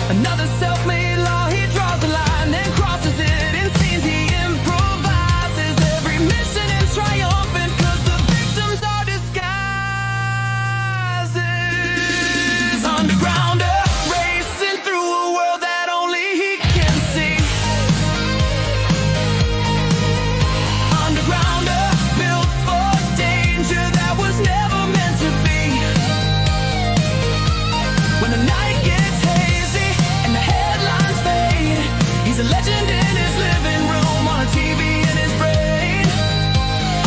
Another self-made law, he draws the line, then crosses it, and seems he improvises. Every mission is triumphant, cause the victims are disguises. Undergrounder, racing through a world that only he can see. Undergrounder, built for danger that was never meant to be. When the night gets hazy and the headlines fade, he's a legend in his living room, on a TV in his brain.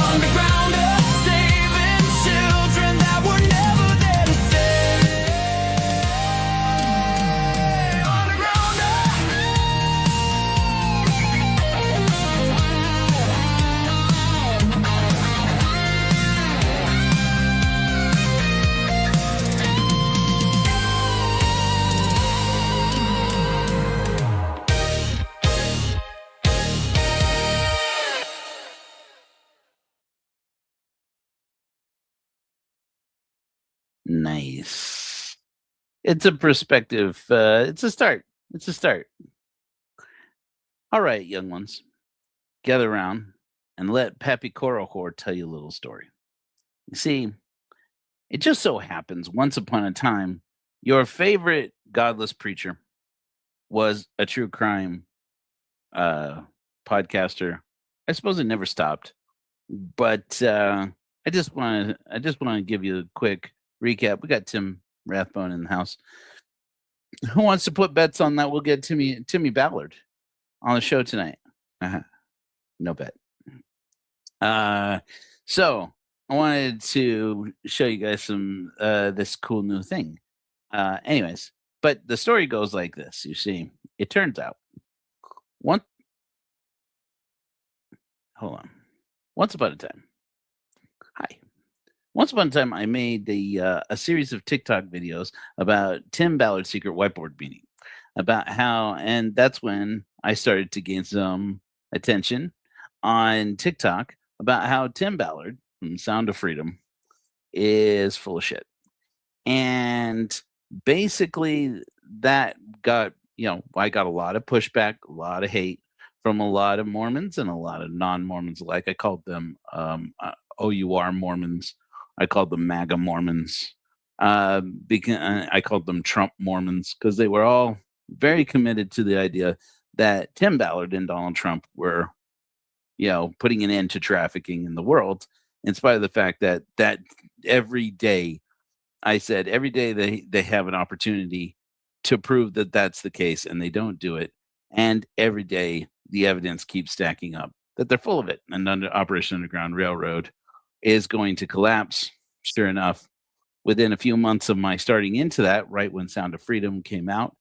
Undergrounder, saving children that were never there to stay. Nice. It's a perspective. It's a start. It's a start. All right, young ones, gather around and let Pappy Corahor tell you a little story. You see, it just so happens once upon a time, your favorite godless preacher was a true crime podcaster. I suppose it never stopped, but I just want to give you a quick recap. We got Tim Rathbone in the house. Who wants to put bets on that? We'll get Timmy Ballard on the show tonight. No bet. So I wanted to show you guys some this cool new thing. Anyways, but the story goes like this. You see, it turns out once upon a time. Hi. Once upon a time, I made a series of TikTok videos about Tim Ballard's secret whiteboard meeting, about how, and that's when I started to gain some attention on TikTok about how Tim Ballard from Sound of Freedom is full of shit. And basically that got, I got a lot of pushback, a lot of hate from a lot of Mormons and a lot of non-Mormons alike. I called them OUR Mormons. I called them MAGA Mormons. Because I called them Trump Mormons because they were all very committed to the idea that Tim Ballard and Donald Trump were, putting an end to trafficking in the world, in spite of the fact that every day, I said, every day they have an opportunity to prove that that's the case, and they don't do it. And every day the evidence keeps stacking up that they're full of it. And Operation Underground Railroad is going to collapse. Sure enough, within a few months of my starting into that, right when Sound of Freedom came out,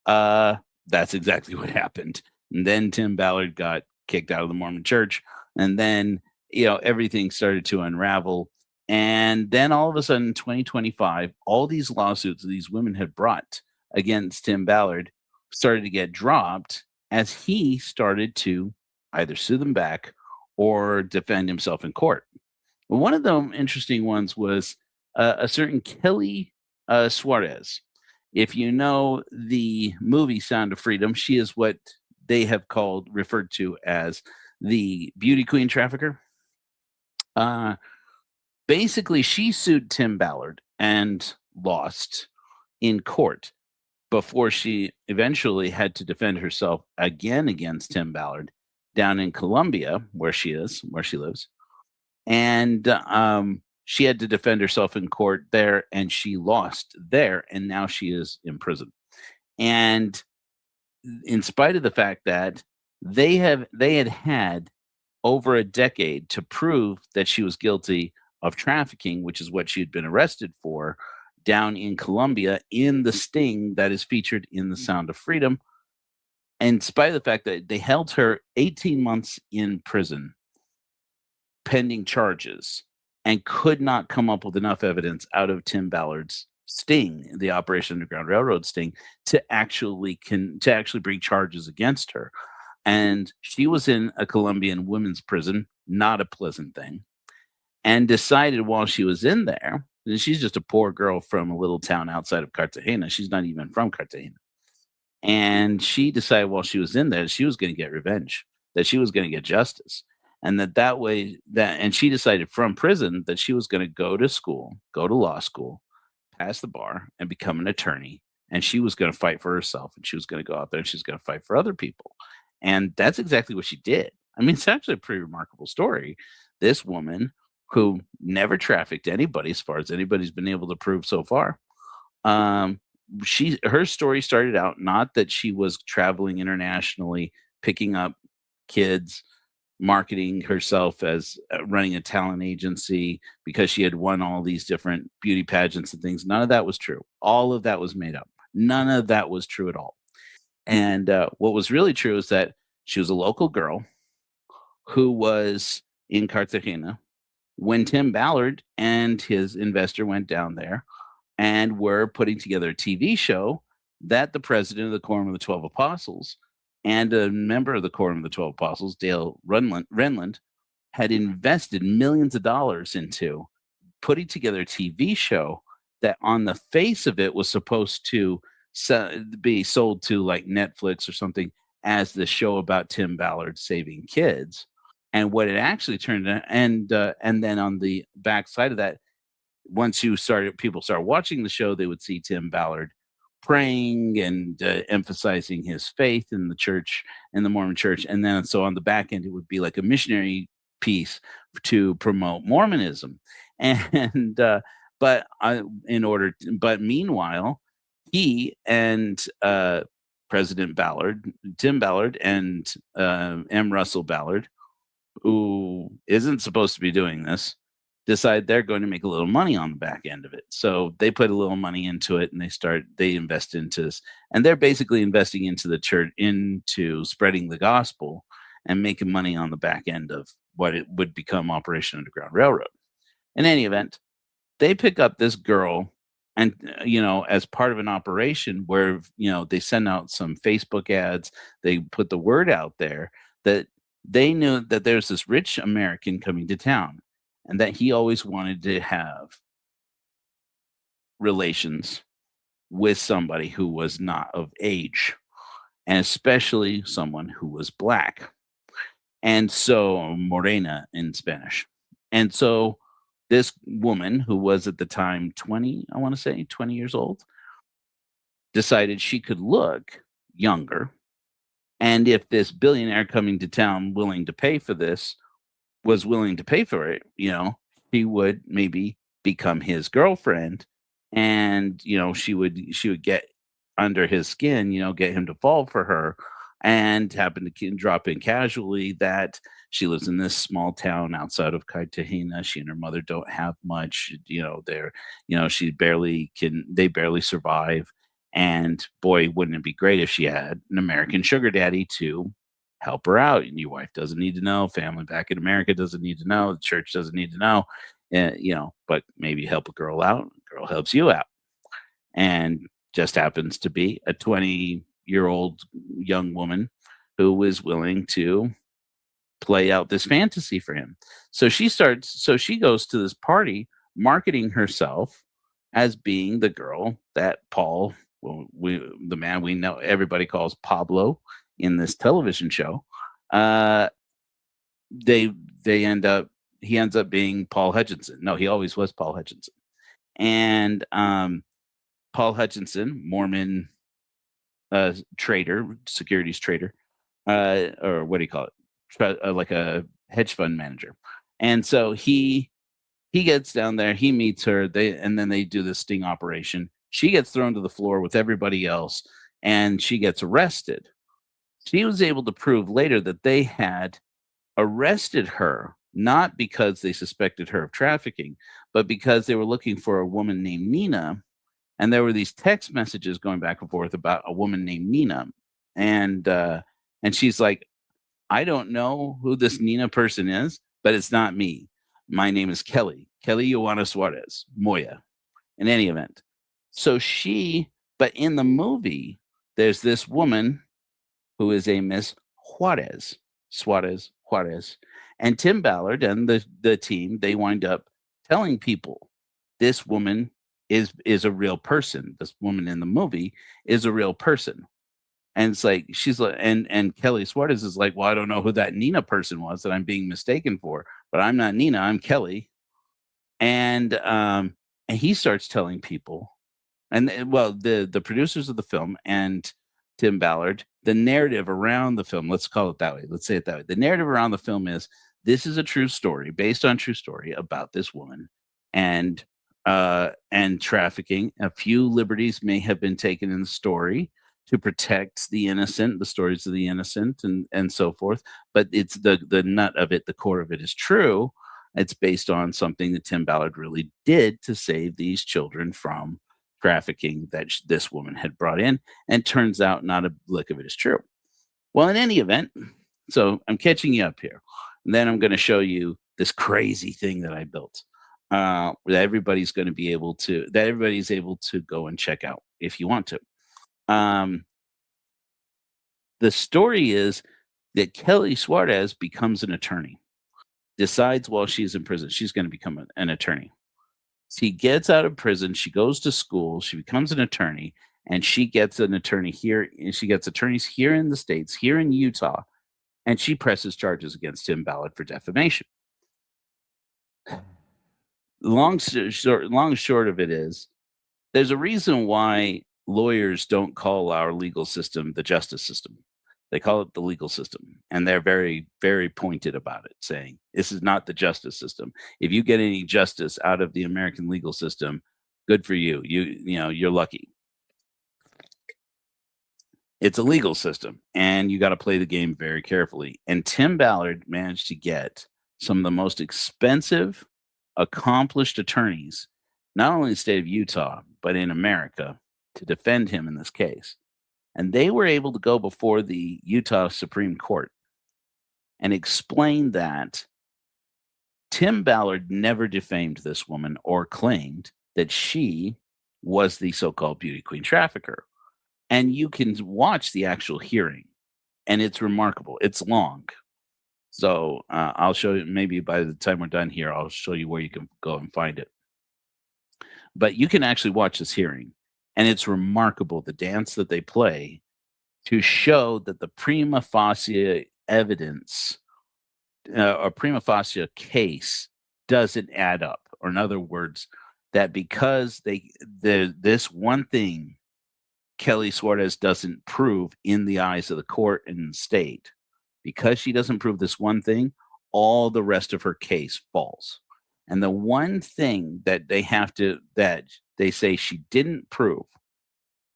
that's exactly what happened. And then Tim Ballard got kicked out of the Mormon church. And then, everything started to unravel. And then all of a sudden, 2025, all these lawsuits these women had brought against Tim Ballard started to get dropped as he started to either sue them back or defend himself in court. One of the interesting ones was a certain Kelly Suarez. If you know the movie Sound of Freedom, she is what they have referred to as the beauty queen trafficker. Basically, she sued Tim Ballard and lost in court before she eventually had to defend herself again against Tim Ballard down in Colombia, where she lives. And she had to defend herself in court there, and she lost there, and now she is in prison. And in spite of the fact that they had over a decade to prove that she was guilty of trafficking, which is what she had been arrested for down in Colombia in the sting that is featured in the Sound of Freedom, in spite of the fact that they held her 18 months in prison pending charges and could not come up with enough evidence out of Tim Ballard's sting, the Operation Underground Railroad sting, to actually bring charges against her. And she was in a Colombian women's prison, not a pleasant thing, and decided while she was in there, and she's just a poor girl from a little town outside of Cartagena. She's not even from Cartagena. And she decided while she was in there, she was going to get revenge, that she was going to get justice. And that way and she decided from prison that she was going to go to school, go to law school, pass the bar and become an attorney. And she was going to fight for herself and she was going to go out there and she's going to fight for other people. And that's exactly what she did. I mean, it's actually a pretty remarkable story. This woman who never trafficked anybody, as far as anybody's been able to prove so far, um, her story started out not that she was traveling internationally, picking up kids, marketing herself as running a talent agency because she had won all these different beauty pageants and things. None of that was true. All of that was made up. None of that was true at all. And what was really true is that she was a local girl who was in Cartagena when Tim Ballard and his investor went down there and were putting together a TV show that the president of the Quorum of the 12 Apostles and a member of the Quorum of the 12 Apostles, Dale Renland, had invested millions of dollars into putting together a TV show that on the face of it was supposed to be sold to like Netflix or something as the show about Tim Ballard saving kids. And what it actually turned out, and then on the backside of that, once people started watching the show, they would see Tim Ballard praying and emphasizing his faith in the church, in the Mormon church. And then so on the back end, it would be like a missionary piece to promote Mormonism. And, but meanwhile, he and President Ballard, Tim Ballard, and M. Russell Ballard, who isn't supposed to be doing this, decide they're going to make a little money on the back end of it. So they put a little money into it and they invest into this. And they're basically investing into the church, into spreading the gospel and making money on the back end of what it would become Operation Underground Railroad. In any event, they pick up this girl and, as part of an operation where, they send out some Facebook ads, they put the word out there that they knew that there's this rich American coming to town and that he always wanted to have relations with somebody who was not of age, and especially someone who was black. And so, morena in Spanish. And so, this woman who was at the time 20, I want to say 20 years old, decided she could look younger. And if this billionaire coming to town willing to pay for this was willing to pay for it, he would maybe become his girlfriend and, she would get under his skin, get him to fall for her and happen to drop in casually that she lives in this small town outside of Cartagena. She and her mother don't have much, they barely survive. And boy, wouldn't it be great if she had an American sugar daddy to help her out. And your wife doesn't need to know. Family back in America doesn't need to know. The church doesn't need to know. But maybe help a girl out. A girl helps you out. And just happens to be a 20-year-old young woman who is willing to play out this fantasy for him. So she goes to this party marketing herself as being the girl that Paul, the man we know everybody calls Pablo in this television show. He ends up being Paul Hutchinson. No, he always was Paul Hutchinson. And Paul Hutchinson, Mormon trader, securities trader, or what do you call it? Like a hedge fund manager. And so he gets down there, he meets her, and then they do this sting operation. She gets thrown to the floor with everybody else, and she gets arrested. She was able to prove later that they had arrested her, not because they suspected her of trafficking, but because they were looking for a woman named Nina. And there were these text messages going back and forth about a woman named Nina. And she's like, I don't know who this Nina person is, but it's not me. My name is Kelly Joanna Suarez, Moya, in any event. So but in the movie, there's this woman who is a Miss Suarez. And Tim Ballard and the team, they wind up telling people this woman is a real person. This woman in the movie is a real person. And it's like she's like, and Kelly Suarez is like, well, I don't know who that Nina person was that I'm being mistaken for, but I'm not Nina, I'm Kelly. And he starts telling people, well, the producers of the film and Tim Ballard, the narrative around the film, let's call it that way. Let's say it that way. The narrative around the film is this is a true story based on true story about this woman and and trafficking. A few liberties may have been taken in the story to protect the innocent, the stories of the innocent and so forth. But it's the nut of it, the core of it is true. It's based on something that Tim Ballard really did to save these children from trafficking that this woman had brought in, and turns out not a lick of it is true. Well, in any event, so I'm catching you up here, and then I'm going to show you this crazy thing that I built that everybody's going to be able to, that everybody's able to go and check out if you want to. Um, the story is that Kelly Suarez becomes an attorney, decides while she's in prison she's going to become an attorney. She gets out of prison, she goes to school, she becomes an attorney, and she gets an attorney here. She gets attorneys here in the States, here in Utah, and she presses charges against Tim Ballard for defamation. Long and short of it is, there's a reason why lawyers don't call our legal system the justice system. They call it the legal system, and they're very, very pointed about it, saying this is not the justice system. If you get any justice out of the American legal system, good for you. You're lucky. It's a legal system, and you got to play the game very carefully. And Tim Ballard managed to get some of the most expensive, accomplished attorneys, not only in the state of Utah, but in America, to defend him in this case. And they were able to go before the Utah Supreme Court and explain that Tim Ballard never defamed this woman or claimed that she was the so-called beauty queen trafficker. And you can watch the actual hearing, and it's remarkable. It's long. So I'll show you, maybe by the time we're done here, I'll show you where you can go and find it. But you can actually watch this hearing, and it's remarkable the dance that they play to show that the prima facie evidence or prima facie case doesn't add up. Or in other words, that because this one thing Kelly Suarez doesn't prove in the eyes of the court and the state, because she doesn't prove this one thing, all the rest of her case falls. And the one thing that that they say she didn't prove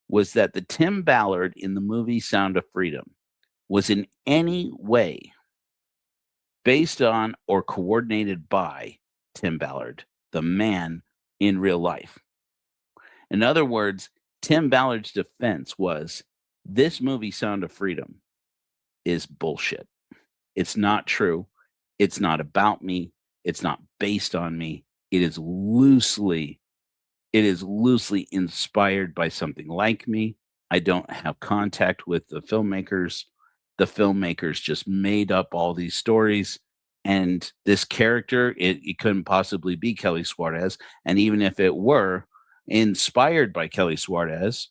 was that the Tim Ballard in the movie Sound of Freedom was in any way based on or coordinated by Tim Ballard, the man in real life. In other words, Tim Ballard's defense was this movie Sound of Freedom is bullshit. It's not true. It's not about me. It's not based on me. It is loosely inspired by something like me. I don't have contact with the filmmakers. The filmmakers just made up all these stories. And this character, it couldn't possibly be Kelly Suarez. And even if it were inspired by Kelly Suarez,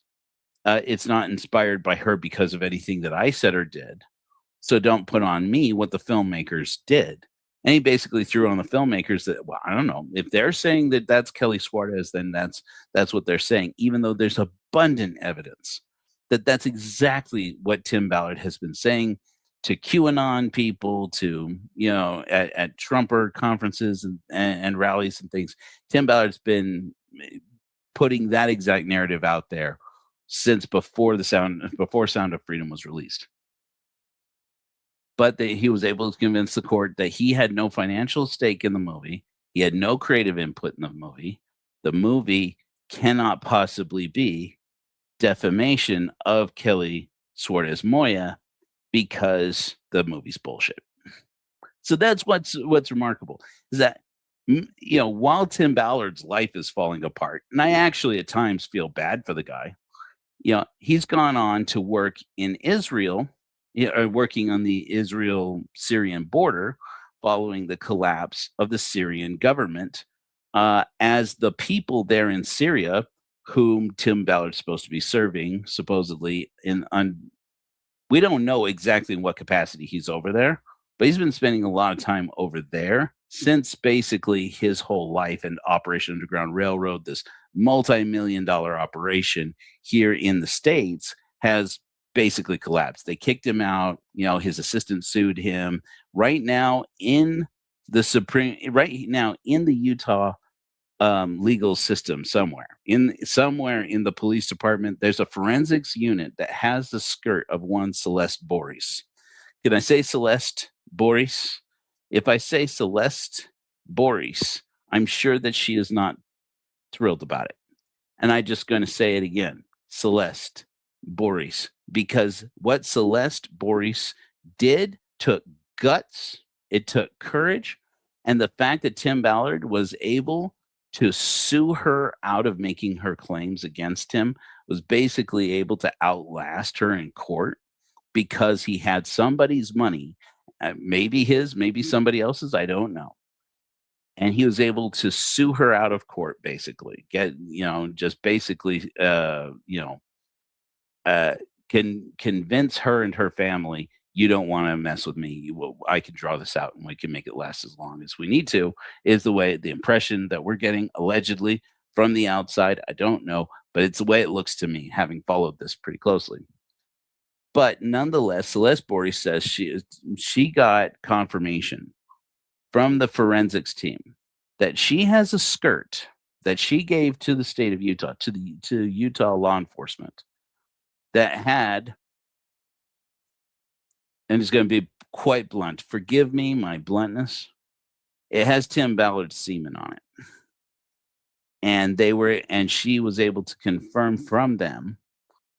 it's not inspired by her because of anything that I said or did. So don't put on me what the filmmakers did. And he basically threw on the filmmakers that, well, I don't know, if they're saying that that's Kelly Suarez, then that's what they're saying, even though there's abundant evidence that that's exactly what Tim Ballard has been saying to QAnon people, to, at Trumper conferences and rallies and things. Tim Ballard's been putting that exact narrative out there since before Sound of Freedom was released. But he was able to convince the court that he had no financial stake in the movie. He had no creative input in the movie. The movie cannot possibly be defamation of Kelly Suarez Moya because the movie's bullshit. So that's what's remarkable, is that, while Tim Ballard's life is falling apart, and I actually at times feel bad for the guy, he's gone on to work in Israel, working on the Israel-Syrian border following the collapse of the Syrian government, as the people there in Syria, whom Tim Ballard's supposed to be serving, supposedly We don't know exactly in what capacity he's over there, but he's been spending a lot of time over there since basically his whole life and Operation Underground Railroad, this multi-million-dollar operation here in the States, has basically collapsed. They kicked him out. His assistant sued him. Right now in the Utah legal system, somewhere in the police department, there's a forensics unit that has the skirt of one Celeste Boris. Can I say Celeste Boris? If I say Celeste Boris, I'm sure that she is not thrilled about it. And I'm just going to say it again, Celeste Boris, because what Celeste Boris did took guts, it took courage, and the fact that Tim Ballard was able to sue her out of making her claims against him, was basically able to outlast her in court because he had somebody's money, maybe his, maybe somebody else's, I don't know. And he was able to sue her out of court, basically, just basically, can convince her and her family, you don't want to mess with me. I can draw this out and we can make it last as long as we need to, is the impression that we're getting allegedly from the outside. I don't know, but it's the way it looks to me, having followed this pretty closely. But nonetheless, Celeste Boris says she got confirmation from the forensics team that she has a skirt that she gave to the state of Utah, to Utah law enforcement, that had, and it's going to be quite blunt. Forgive me my bluntness. It has Tim Ballard's semen on it. And she was able to confirm from them,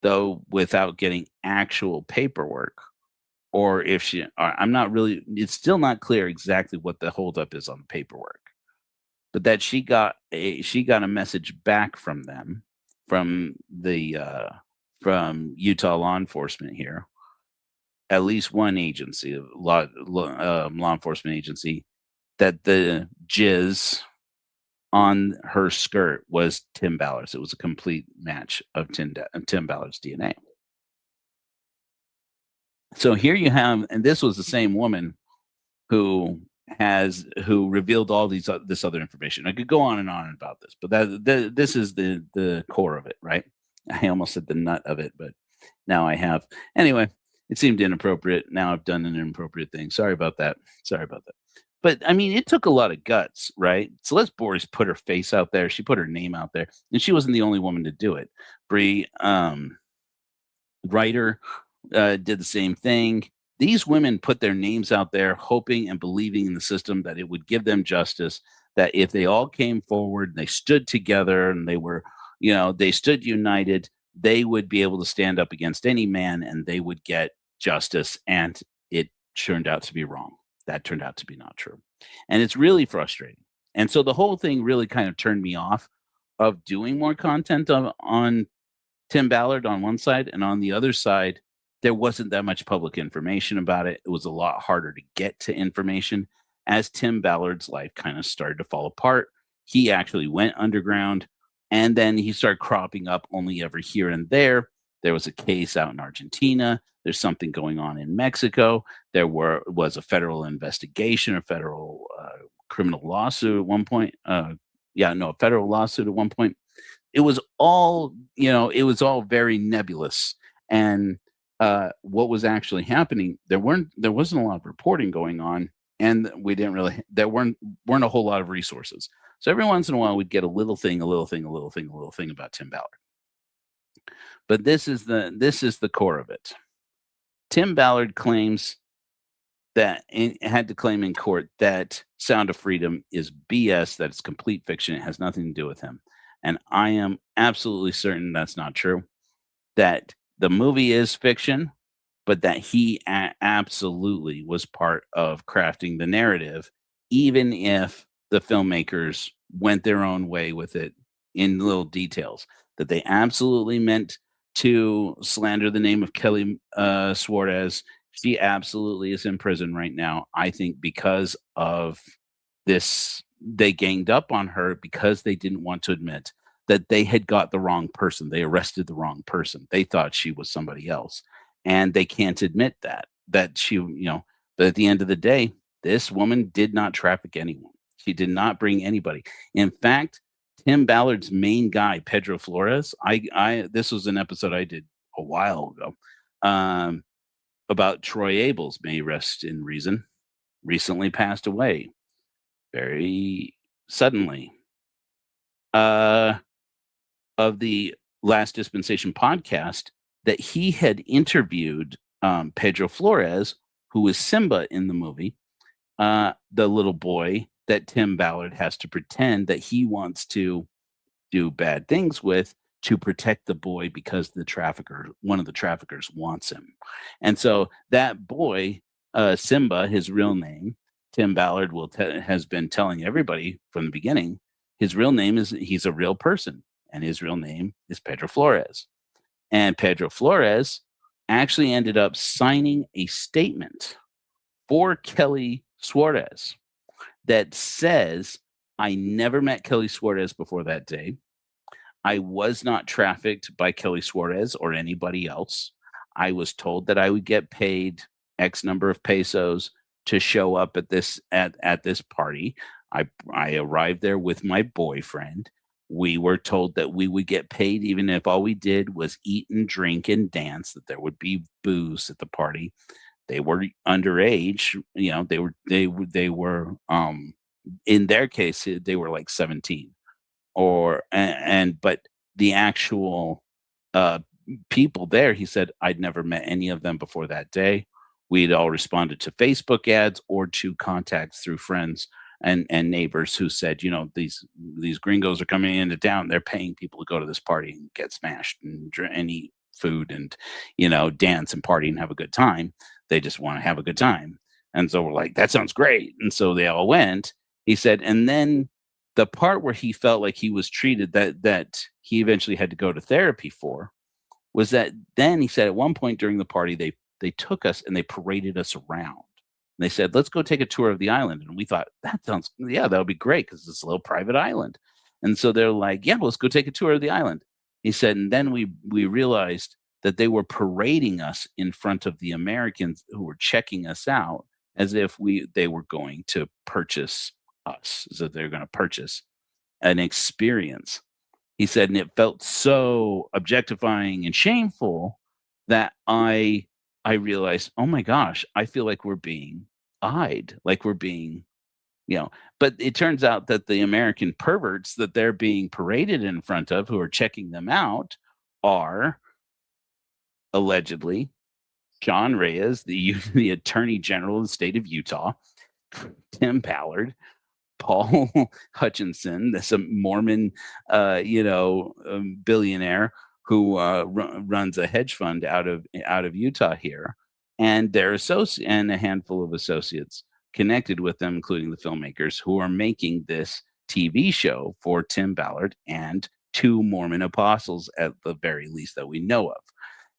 though without getting actual paperwork, or if it's still not clear exactly what the holdup is on the paperwork, but that she got a message back from them, from Utah law enforcement here, at least one agency, law enforcement agency, that the jizz on her skirt was Tim Ballard's. It was a complete match of Tim Ballard's DNA. So here you have, and this was the same woman who revealed all this other information. I could go on and on about this, but this is the core of it, right? I almost said the nut of it, but now I have. Anyway, it seemed inappropriate. Now I've done an inappropriate thing. Sorry about that. But I mean, it took a lot of guts, right? Celeste Boris put her face out there. She put her name out there, and she wasn't the only woman to do it. Bree Ryder did the same thing. These women put their names out there, hoping and believing in the system that it would give them justice, that if they all came forward and they stood together and they stood united, they would be able to stand up against any man and they would get justice. And it turned out to be wrong. That turned out to be not true. And it's really frustrating. And so the whole thing really kind of turned me off of doing more content on Tim Ballard on one side, and on the other side, there wasn't that much public information about it. It was a lot harder to get to information as Tim Ballard's life kind of started to fall apart. He actually went underground, and then he started cropping up only every here and there. There was a case out in Argentina. There's something going on in Mexico. There was a federal investigation, a federal criminal lawsuit at one point. A federal lawsuit at one point. It was all, very nebulous. And what was actually happening, there wasn't a lot of reporting going on, and there weren't a whole lot of resources. So every once in a while we'd get a little thing about Tim Ballard. But this is the core of it. Tim Ballard claims had to claim in court that Sound of Freedom is BS, that it's complete fiction. It has nothing to do with him. And I am absolutely certain that's not true. That the movie is fiction, but that he absolutely was part of crafting the narrative, even if the filmmakers went their own way with it in little details. That they absolutely meant to slander the name of Kelly Suarez. She absolutely is in prison right now, I think, because of this. They ganged up on her because they didn't want to admit that they had got the wrong person. They arrested the wrong person. They thought she was somebody else. and they can't admit that she, but at the end of the day, this woman did not traffic anyone. She did not bring anybody. In fact, Tim Ballard's main guy, Pedro Flores, I this was an episode I did a while ago, um, about Troy Abels, may he rest in reason, recently passed away very suddenly. Uh, of the Last Dispensation podcast, that he had interviewed Pedro Flores, who was Simba in the movie, the little boy that Tim Ballard has to pretend that he wants to do bad things with to protect the boy because one of the traffickers wants him. And so that boy, Simba, his real name, Tim Ballard has been telling everybody from the beginning, his real name is, he's a real person, and his real name is Pedro Flores. And Pedro Flores actually ended up signing a statement for Kelly Suarez that says, I never met Kelly Suarez before that day. I was not trafficked by Kelly Suarez or anybody else. I was told that I would get paid X number of pesos to show up at this party. I arrived there with my boyfriend. We were told that we would get paid even if all we did was eat and drink and dance, that there would be booze at the party. They were underage, they were in their case they were like 17, but the actual people there, he said, I'd never met any of them before that day. We'd all responded to Facebook ads or to contacts through friends and neighbors who said, these gringos are coming into town. They're paying people to go to this party and get smashed and eat food and, dance and party and have a good time. They just want to have a good time. And so we're like, that sounds great. And so they all went. He said, and then the part where he felt like he was treated, that he eventually had to go to therapy for, was that then he said at one point during the party, they took us and they paraded us around. And they said, let's go take a tour of the island. And we thought, that would be great because it's a little private island. And so they're like, yeah, let's go take a tour of the island. He said, and then we realized that they were parading us in front of the Americans who were checking us out as if they were going to purchase us, so they're going to purchase an experience. He said, and it felt so objectifying and shameful that I realized, oh my gosh, I feel like we're being eyed, like we're being, but it turns out that the American perverts that they're being paraded in front of, who are checking them out, are allegedly John Reyes, the Attorney General of the state of Utah, Tim Ballard, Paul Hutchinson, this Mormon, billionaire who runs a hedge fund out of Utah here, and their associate and a handful of associates connected with them, including the filmmakers who are making this TV show for Tim Ballard and 2 Mormon apostles at the very least that we know of.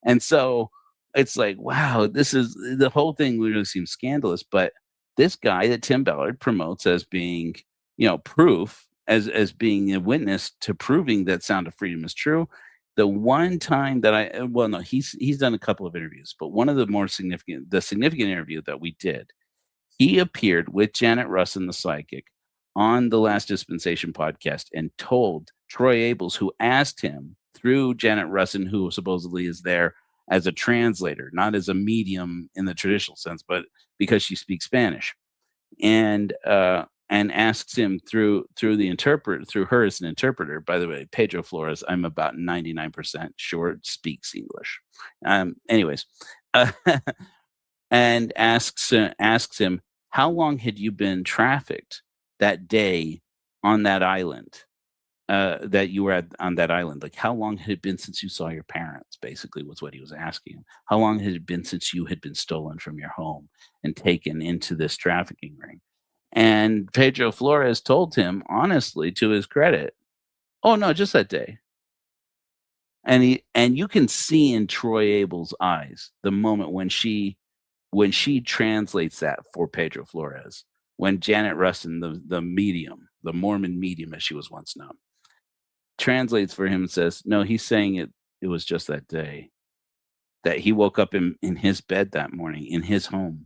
And so it's like, wow, the whole thing really seems scandalous, but this guy that Tim Ballard promotes as being, proof, as being a witness to proving that Sound of Freedom is true. The one time that he's done a couple of interviews, but one of the significant interview that we did, he appeared with Janet Russin, the psychic, on the Last Dispensation podcast and told Troy Abels, who asked him through Janet Russin, who supposedly is there as a translator, not as a medium in the traditional sense, but because she speaks Spanish, and asks him through her as an interpreter. By the way, Pedro Flores, I'm about 99% sure speaks English. Anyways, and asks him, how long had you been trafficked that day on that island? That you were on that island, like how long had it been since you saw your parents, basically was what he was asking him. How long had it been since you had been stolen from your home and taken into this trafficking ring? And Pedro Flores told him, honestly, to his credit, oh no, just that day. And you can see in Troy Abel's eyes the moment when she translates that for Pedro Flores, when Janet Russin, the medium, the Mormon medium as she was once known, translates for him and says, no, he's saying it was just that day. that he woke up in his bed that morning in his home,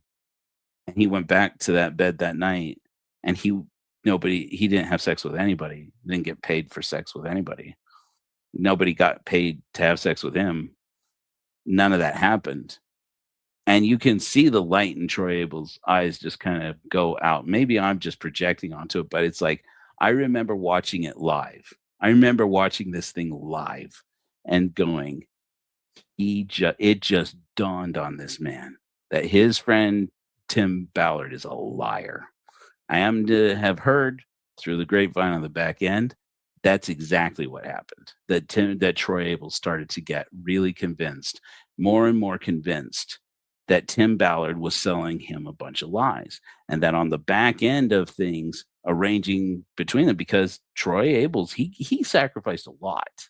and he went back to that bed that night, and he didn't have sex with anybody, didn't get paid for sex with anybody. Nobody got paid to have sex with him. None of that happened. And you can see the light in Troy Abel's eyes just kind of go out. Maybe I'm just projecting onto it, but it's like I remember watching it live. I remember watching this thing live and going, it just dawned on this man that his friend Tim Ballard is a liar. I am to have heard through the grapevine on the back end that's exactly what happened. That Troy Abel started to get really convinced, more and more convinced that Tim Ballard was selling him a bunch of lies, and that on the back end of things, arranging between them, because Troy Abel's he sacrificed a lot.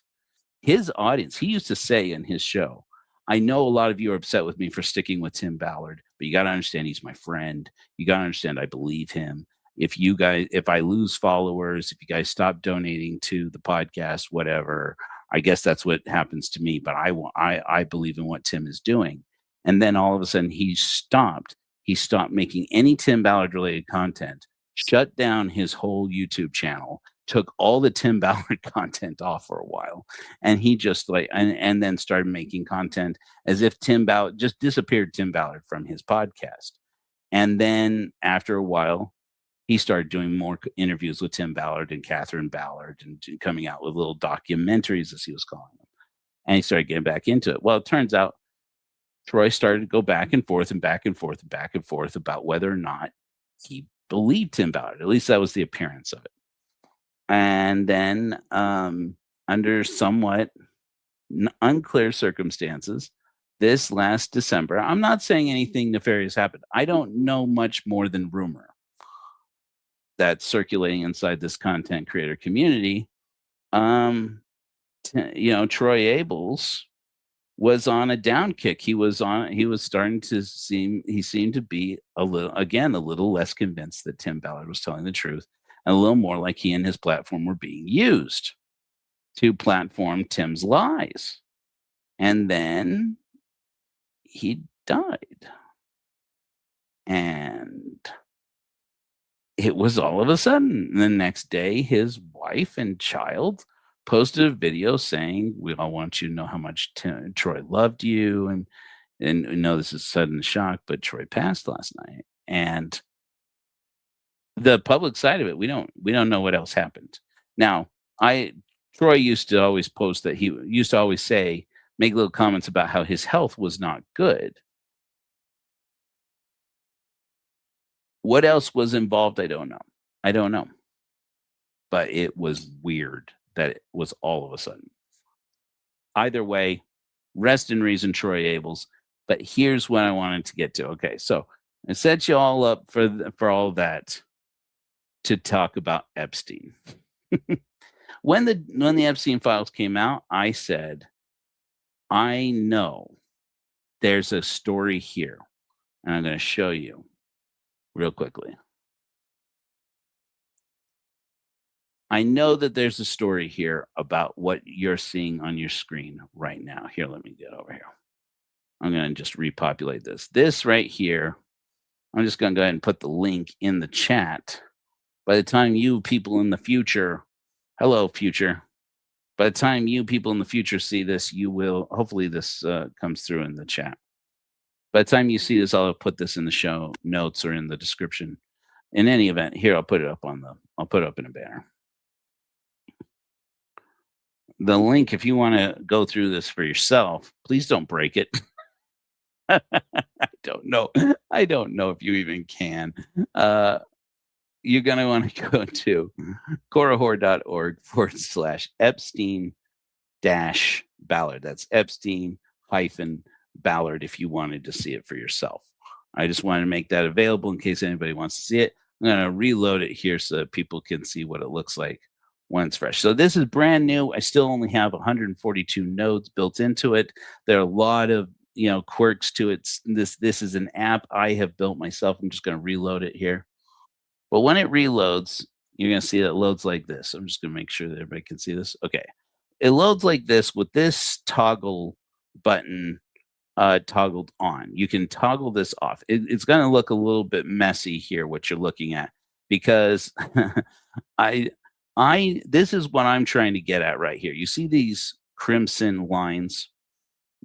His audience, he used to say in his show, I know a lot of you are upset with me for sticking with Tim Ballard, but you got to understand he's my friend. You got to understand I believe him. If I lose followers, if you guys stop donating to the podcast, whatever, I guess that's what happens to me. But I believe in what Tim is doing. And then all of a sudden he stopped. He stopped making any Tim Ballard related content, shut down his whole YouTube channel, took all the Tim Ballard content off for a while, and he just and then started making content as if Tim Ballard just disappeared Tim Ballard from his podcast. And then after a while, he started doing more interviews with Tim Ballard and Catherine Ballard and coming out with little documentaries, as he was calling them. And he started getting back into it. Well, it turns out Troy started to go back and forth and back and forth and back and forth about whether or not he believed Tim Ballard. At least that was the appearance of it. And then, under somewhat unclear circumstances, this last December, I'm not saying anything nefarious happened. I don't know much more than rumor that's circulating inside this content creator community. Troy Abels was on a down kick. He seemed to be a little less convinced that Tim Ballard was telling the truth, and a little more like he and his platform were being used to platform Tim's lies. And then he died. And it was all of a sudden. The next day, his wife and child posted a video saying, we all want you to know how much Troy loved you. And we know this is sudden shock, but Troy passed last night. And the public side of it, we don't know what else happened. Now, Troy used to always post that he used to always say, make little comments about how his health was not good. What else was involved? I don't know. But it was weird that it was all of a sudden. Either way, rest in reason, Troy Abels. But here's what I wanted to get to. Okay, so I set you all up for all that to talk about Epstein. When the Epstein files came out, I said, I know there's a story here, and I'm going to show you real quickly. I know that there's a story here about what you're seeing on your screen right now. Here, let me get over here. I'm going to just repopulate this. This right here, I'm just going to go ahead and put the link in the chat. By the time you people in the future, hello, future. By the time you people in the future see this, you will, hopefully this comes through in the chat. By the time you see this, I'll put this in the show notes or in the description. In any event, here, I'll put it up in a banner. The link, if you want to go through this for yourself, please don't break it. I don't know if you even can. You're going to want to go to korahor.org/Epstein-Ballard. That's Epstein-Ballard if you wanted to see it for yourself. I just wanted to make that available in case anybody wants to see it. I'm going to reload it here so that people can see what it looks like when it's fresh. So this is brand new. I still only have 142 nodes built into it. There are a lot of quirks to it. This is an app I have built myself. I'm just going to reload it here. But when it reloads, you're going to see that it loads like this. I'm just going to make sure that everybody can see this. Okay. It loads like this with this toggle button toggled on. You can toggle this off. It's going to look a little bit messy here, what you're looking at, because I, this is what I'm trying to get at right here. You see these crimson lines?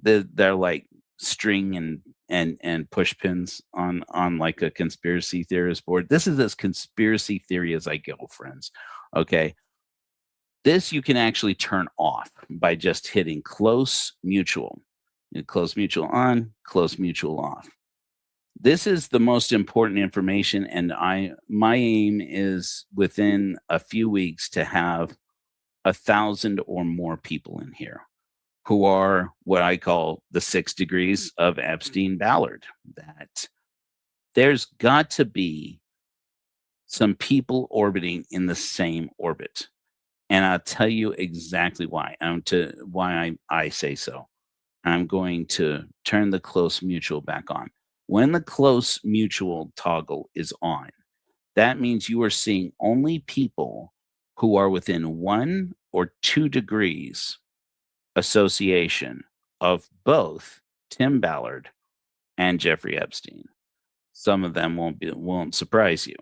They're like string and push pins on like a conspiracy theorist board. This is as conspiracy theory as I go, friends. Okay. This you can actually turn off by just hitting close mutual. Close mutual on, close mutual off. This is the most important information, and my aim is within a few weeks to have 1,000 or more people in here who are what I call the 6 degrees of Epstein Ballard. That there's got to be some people orbiting in the same orbit. And I'll tell you exactly why. Why I say so. I'm going to turn the close mutual back on. When the close mutual toggle is on, that means you are seeing only people who are within 1 or 2 degrees association of both Tim Ballard and Jeffrey Epstein. Some of them won't surprise you.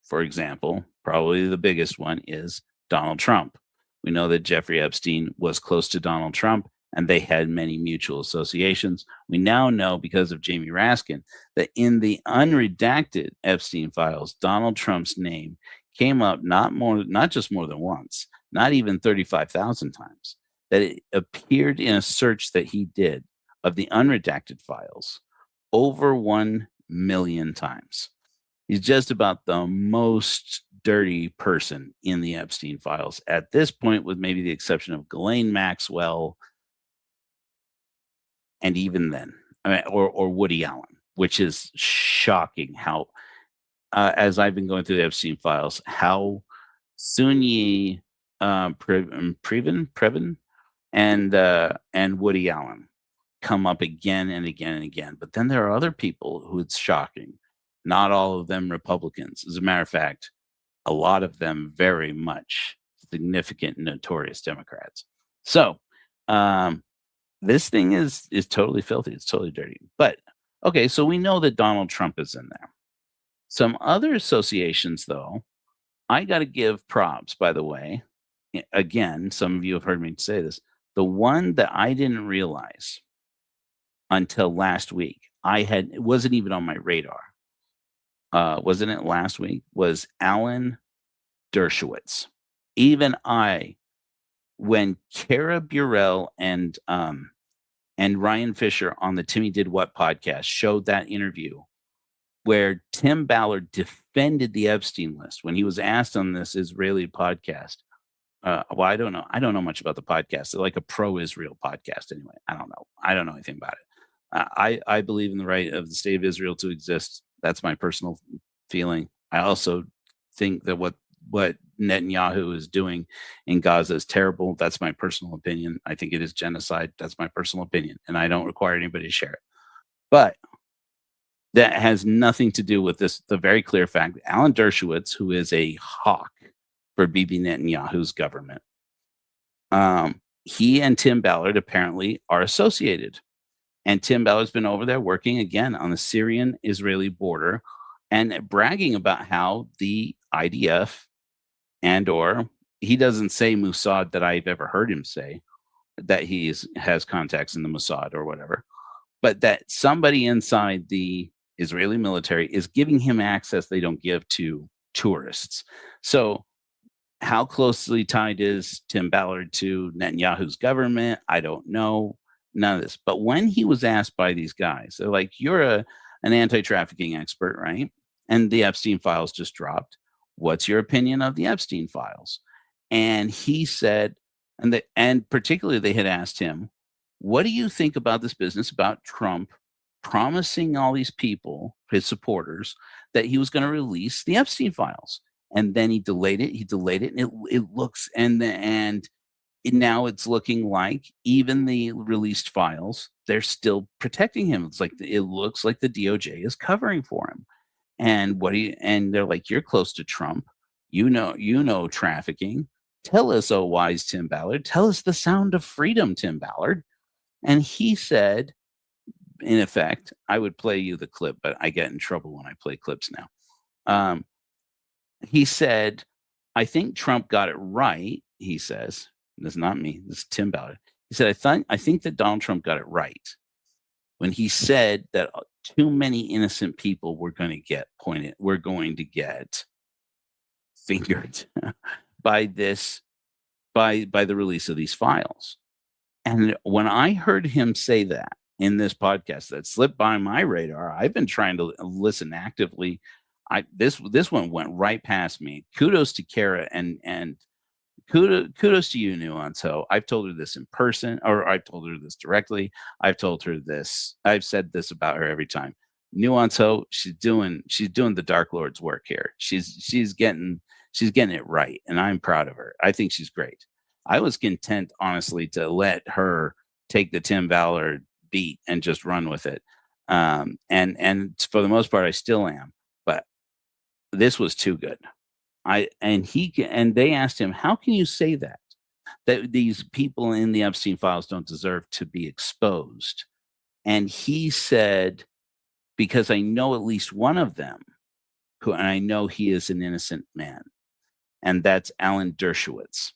For example, probably the biggest one is Donald Trump. We know that Jeffrey Epstein was close to Donald Trump, and they had many mutual associations. We now know, because of Jamie Raskin, that in the unredacted Epstein files, Donald Trump's name came up not just more than once, not even 35,000 times, that it appeared in a search that he did of the unredacted files over 1 million times. He's just about the most dirty person in the Epstein files at this point, with maybe the exception of Ghislaine Maxwell, and even then, or Woody Allen, which is shocking how, as I've been going through the Epstein files, how Sunyi Previn and Woody Allen come up again and again and again. But then there are other people who it's shocking. Not all of them Republicans. As a matter of fact, a lot of them very much significant notorious Democrats. So this thing is totally filthy. It's totally dirty. But okay, so we know that Donald Trump is in there. Some other associations, though, I got to give props, by the way. Again, some of you have heard me say this. The one that I didn't realize until last week, it wasn't even on my radar. Wasn't it last week? Was Alan Dershowitz. Even when Kara Burrell and Ryan Fisher on the Timmy Did What podcast showed that interview where Tim Ballard defended the Epstein list when he was asked on this Israeli podcast. Well, I don't know. I don't know much about the podcast. They're like a pro-Israel podcast anyway. I don't know. I don't know anything about it. I believe in the right of the state of Israel to exist. That's my personal feeling. I also think that what Netanyahu is doing in Gaza is terrible. That's my personal opinion. I think it is genocide. That's my personal opinion, and I don't require anybody to share it. But that has nothing to do with this. The very clear fact, Alan Dershowitz, who is a hawk for Bibi Netanyahu's government, he and Tim Ballard apparently are associated. And Tim Ballard's been over there working again on the Syrian-Israeli border and bragging about how the IDF or he doesn't say Mossad that I've ever heard him say that he has contacts in the Mossad or whatever, but that somebody inside the Israeli military is giving him access they don't give to tourists. So how closely tied is Tim Ballard to Netanyahu's government? I don't know. None of this. But when he was asked by these guys, they're like, you're an anti-trafficking expert, right? And the Epstein files just dropped. What's your opinion of the Epstein files? And he said, and particularly they had asked him, what do you think about this business about Trump promising all these people, his supporters, that he was going to release the Epstein files? And then he delayed it. And it looks, now it's looking like even the released files, they're still protecting him. It looks like the DOJ is covering for him. And and they're like, you're close to Trump. You know trafficking. Tell us, oh wise Tim Ballard. Tell us the sound of freedom, Tim Ballard. And he said, in effect, I would play you the clip, but I get in trouble when I play clips now. He said, I think Trump got it right. He says, this is not me, this is Tim Ballard. He said, I think that Donald Trump got it right when he said that too many innocent people were going to get fingered by the release of these files. And when I heard him say that in this podcast, that slipped by my radar, I've been trying to listen actively. This one went right past me. Kudos to Kara and kudos to you, Nuance. I've told her this in person, or I've told her this directly. I've told her this. I've said this about her every time. Nuance, she's doing the Dark Lord's work here. She's getting it right, and I'm proud of her. I think she's great. I was content, honestly, to let her take the Tim Ballard beat and just run with it. And for the most part, I still am. But this was too good. And they asked him, how can you say that these people in the Epstein files don't deserve to be exposed? And he said, because I know at least one of them, and I know he is an innocent man, and that's Alan Dershowitz.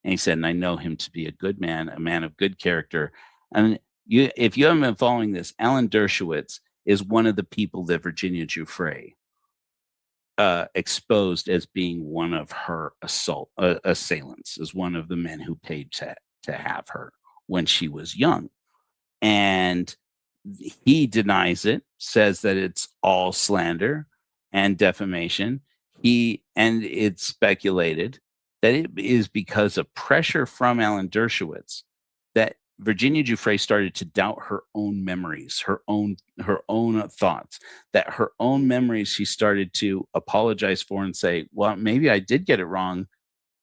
And he said, and I know him to be a good man, a man of good character. And if you haven't been following this, Alan Dershowitz is one of the people that Virginia Giuffre exposed as being one of her assailants, as one of the men who paid to have her when she was young. And he denies it, says that it's all slander and defamation. And it's speculated that it is because of pressure from Alan Dershowitz that Virginia Giuffre started to doubt her own memories, her own thoughts, that her own memories she started to apologize for and say, well, maybe I did get it wrong.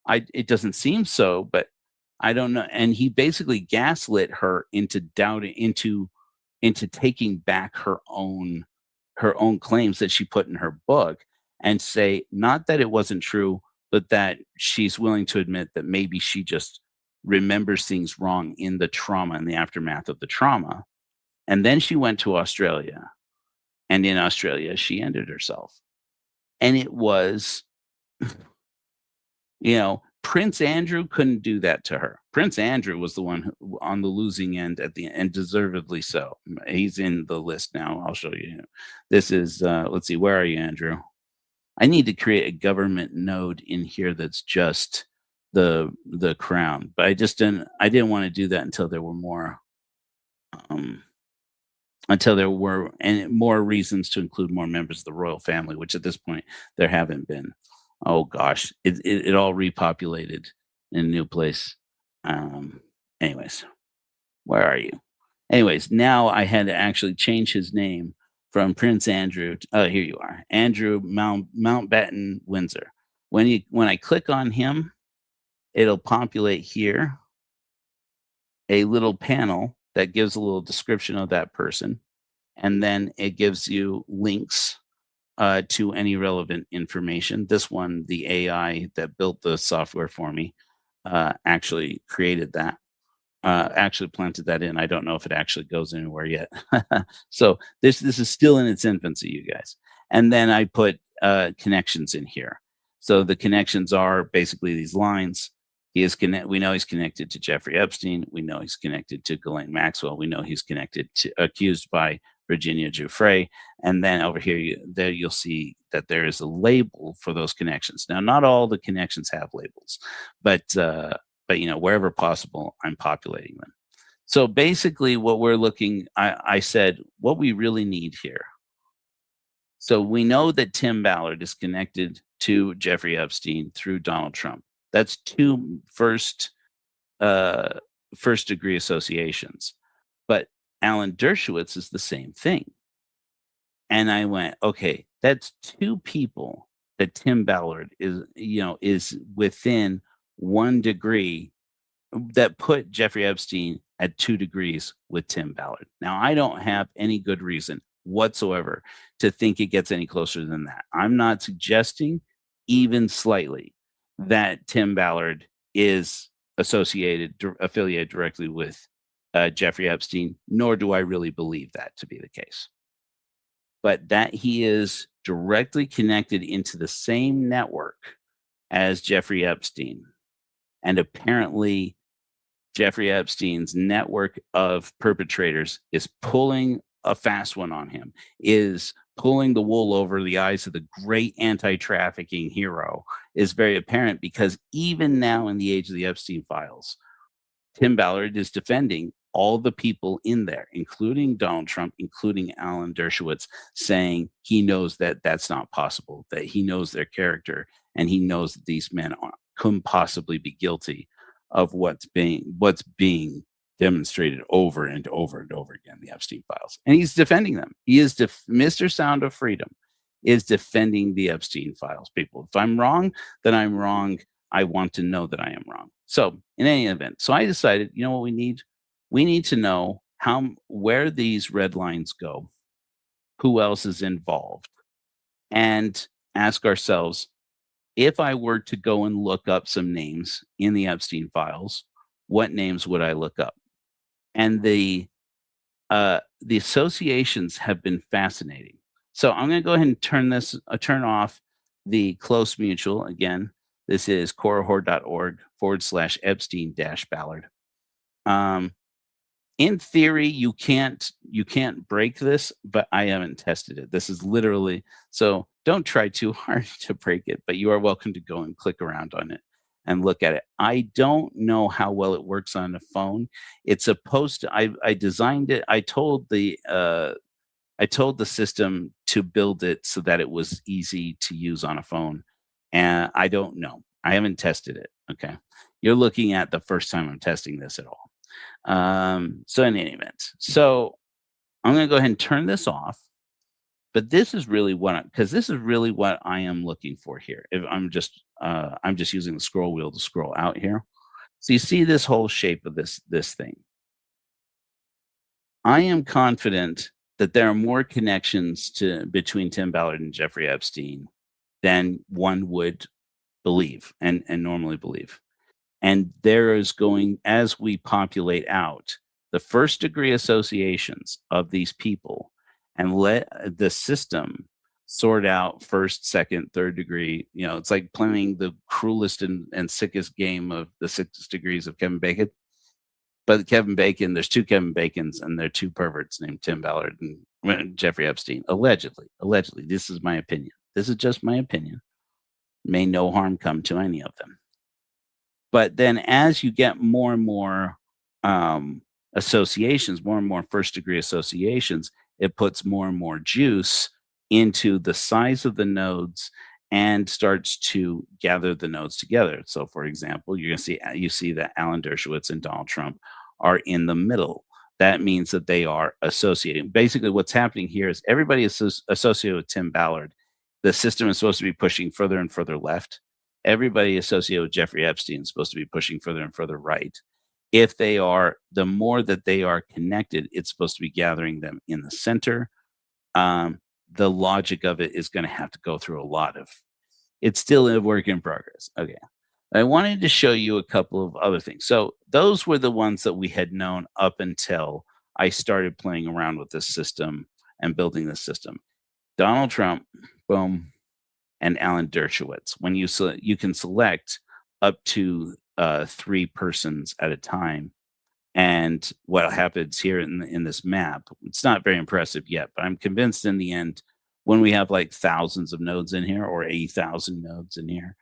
It doesn't seem so, but I don't know. And he basically gaslit her into doubting, into taking back her own claims that she put in her book, and say, not that it wasn't true, but that she's willing to admit that maybe she just remembers things wrong in the trauma, in the aftermath of the trauma. And then she went to Australia, and in Australia, she ended herself. And it was, Prince Andrew couldn't do that to her. Prince Andrew was the one who, on the losing end at the end, deservedly so. He's in the list now. I'll show you. This is, let's see, where are you, Andrew? I need to create a government node in here that's just the crown, but I didn't want to do that until there were more more reasons to include more members of the royal family, which at this point there haven't been. Oh gosh, it all repopulated in a new place. Anyways, where are you? Anyways, now I had to actually change his name from Prince Andrew. Oh, here you are, Andrew Mountbatten Windsor. When I click on him, it'll populate here a little panel that gives a little description of that person, and then it gives you links to any relevant information. This one, the AI that built the software for me, actually created that. Actually planted that in. I don't know if it actually goes anywhere yet. So this is still in its infancy, you guys. And then I put connections in here. So the connections are basically these lines. We know he's connected to Jeffrey Epstein. We know he's connected to Ghislaine Maxwell. We know he's accused by Virginia Giuffre. And then over here, you'll see that there is a label for those connections. Now, not all the connections have labels, but wherever possible, I'm populating them. So basically what we're I said, what we really need here. So we know that Tim Ballard is connected to Jeffrey Epstein through Donald Trump. That's two first degree associations. But Alan Dershowitz is the same thing. And I went, okay, that's two people that Tim Ballard is within 1 degree, that put Jeffrey Epstein at 2 degrees with Tim Ballard. Now, I don't have any good reason whatsoever to think it gets any closer than that. I'm not suggesting even slightly that Tim Ballard is affiliated directly with Jeffrey Epstein, nor do I really believe that to be the case. But that he is directly connected into the same network as Jeffrey Epstein. And apparently, Jeffrey Epstein's network of perpetrators is pulling a fast one on him, is pulling the wool over the eyes of the great anti trafficking hero, is very apparent because even now, in the age of the Epstein files, Tim Ballard is defending all the people in there, including Donald Trump, including Alan Dershowitz, saying he knows that that's not possible, that he knows their character, and he knows that these men couldn't possibly be guilty of what's being demonstrated over and over and over again, the Epstein files. And he's defending them. He is Mr. Sound of Freedom is defending the Epstein files. People, if I'm wrong, then I'm wrong. I want to know that I am wrong. So in any event, so I decided, you know what we need? We need to know where these red lines go, who else is involved, and ask ourselves, if I were to go and look up some names in the Epstein files, what names would I look up? And the associations have been fascinating. So I'm going to go ahead and turn off the close mutual again. This is corahor.org/Epstein Ballard. In theory, you can't break this, but I haven't tested it. This is literally, so don't try too hard to break it, but you are welcome to go and click around on it and look at it. I don't know how well it works on a phone. It's supposed to. I designed it. I told the system to build it so that it was easy to use on a phone, and I don't know. I haven't tested it. Okay, you're looking at the first time I'm testing this at all. So in any event, so I'm going to go ahead and turn this off. But this is really because this is really what I am looking for here. If I'm just using the scroll wheel to scroll out here. So you see this whole shape of this thing. I am confident that there are more connections between Tim Ballard and Jeffrey Epstein than one would believe and normally believe. And there is going, as we populate out the first degree associations of these people and let the system sort out first, second, third degree. You know, it's like playing the cruelest and sickest game of the 6 degrees of Kevin Bacon. But Kevin Bacon, there's 2 Kevin Bacons and they're 2 perverts named Tim Ballard and Jeffrey Epstein. Allegedly. This is my opinion. This is just my opinion. May no harm come to any of them. But then as you get more and more associations, more and more first degree associations, it puts more and more juice into the size of the nodes and starts to gather the nodes together. So for example, you see that Alan Dershowitz and Donald Trump are in the middle. That means that they are associating. Basically what's happening here is everybody is associated with Tim Ballard. The system is supposed to be pushing further and further left. Everybody associated with Jeffrey Epstein is supposed to be pushing further and further right. If they are, the more that they are connected, it's supposed to be gathering them in the center. The logic of it is going to have to go through a lot of, it's still a work in progress. Okay. I wanted to show you a couple of other things. So those were the ones that we had known up until I started playing around with this system and building this system. Donald Trump, boom, and Alan Dershowitz. When you can select up to 3 persons at a time. And what happens here in this map, it's not very impressive yet, but I'm convinced in the end, when we have like thousands of nodes in here or 80,000 nodes in here,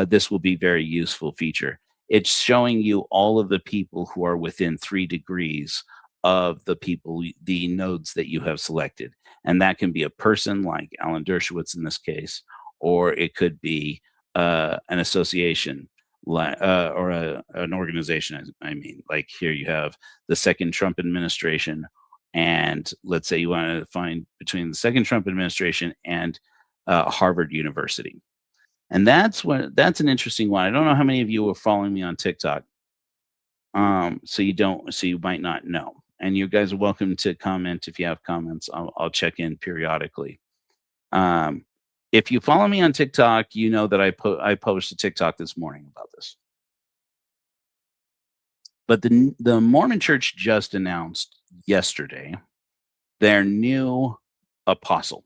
this will be a very useful feature. It's showing you all of the people who are within 3 degrees of the nodes that you have selected. And that can be a person like Alan Dershowitz in this case, or it could be an association or an organization. I mean, like here you have the second Trump administration, and let's say you want to find between the second Trump administration and Harvard University. And that's an interesting one. I don't know how many of you are following me on TikTok. So you might not know. And you guys are welcome to comment if you have comments. I'll check in periodically. If you follow me on TikTok, you know that I posted a TikTok this morning about this. But the Mormon Church just announced yesterday their new apostle.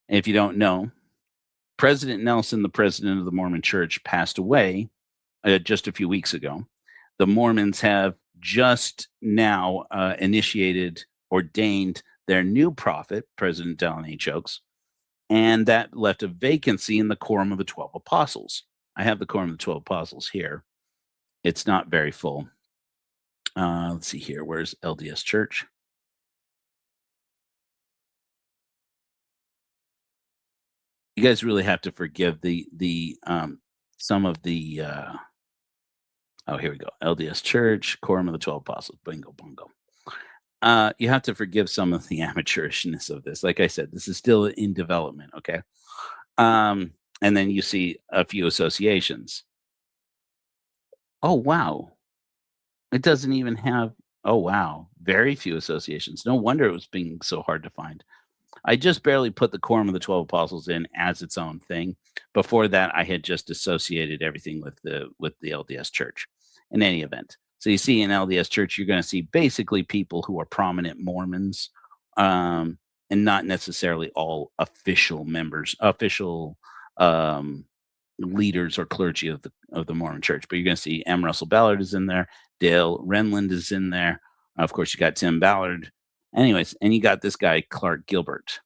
And if you don't know, President Nelson, the president of the Mormon Church, passed away just a few weeks ago. The Mormons have just now ordained their new prophet, President Dallin H. Oaks, and that left a vacancy in the Quorum of the 12 Apostles. I have the Quorum of the 12 Apostles here. It's not very full. Let's see here. Where's LDS Church? You guys really have to forgive some of the oh, here we go. LDS Church, Quorum of the 12 Apostles. Bingo, bongo. You have to forgive some of the amateurishness of this. Like I said, this is still in development, okay? And then you see a few associations. Oh, wow. It doesn't even have, oh, wow. Very few associations. No wonder it was being so hard to find. I just barely put the Quorum of the 12 Apostles in as its own thing. Before that, I had just associated everything with the LDS Church. In any event, so you see in LDS Church, you're going to see basically people who are prominent Mormons, and not necessarily all official members, official leaders or clergy of the Mormon Church. But you're going to see M. Russell Ballard is in there, Dale Renlund is in there. Of course, you got Tim Ballard. Anyways, and you got this guy, Clark Gilbert.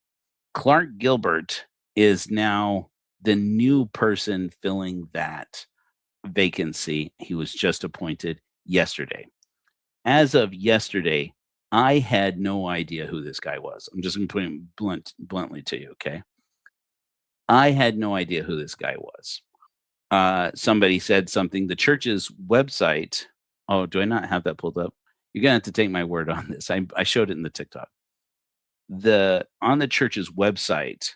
Clark Gilbert is now the new person filling that vacancy. He was just appointed yesterday. As of yesterday, I had no idea who this guy was. I'm just going to put him bluntly to you, okay? I had no idea who this guy was. Somebody said something. The church's website. Oh, do I not have that pulled up? You're gonna have to take my word on this. I showed it in the TikTok. On the church's website,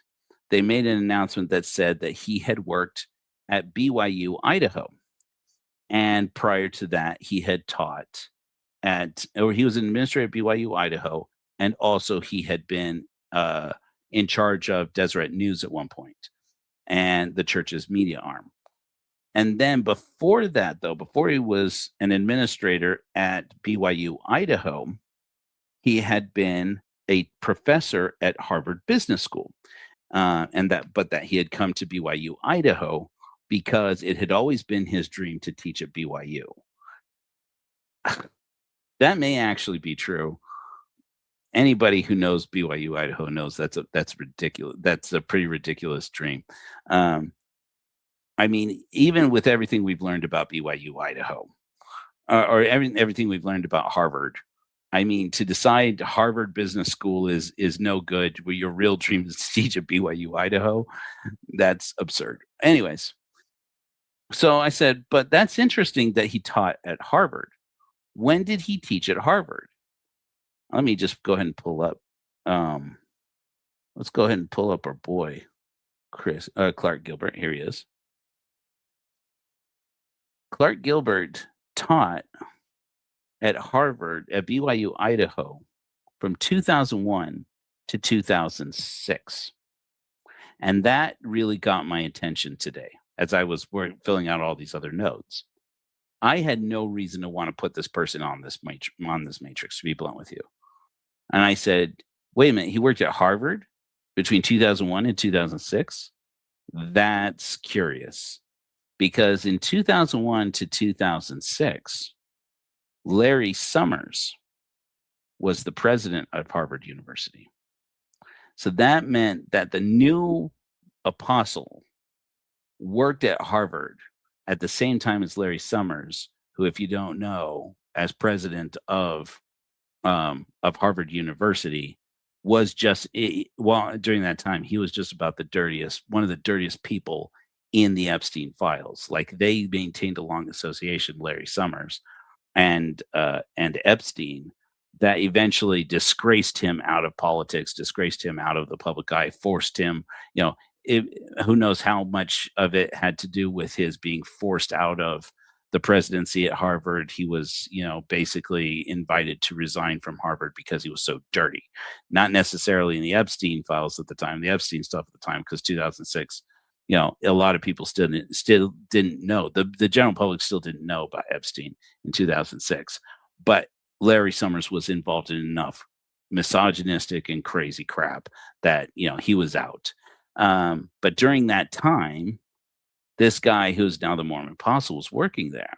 they made an announcement that said that he had worked at BYU, Idaho, and prior to that, he had taught he was an administrator at BYU, Idaho, and also he had been in charge of Deseret News at one point, and the church's media arm. And then before that, though, before he was an administrator at BYU, Idaho, he had been a professor at Harvard Business School. But that he had come to BYU, Idaho, because it had always been his dream to teach at BYU. That may actually be true. Anybody who knows BYU, Idaho knows that's ridiculous. That's a pretty ridiculous dream. I mean, even with everything we've learned about BYU, Idaho, or everything we've learned about Harvard, I mean, to decide Harvard Business School is no good, where your real dream is to teach at BYU, Idaho, that's absurd. Anyways, so I said, but that's interesting that he taught at Harvard. When did he teach at Harvard? Let me just go ahead and pull up. Let's go ahead and pull up our boy, Clark Gilbert. Here he is. Clark Gilbert taught at Harvard, at BYU, Idaho, from 2001 to 2006. And that really got my attention today as I was filling out all these other notes. I had no reason to want to put this person on this matrix, to be blunt with you. And I said, wait a minute, he worked at Harvard between 2001 and 2006? That's curious. Because in 2001 to 2006, Larry Summers was the president of Harvard University. So that meant that the new apostle worked at Harvard at the same time as Larry Summers, who, if you don't know, as president of Harvard University, was during that time, he was just about one of the dirtiest people in the Epstein files. Like, they maintained a long association, Larry Summers and Epstein, that eventually disgraced him out of politics, disgraced him out of the public eye, forced him, who knows how much of it had to do with his being forced out of the presidency at Harvard. He was, basically invited to resign from Harvard because he was so dirty. Not necessarily in the Epstein files at the time, the Epstein stuff at the time, because 2006, a lot of people still didn't know. The general public still didn't know about Epstein in 2006, but Larry Summers was involved in enough misogynistic and crazy crap that he was out. But during that time, this guy who's now the Mormon apostle was working there.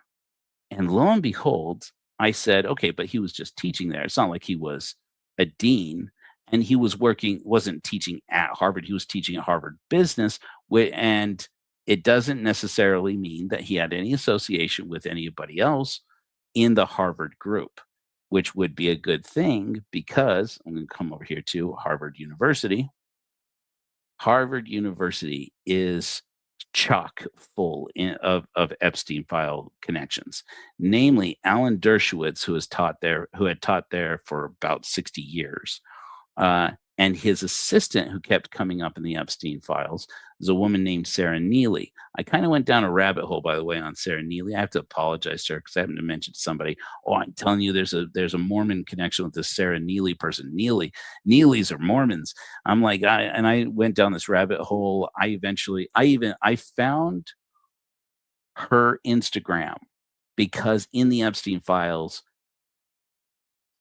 And lo and behold, I said, okay, but he was just teaching there. It's not like he was a dean, and he wasn't teaching at Harvard. He was teaching at Harvard Business. And it doesn't necessarily mean that he had any association with anybody else in the Harvard group, which would be a good thing because I'm going to come over here to Harvard University. Harvard University is chock full of Epstein file connections, namely Alan Dershowitz, who had taught there for about 60 years. And his assistant, who kept coming up in the Epstein files, is a woman named Sarah Neely. I kind of went down a rabbit hole, by the way, on Sarah Neely. I have to apologize to her because I happened to mention to somebody, "Oh, I'm telling you, there's a Mormon connection with this Sarah Neely person." Neelys are Mormons. I'm like, I went down this rabbit hole. I found her Instagram because in the Epstein files,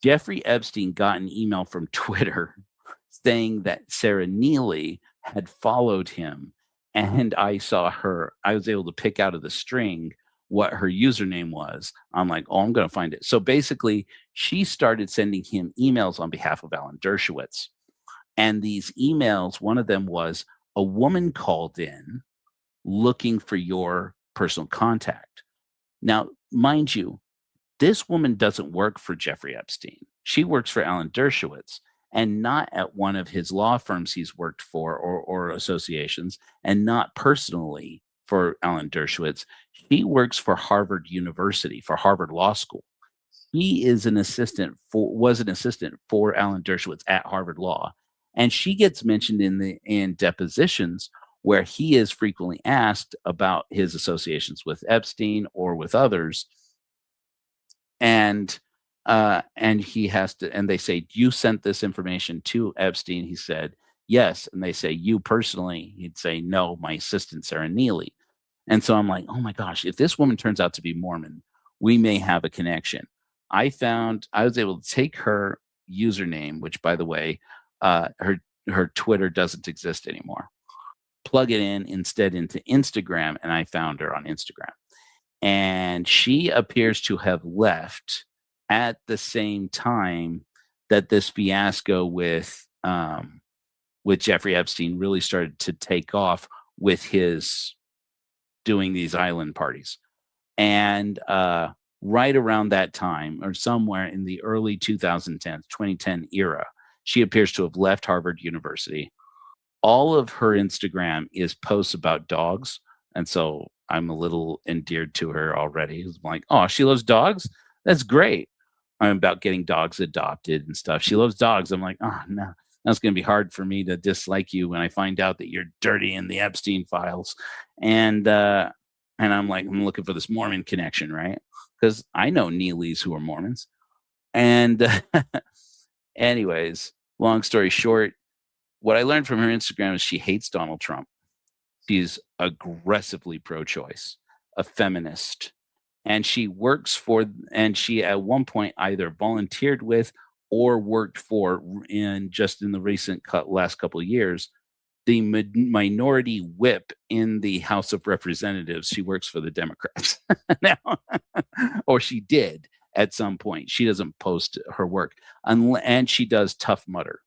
Jeffrey Epstein got an email from Twitter saying that Sarah Neely had followed him, and I was able to pick out of the string what her username was. I'm like, oh, I'm going to find it. So basically, she started sending him emails on behalf of Alan Dershowitz. And these emails, one of them was, a woman called in looking for your personal contact. Now, mind you, this woman doesn't work for Jeffrey Epstein. She works for Alan Dershowitz, and not at one of his law firms he's worked for or associations, and not personally for Alan Dershowitz. She works for Harvard University, for Harvard Law School. He was an assistant for Alan Dershowitz at Harvard Law. And she gets mentioned in depositions where he is frequently asked about his associations with Epstein or with others. And he has to, and they say, "You sent this information to Epstein?" He said, "Yes." And they say, "You personally?" He'd say, "No, my assistant, Sarah Neely." And so I'm like, oh my gosh, if this woman turns out to be Mormon, we may have a connection. I was able to take her username, which, by the way, her Twitter doesn't exist anymore, plug it instead into Instagram, and I found her on Instagram. And she appears to have left at the same time that this fiasco with Jeffrey Epstein really started to take off with his doing these island parties. And right around that time, or somewhere in the early 2010 era, she appears to have left Harvard University. All of her Instagram is posts about dogs. And so I'm a little endeared to her already. I'm like, oh, she loves dogs? That's great. I'm about getting dogs adopted and stuff. She loves dogs. I'm like, oh, no, that's going to be hard for me to dislike you when I find out that you're dirty in the Epstein files. And I'm like, I'm looking for this Mormon connection, right? Because I know Neelys who are Mormons. And anyways, long story short, what I learned from her Instagram is she hates Donald Trump. She's aggressively pro-choice, a feminist, and she at one point either volunteered with or worked for, in the last couple of years, the minority whip in the House of Representatives. She works for the Democrats now, or she did at some point. She doesn't post her work, and she does Tough Mudder,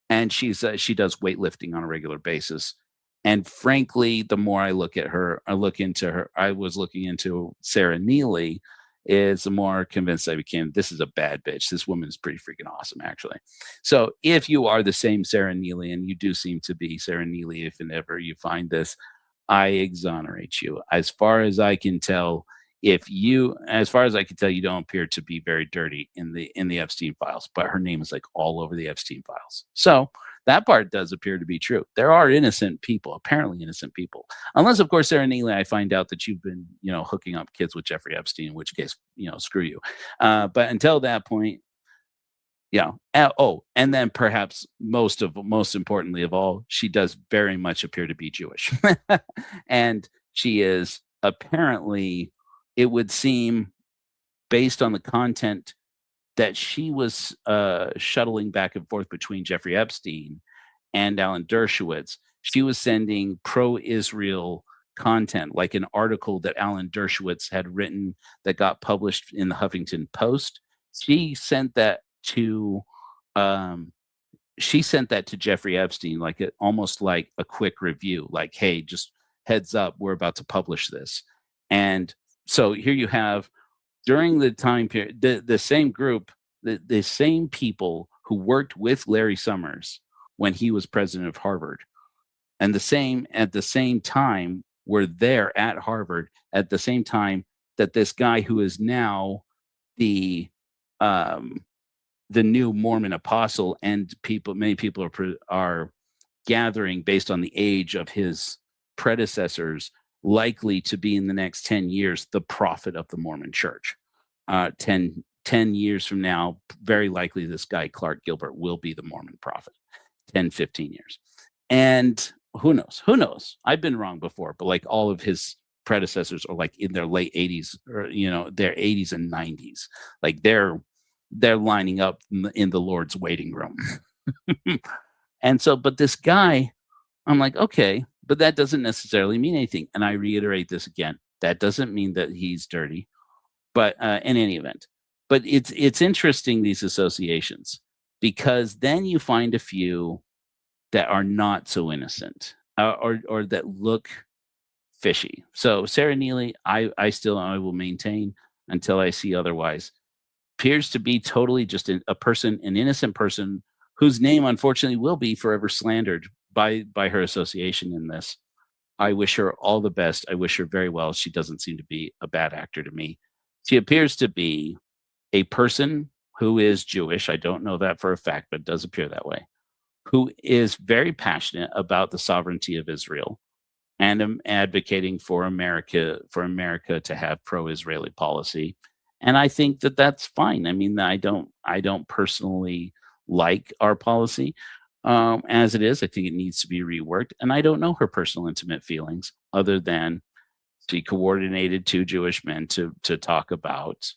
and she does weightlifting on a regular basis. And frankly, the more I look into her, I was looking into Sarah Neely, is the more convinced I became, this is a bad bitch. This woman is pretty freaking awesome, actually. So if you are the same Sarah Neely, and you do seem to be Sarah Neely, if and ever you find this, I exonerate you. As far as I can tell, you don't appear to be very dirty in the Epstein files, but her name is like all over the Epstein files. So that part does appear to be true. There are apparently innocent people. Unless, of course, Sarah Neely, I find out that you've been, hooking up kids with Jeffrey Epstein, in which case, screw you. But until that point, Yeah. And then perhaps most importantly of all, she does very much appear to be Jewish. And she is apparently, it would seem, based on the content that she was shuttling back and forth between Jeffrey Epstein and Alan Dershowitz. She was sending pro-Israel content, like an article that Alan Dershowitz had written that got published in the Huffington Post. She sent that to um, Jeffrey Epstein, like almost like a quick review, like, "Hey, just heads up, we're about to publish this." And so here you have, during the time period, the same group, the same people who worked with Larry Summers when he was president of Harvard, and at the same time were there at Harvard at the same time that this guy who is now the um, the new Mormon apostle, and many people are gathering based on the age of his predecessors, likely to be in the next 10 years the prophet of the Mormon Church. 10 years from now, very likely this guy Clark Gilbert will be the Mormon prophet. 10, 15 years, and who knows, I've been wrong before, but like all of his predecessors are like in their late 80s, or their 80s and 90s, like they're lining up in the Lord's waiting room. And so, but this guy, I'm like, okay, but that doesn't necessarily mean anything. And I reiterate this again, that doesn't mean that he's dirty, but in any event, but it's interesting, these associations, because then you find a few that are not so innocent, or that look fishy. So Sarah Neely, I will maintain until I see otherwise, appears to be totally just an innocent person whose name unfortunately will be forever slandered by her association in this. I wish her all the best. I wish her very well. She doesn't seem to be a bad actor to me. She appears to be a person who is Jewish. I don't know that for a fact, but it does appear that way. Who is very passionate about the sovereignty of Israel, and advocating for America to have pro-Israeli policy. And I think that that's fine. I mean, I don't personally like our policy as it is. I think it needs to be reworked, and I don't know her personal intimate feelings, other than she coordinated two Jewish men to talk about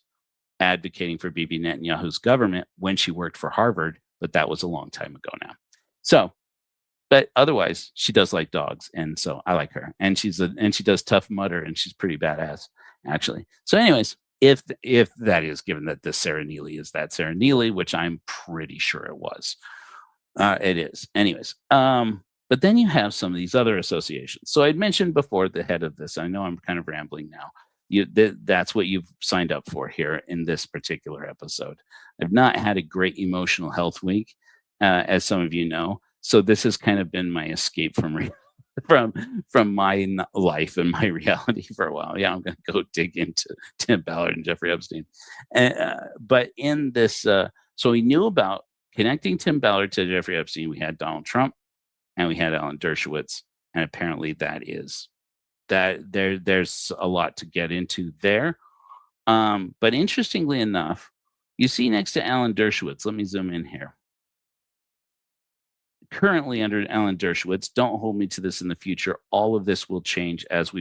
advocating for Bibi Netanyahu's government when she worked for Harvard, but that was a long time ago now. So, but otherwise, she does like dogs, and so I like her. And she does Tough Mudder, and she's pretty badass, actually. So, anyways, if that is, given that this Sarah Neely is that Sarah Neely, which I'm pretty sure it was, it is. Anyways, but then you have some of these other associations. So I'd mentioned before the head of this. I know I'm kind of rambling now. That's what you've signed up for here in this particular episode. I've not had a great emotional health week, as some of you know. So this has kind of been my escape from my life and my reality for a while. Yeah, I'm going to go dig into Tim Ballard and Jeffrey Epstein. But in this, so we knew about connecting Tim Ballard to Jeffrey Epstein. We had Donald Trump and we had Alan Dershowitz, and apparently there's a lot to get into there. But interestingly enough, you see next to Alan Dershowitz, let me zoom in here. Currently under Alan Dershowitz, don't hold me to this in the future. All of this will change as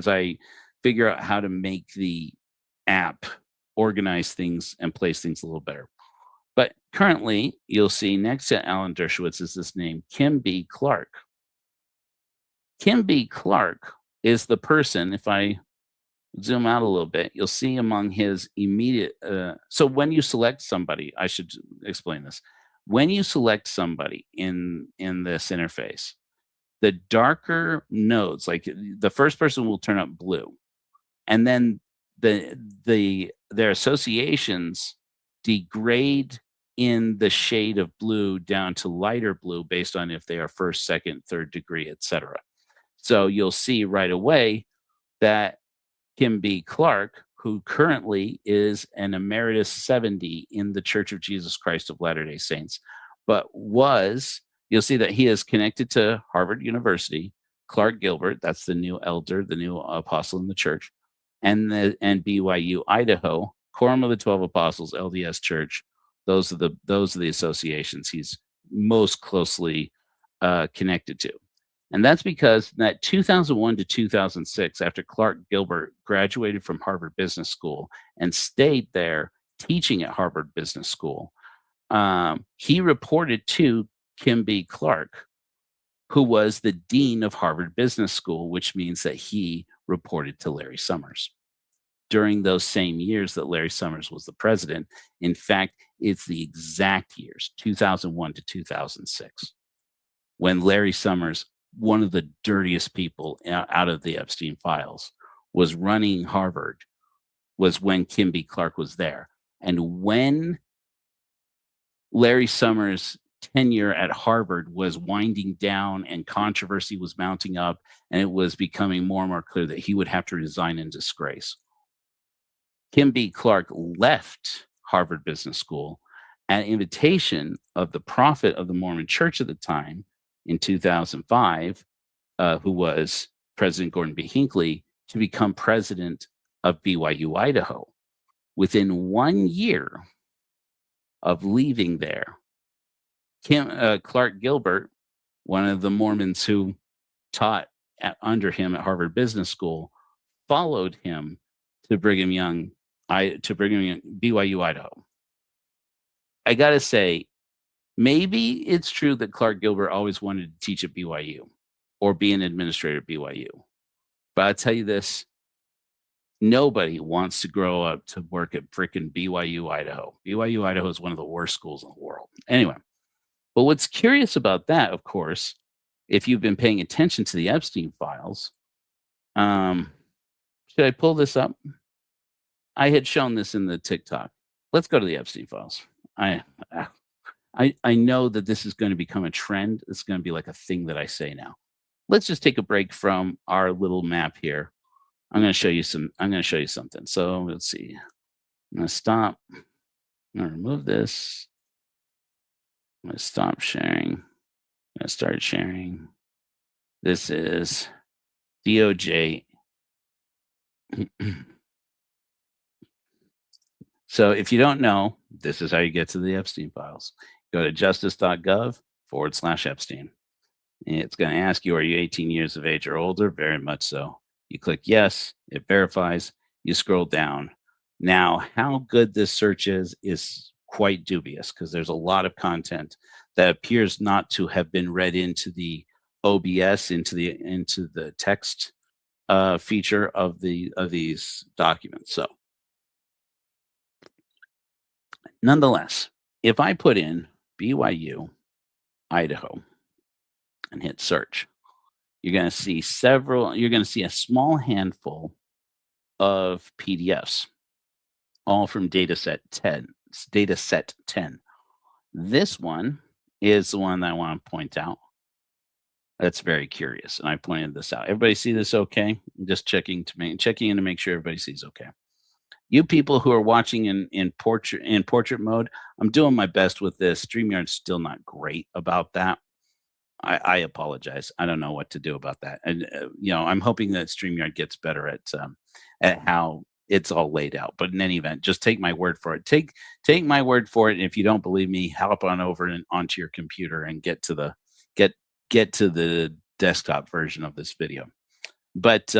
I figure out how to make the app organize things and place things a little better. But currently, you'll see next to Alan Dershowitz is this name, Kim B. Clark. Kim B. Clark is the person, if I zoom out a little bit, you'll see among his immediate. So when you select somebody, I should explain this. When you select somebody in this interface, the darker nodes, like the first person will turn up blue, and then their associations degrade in the shade of blue down to lighter blue based on if they are first, second, third degree, etc. So you'll see right away that Kim B. Clark, who currently is an emeritus 70 in the Church of Jesus Christ of Latter-day Saints, but you'll see that he is connected to Harvard University, Clark Gilbert, that's the new elder, the new apostle in the church, and BYU Idaho, Quorum of the 12 Apostles, LDS Church, Those are the associations he's most closely connected to. And that's because that 2001 to 2006, after Clark Gilbert graduated from Harvard Business School and stayed there teaching at Harvard Business School, he reported to Kim B. Clark, who was the dean of Harvard Business School, which means that he reported to Larry Summers. During those same years that Larry Summers was the president, in fact, it's the exact years, 2001 to 2006, when Larry Summers, one of the dirtiest people out of the Epstein files, was running Harvard, was when Kim B. Clark was there. And when Larry Summers' tenure at Harvard was winding down and controversy was mounting up, and it was becoming more and more clear that he would have to resign in disgrace, Kim B. Clark left Harvard Business School at invitation of the prophet of the Mormon Church at the time in 2005, who was President Gordon B. Hinckley, to become president of BYU Idaho. Within 1 year of leaving there, Clark Gilbert, one of the Mormons who taught under him at Harvard Business School, followed him to Brigham Young, BYU Idaho. I gotta say, maybe it's true that Clark Gilbert always wanted to teach at BYU or be an administrator at BYU. But I'll tell you this, nobody wants to grow up to work at frickin' BYU Idaho. BYU Idaho is one of the worst schools in the world. Anyway, but what's curious about that, of course, if you've been paying attention to the Epstein files, should I pull this up? I had shown this in the TikTok. Let's go to the Epstein files. I know that this is going to become a trend. It's going to be like a thing that I say now. Let's just take a break from our little map here. I'm going to show you something. So let's see. I'm going to stop. I'm going to remove this. I'm going to stop sharing. I'm going to start sharing. This is DOJ. So if you don't know, this is how you get to the Epstein files. Go to justice.gov/Epstein. It's going to ask you, are you 18 years of age or older? Very much so. You click yes, it verifies, you scroll down. Now, how good this search is quite dubious because there's a lot of content that appears not to have been read into the OBS, into the text feature of these documents. So nonetheless, if I put in BYU, Idaho, and hit search, you're going to see a small handful of PDFs, all from dataset 10. This one is the one that I want to point out. That's very curious, and I pointed this out. Everybody see this okay? I'm just checking in to make sure everybody sees okay. You people who are watching in portrait mode, I'm doing my best with this. StreamYard's still not great about that. I apologize. I don't know what to do about that. And I'm hoping that StreamYard gets better at how it's all laid out. But in any event, just take my word for it. Take my word for it. And if you don't believe me, hop on over and onto your computer and get to the desktop version of this video. But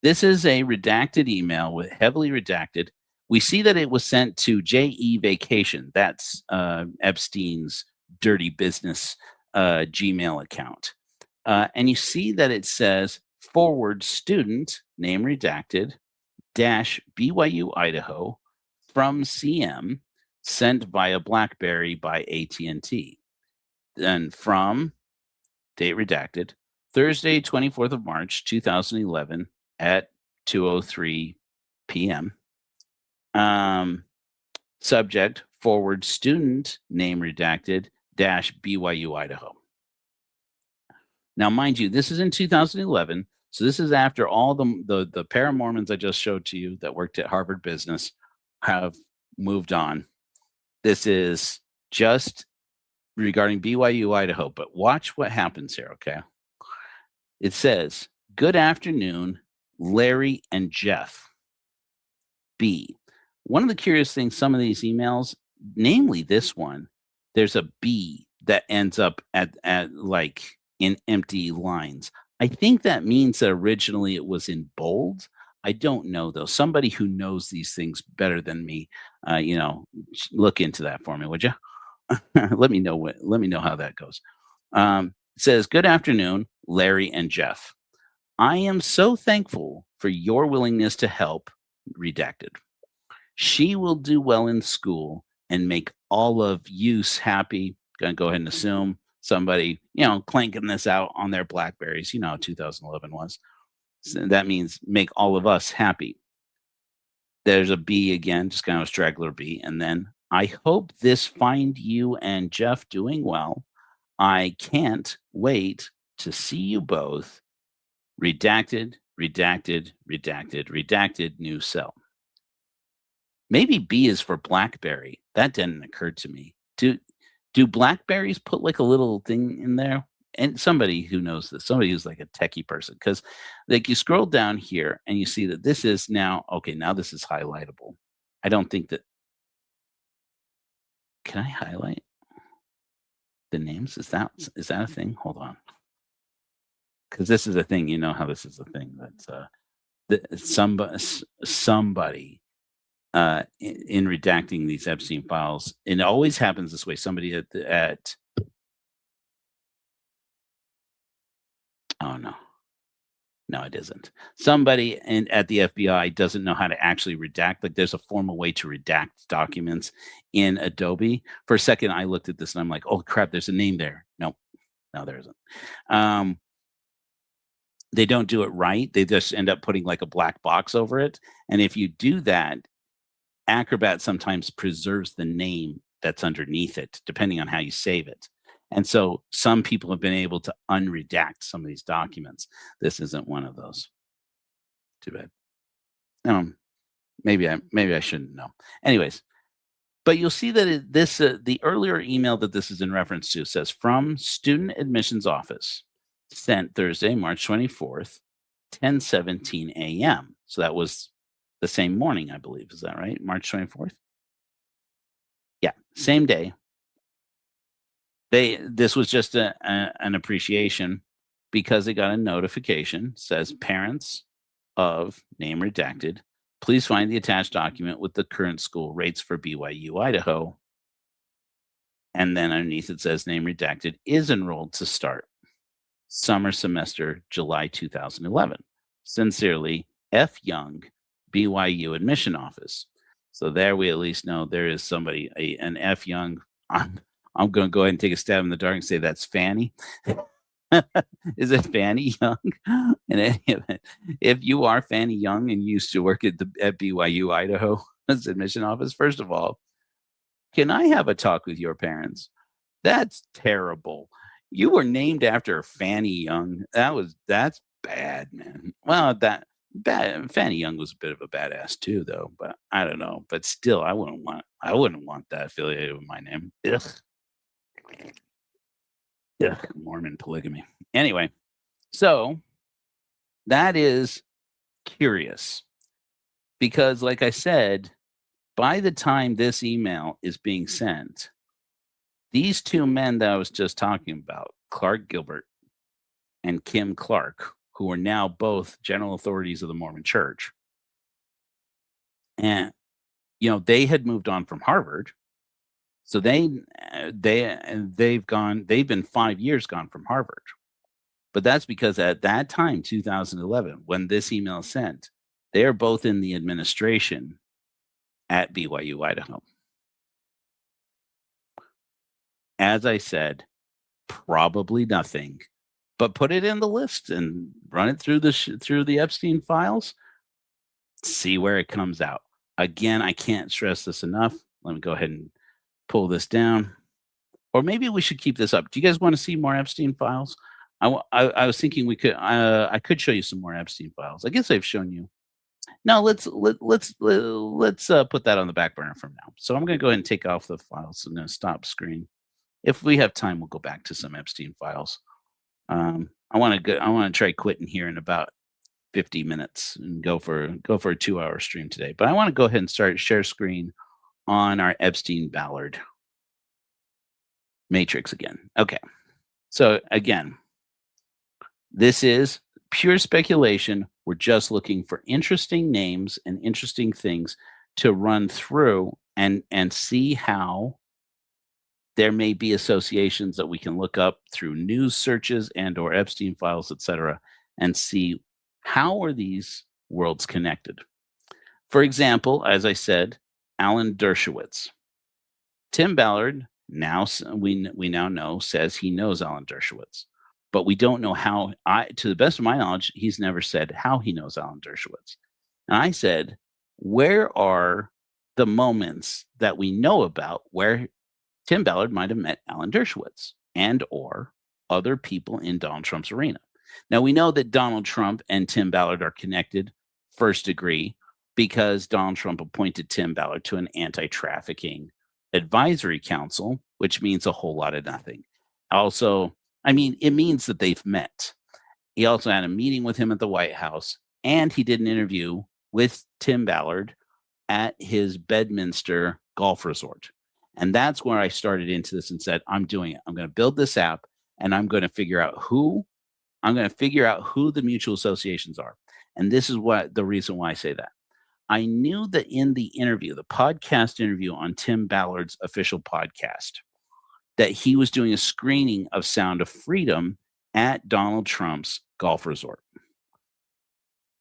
this is a redacted email with heavily redacted. We see that it was sent to JE Vacation. That's Epstein's dirty business Gmail account. And you see that it says forward student, name redacted, dash BYU Idaho from CM, sent via BlackBerry by AT&T. Then from, date redacted, Thursday, 24th of March, 2011 at 2:03 p.m. Subject, forward student, name redacted, dash BYU Idaho. Now, mind you, this is in 2011, so this is after all the paramormons I just showed to you that worked at Harvard Business have moved on. This is just regarding BYU Idaho, but watch what happens here, okay? It says, good afternoon, Larry and Jeff. B. One of the curious things, some of these emails, namely this one. There's a B that ends up at like in empty lines. I think that means that originally it was in bold. I don't know though. Somebody who knows these things better than me, look into that for me, would you? Let me know how that goes. It says, "Good afternoon, Larry and Jeff. I am so thankful for your willingness to help." Redacted. "She will do well in school and make all of use happy." Gonna go ahead and assume somebody, clanking this out on their Blackberries. You know how 2011 was. So that means make all of us happy. There's a B again, just kind of a straggler B. And then, "I hope this find you and Jeff doing well. I can't wait to see you both. Redacted, redacted, redacted, redacted, new cell." Maybe B is for BlackBerry. That didn't occur to me. Do Blackberries put like a little thing in there? And somebody who knows this, somebody who's like a techie person, because like you scroll down here and you see that this is now okay. Now this is highlightable. I don't think that. Can I highlight the names? Is that a thing? Hold on, because this is a thing. You know how this is a thing. That's somebody in redacting these Epstein files, and it always happens this way. Somebody at oh no, it isn't. Somebody at the FBI doesn't know how to actually redact. Like there's a formal way to redact documents in Adobe. For a second, I looked at this and I'm like, oh crap, there's a name there. No, there isn't. They don't do it right. They just end up putting like a black box over it. And if you do that, Acrobat sometimes preserves the name that's underneath it, depending on how you save it. And so some people have been able to unredact some of these documents. This isn't one of those. Too bad. Maybe I shouldn't know. Anyways, but you'll see that the earlier email that this is in reference to says, "From Student Admissions Office, sent Thursday, March 24th, 10:17 a.m." So that was the same morning, I believe. Is that right? March 24th? Yeah, same day. This was just an appreciation because they got a notification, says, "Parents of name redacted, please find the attached document with the current school rates for BYU Idaho." And then underneath it says, "Name redacted is enrolled to start summer semester July 2011. Sincerely, F. Young, BYU Admission Office." So there we at least know there is somebody, an F. Young. I'm going to go ahead and take a stab in the dark and say that's Fanny. Is it Fanny Young? In any event, if you are Fanny Young and used to work at BYU Idaho as admission office, first of all, can I have a talk with your parents? That's terrible. You were named after Fanny Young. That's bad, man. Well, that bad. Fanny Young was a bit of a badass too, though. But I don't know. But still, I wouldn't want that affiliated with my name. Ugh. Ugh, Mormon polygamy. Anyway, so that is curious because, like I said, by the time this email is being sent, these two men that I was just talking about, Clark Gilbert and Kim Clark, who are now both general authorities of the Mormon Church, and they had moved on from Harvard. So they've been 5 years gone from Harvard. But that's because at that time, 2011, when this email is sent, they are both in the administration at BYU Idaho. As I said, probably nothing, but put it in the list and run it through the Epstein files. See where it comes out. Again, I can't stress this enough. Let me go ahead and pull this down, or maybe we should keep this up. Do you guys want to see more Epstein files? I was thinking I could show you some more Epstein files. I guess I've shown you. No, let's put that on the back burner for now. So I'm going to go ahead and take off the files. I'm going to stop screen. If we have time, we'll go back to some Epstein files. I want to try quitting here in about 50 minutes and go for a 2-hour stream today. But I want to go ahead and start share screen on our Epstein Ballard matrix again. Okay. So again, this is pure speculation. We're just looking for interesting names and interesting things to run through and see how there may be associations that we can look up through news searches and or Epstein files, etc., and see how are these worlds connected. For example, as I said, Alan Dershowitz. Tim Ballard we now know says he knows Alan Dershowitz, but we don't know how. To the best of my knowledge, he's never said how he knows Alan Dershowitz. And I said, where are the moments that we know about where Tim Ballard might have met Alan Dershowitz and or other people in Donald Trump's arena? Now we know that Donald Trump and Tim Ballard are connected first degree because Donald Trump appointed Tim Ballard to an anti-trafficking advisory council, which means a whole lot of nothing. Also, I mean, it means that they've met. He also had a meeting with him at the White House, and he did an interview with Tim Ballard at his Bedminster golf resort. And that's where I started into this and said, I'm doing it. I'm going to build this app, and I'm going to figure out who the mutual associations are. And this is the reason why I say that. I knew that in the interview, the podcast interview on Tim Ballard's official podcast, that he was doing a screening of Sound of Freedom at Donald Trump's golf resort.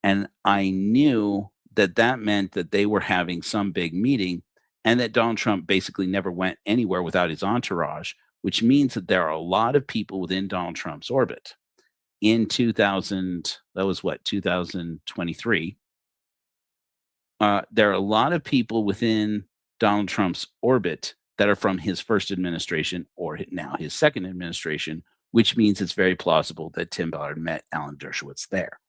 And I knew that that meant that they were having some big meeting and that Donald Trump basically never went anywhere without his entourage, which means that there are a lot of people within Donald Trump's orbit. In 2023, there are a lot of people within Donald Trump's orbit that are from his first administration or now his second administration, which means it's very plausible that Tim Ballard met Alan Dershowitz there.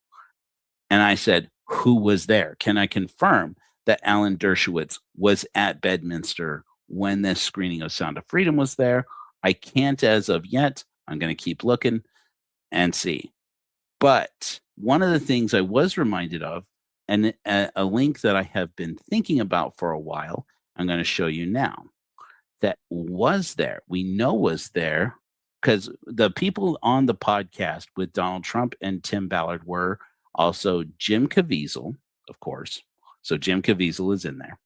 And I said, who was there? Can I confirm that Alan Dershowitz was at Bedminster when this screening of Sound of Freedom was there? I can't as of yet. I'm going to keep looking and see. But one of the things I was reminded of, and a link that I have been thinking about for a while, I'm going to show you now, that was there. We know was there because the people on the podcast with Donald Trump and Tim Ballard were also Jim Caviezel, of course. So Jim Caviezel is in there,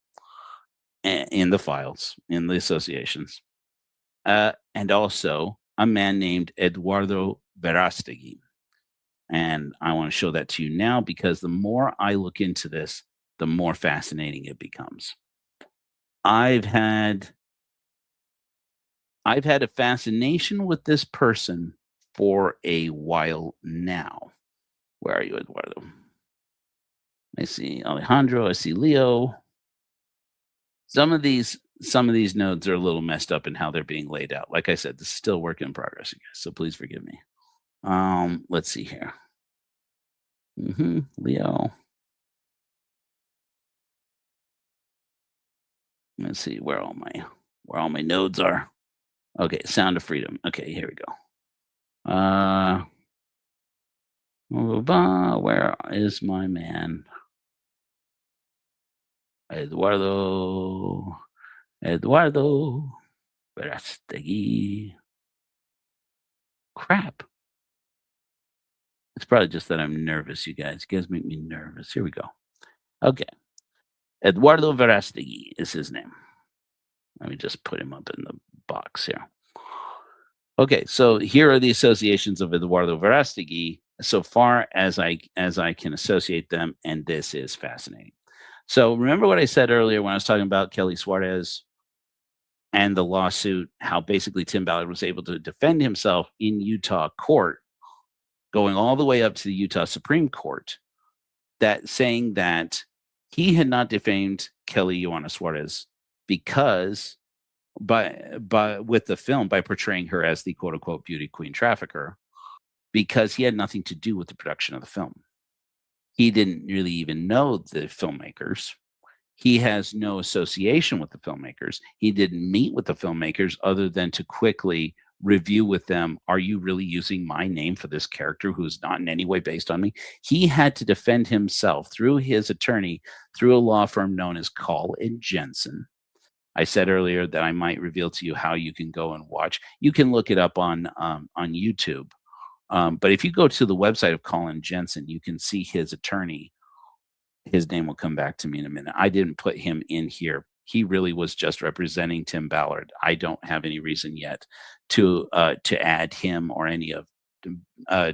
in the files, in the associations. And also a man named Eduardo Verástegui. And I want to show that to you now because the more I look into this, the more fascinating it becomes. I've had a fascination with this person for a while now. Where are you, Eduardo? I see Alejandro. I see Leo. Some of these nodes are a little messed up in how they're being laid out. Like I said, this is still work in progress, you guys, so please forgive me. Let's see here. Leo. Let's see where all my nodes are. Okay, Sound of Freedom. Okay, here we go. Where is my man? Eduardo Verástegui. Crap. It's probably just that I'm nervous, you guys. You guys make me nervous. Here we go. Okay. Eduardo Verástegui is his name. Let me just put him up in the box here. Okay, so here are the associations of Eduardo Verástegui so far as I can associate them, and this is fascinating. So remember what I said earlier when I was talking about Kelly Suarez and the lawsuit, how basically Tim Ballard was able to defend himself in Utah court, going all the way up to the Utah Supreme Court, that saying that he had not defamed Kelly Joanna Suarez because with the film, by portraying her as the quote unquote beauty queen trafficker, because he had nothing to do with the production of the film. He didn't really even know the filmmakers. He has no association with the filmmakers. He didn't meet with the filmmakers other than to quickly review with them, are you really using my name for this character who's not in any way based on me? He had to defend himself through his attorney, through a law firm known as Call & Jensen. I said earlier that I might reveal to you how you can go and watch. You can look it up on YouTube. But if you go to the website of Colin Jensen, you can see his attorney. His name will come back to me in a minute. I didn't put him in here. He really was just representing Tim Ballard. I don't have any reason yet to add him or any of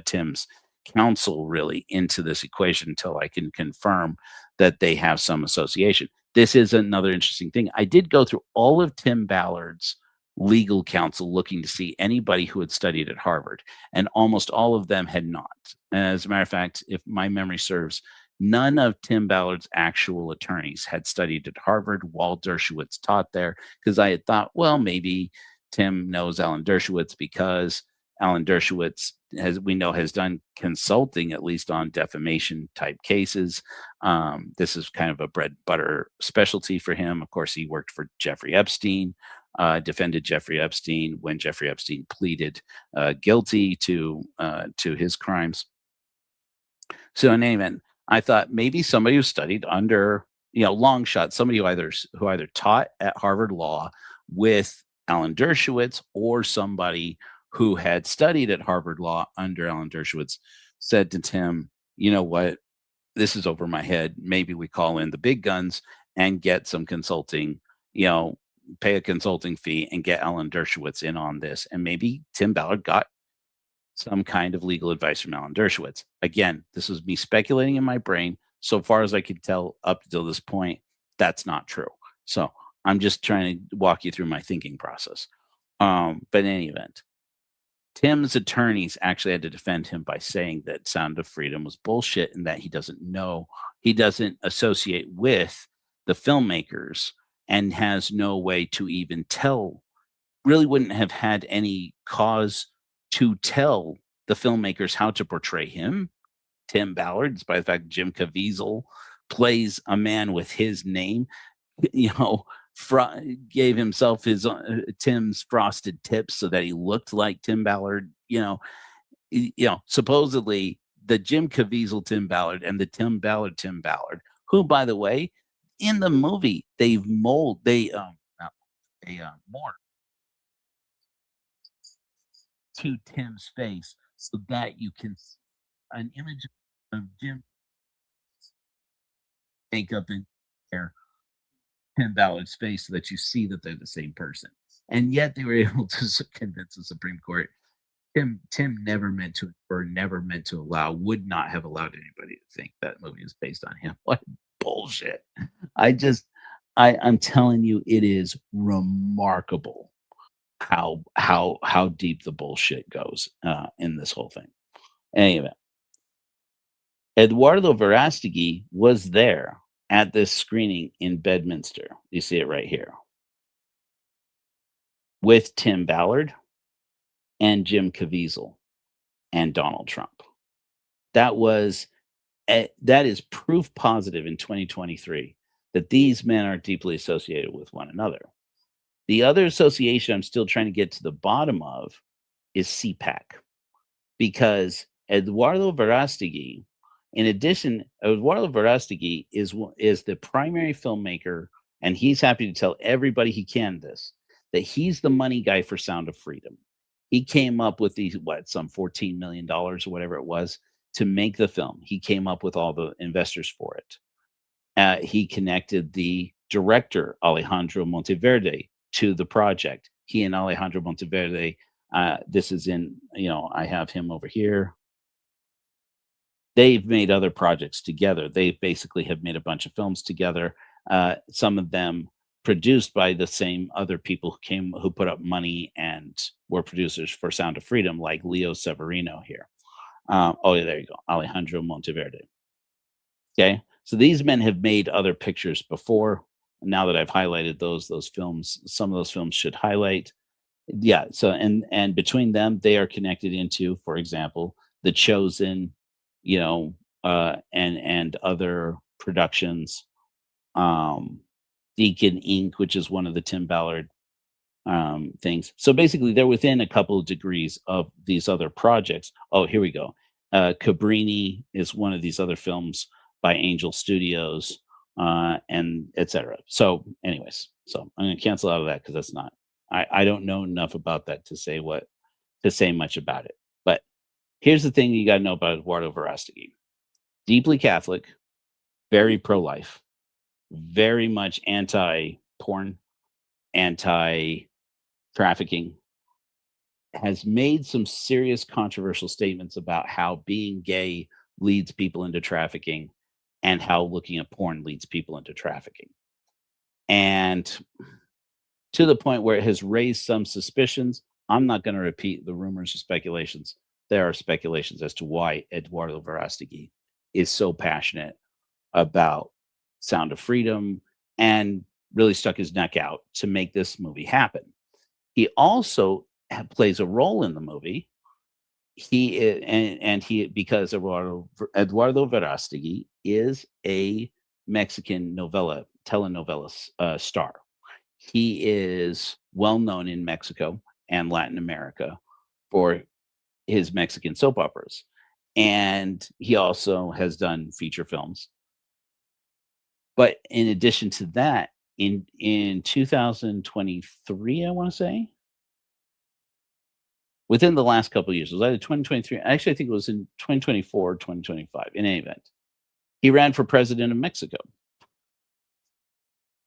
Tim's counsel really into this equation until I can confirm that they have some association. This is another interesting thing. I did go through all of Tim Ballard's legal counsel looking to see anybody who had studied at Harvard, and almost all of them had not. As a matter of fact, if my memory serves, none of Tim Ballard's actual attorneys had studied at Harvard. Walt Dershowitz taught there because I had thought, well, maybe Tim knows Alan Dershowitz because Alan Dershowitz has done consulting at least on defamation type cases. This is kind of a bread and butter specialty for him. Of course, he worked for Jeffrey Epstein, defended Jeffrey Epstein when Jeffrey Epstein pleaded guilty to his crimes. So in any event, I thought maybe somebody who studied under, long shot, somebody who either taught at Harvard Law with Alan Dershowitz, or somebody who had studied at Harvard Law under Alan Dershowitz said to Tim, you know what, this is over my head. Maybe we call in the big guns and get some consulting, pay a consulting fee and get Alan Dershowitz in on this. And maybe Tim Ballard got some kind of legal advice from Alan Dershowitz. Again, this was me speculating in my brain. So far as I could tell up until this point, that's not true. So I'm just trying to walk you through my thinking process. But in any event, Tim's attorneys actually had to defend him by saying that Sound of Freedom was bullshit and that he doesn't associate with the filmmakers and has no way to even tell, really wouldn't have had any cause to tell the filmmakers how to portray him, Tim Ballard, despite the fact that Jim Caviezel plays a man with his name, gave himself his Tim's frosted tips so that he looked like Tim Ballard. Supposedly the Jim Caviezel Tim Ballard and the Tim Ballard, who, by the way, in the movie they morphed to Tim's face so that you can see an image of Jim makeup and hair, Tim Ballard's face, so that you see that they're the same person. And yet they were able to convince the Supreme Court. Tim never meant to, or never meant to allow, would not have allowed anybody to think that movie is based on him. What bullshit. I'm telling you, it is remarkable how deep the bullshit goes in this whole thing. Anyway, Eduardo Verástegui was there at this screening in Bedminster. You see it right here, with Tim Ballard and Jim Caviezel and Donald Trump. That is proof positive in 2023 that these men are deeply associated with one another. The other association I'm still trying to get to the bottom of is CPAC, because Eduardo Verástegui, Eduardo Verástegui is the primary filmmaker, and he's happy to tell everybody he can that he's the money guy for Sound of Freedom. He came up with these, some $14 million or whatever it was to make the film. He came up with all the investors for it. He connected the director, Alejandro Monteverde, to the project. He and Alejandro Monteverde, this is in, I have him over here. They've made other projects together. They basically have made a bunch of films together. Some of them produced by the same other people who put up money and were producers for Sound of Freedom, like Leo Severino here. There you go, Alejandro Monteverde. Okay, so these men have made other pictures before. Now that I've highlighted those films, some of those films should highlight. Yeah, so and between them, they are connected into, for example, The Chosen, and other productions. Deacon Inc., which is one of the Tim Ballard things. So basically, they're within a couple of degrees of these other projects. Oh, here we go. Cabrini is one of these other films by Angel Studios, and etc. So, anyways, So I'm going to cancel out of that because that's not. I don't know enough about that to say much about it. But here's the thing you got to know about Eduardo Verástegui: deeply Catholic, very pro-life, very much anti-porn, anti-trafficking, has made some serious controversial statements about how being gay leads people into trafficking and how looking at porn leads people into trafficking. And to the point where it has raised some suspicions. I'm not going to repeat the rumors or speculations. There are speculations as to why Eduardo Verástegui is so passionate about Sound of Freedom and really stuck his neck out to make this movie happen. He also plays a role in the movie. He because Eduardo Verástegui is a Mexican telenovela star. He is well known in Mexico and Latin America for his Mexican soap operas. And he also has done feature films. But in addition to that, in 2023, I want to say, within the last couple of years, it was either 2023, actually, I think it was in 2024 or 2025, in any event, he ran for president of Mexico.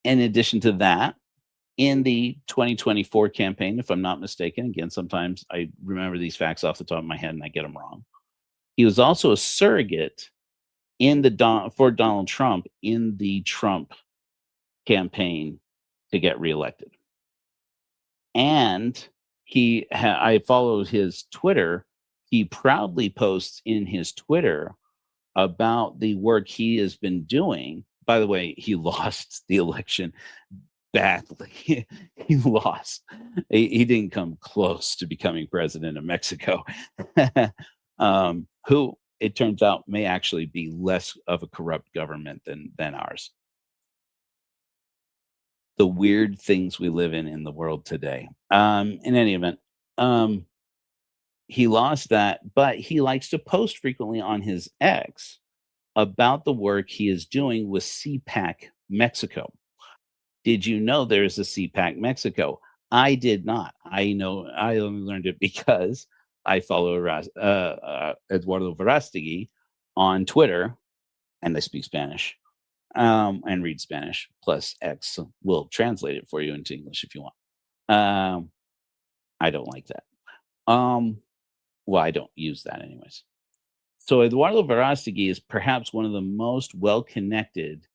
In addition to that, in the 2024 campaign, if I'm not mistaken, again, sometimes I remember these facts off the top of my head and I get them wrong. He was also a surrogate for Donald Trump in the Trump campaign to get reelected. And I followed his Twitter. He proudly posts in his Twitter about the work he has been doing. By the way, he lost the election badly. He lost. He didn't come close to becoming president of Mexico, who it turns out may actually be less of a corrupt government than ours. The weird things we live in the world today. In any event, he lost that, but he likes to post frequently on his X about the work he is doing with CPAC Mexico. Did you know there is a CPAC Mexico? I did not. I only learned it because I follow Eduardo Verástegui on Twitter, and I speak Spanish and read Spanish. Plus, X will translate it for you into English if you want. I don't like that. Well, I don't use that anyways. So Eduardo Verástegui is perhaps one of the most well-connected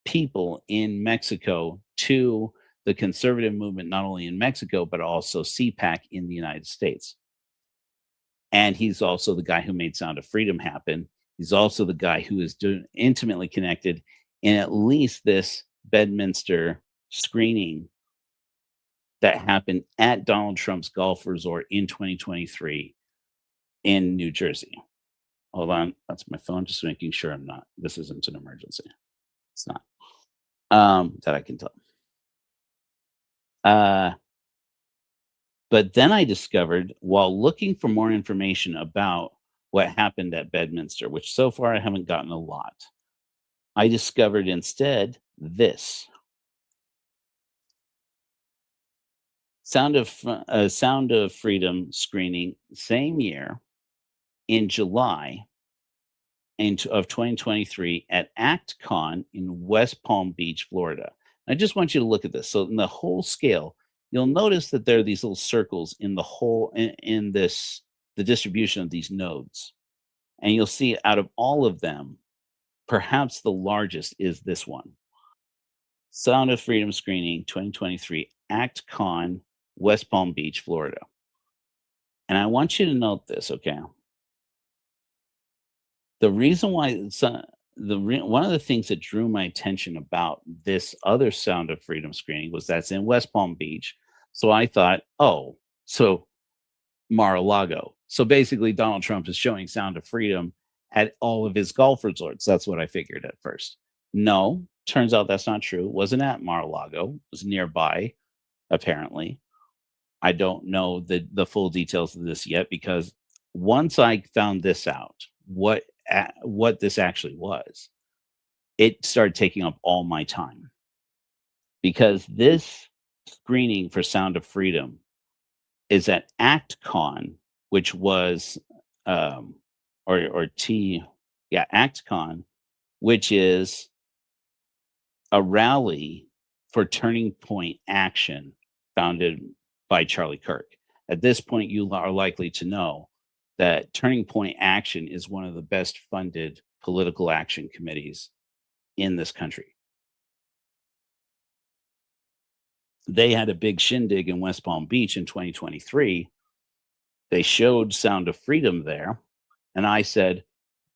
people in Mexico to the conservative movement, not only in Mexico, but also CPAC in the United States. And he's also the guy who made Sound of Freedom happen. He's also the guy who is intimately connected in at least this Bedminster screening that happened at Donald Trump's golf resort in 2023 in New Jersey. Hold on. That's my phone, just making sure this isn't an emergency. It's not. That I can tell. But then I discovered, while looking for more information about what happened at Bedminster, which so far I haven't gotten a lot, I discovered instead this. Sound of Freedom screening, same year, in July of 2023 at ActCon in West Palm Beach, Florida. I just want you to look at this. So in the whole scale, you'll notice that there are these little circles in the distribution of these nodes. And you'll see out of all of them, perhaps the largest is this one. Sound of Freedom screening 2023, ActCon, West Palm Beach, Florida. And I want you to note this, okay? The reason why one of the things that drew my attention about this other Sound of Freedom screening was that's in West Palm Beach. So I thought, so Mar-a-Lago. So basically Donald Trump is showing Sound of Freedom at all of his golf resorts. That's what I figured at first. No, turns out that's not true. It wasn't at Mar-a-Lago. It was nearby, apparently. I don't know the full details of this yet, because once I found this out, what this actually was, it started taking up all my time, because this screening for Sound of Freedom is at ActCon, which was or T yeah, ActCon, which is a rally for Turning Point Action founded by Charlie Kirk. At this point, you are likely to know that Turning Point Action is one of the best funded political action committees in this country. They had a big shindig in West Palm Beach in 2023. They showed Sound of Freedom there. And I said,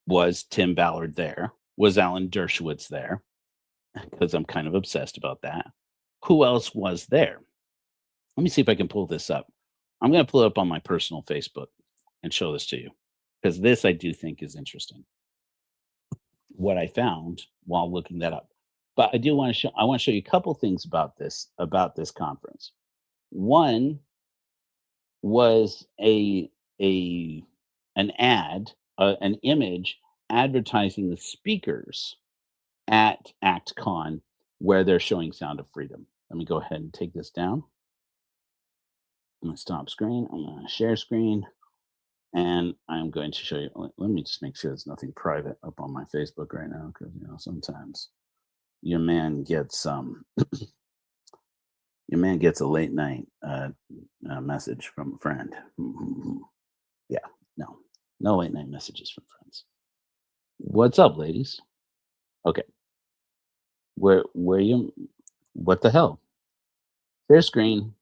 was Tim Ballard there? Was Alan Dershowitz there? Because I'm kind of obsessed about that. Who else was there? Let me see if I can pull this up. I'm going to pull it up on my personal Facebook and show this to you, because this I do think is interesting. What I found while looking that up. But I do want to show I want to show you a couple things about this conference. One was an ad, an image advertising the speakers at ActCon where they're showing Sound of Freedom. Let me go ahead and take this down. I'm going to stop screen. I'm going to share screen. And I'm going to show you. Let me just make sure there's nothing private up on my Facebook right now, because sometimes your man gets your man gets a late night message from a friend. Yeah, no late night messages from friends. What's up, ladies? Okay, where you? What the hell? Share screen.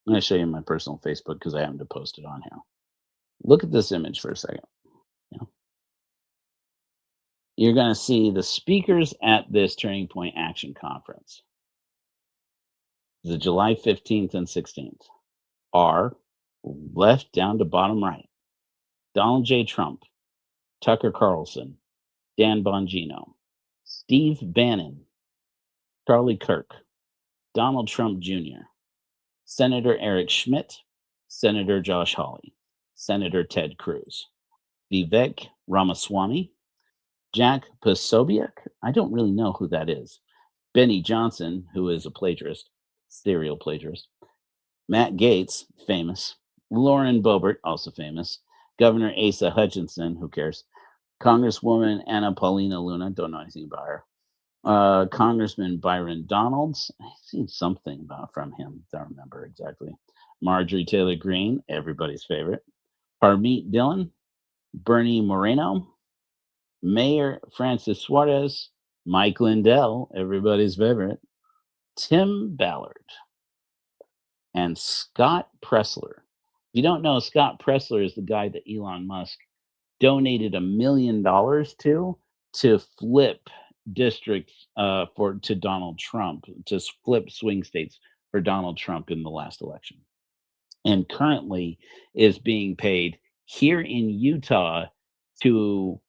I'm going to show you my personal Facebook because I happen to post it on here. Look at this image for a second. You're going to see the speakers at this Turning Point Action Conference, the July 15th and 16th, are left down to bottom right: Donald J. Trump, Tucker Carlson, Dan Bongino, Steve Bannon, Charlie Kirk, Donald Trump Jr., Senator Eric Schmidt, Senator Josh Hawley, Senator Ted Cruz, Vivek Ramaswamy, Jack Posobiec, I don't really know who that is, Benny Johnson, who is a plagiarist, serial plagiarist, Matt Gaetz, famous, Lauren Boebert, also famous, Governor Asa Hutchinson, who cares, Congresswoman Anna Paulina Luna, don't know anything about her, Congressman Byron Donalds, I've seen something from him, don't remember exactly, Marjorie Taylor Greene, everybody's favorite, Harmeet Dillon, Bernie Moreno, Mayor Francis Suarez, Mike Lindell, everybody's favorite, Tim Ballard, and Scott Pressler. If you don't know, Scott Pressler is the guy that Elon Musk donated $1 million to flip districts to Donald Trump, to flip swing states for Donald Trump in the last election, and currently is being paid here in Utah to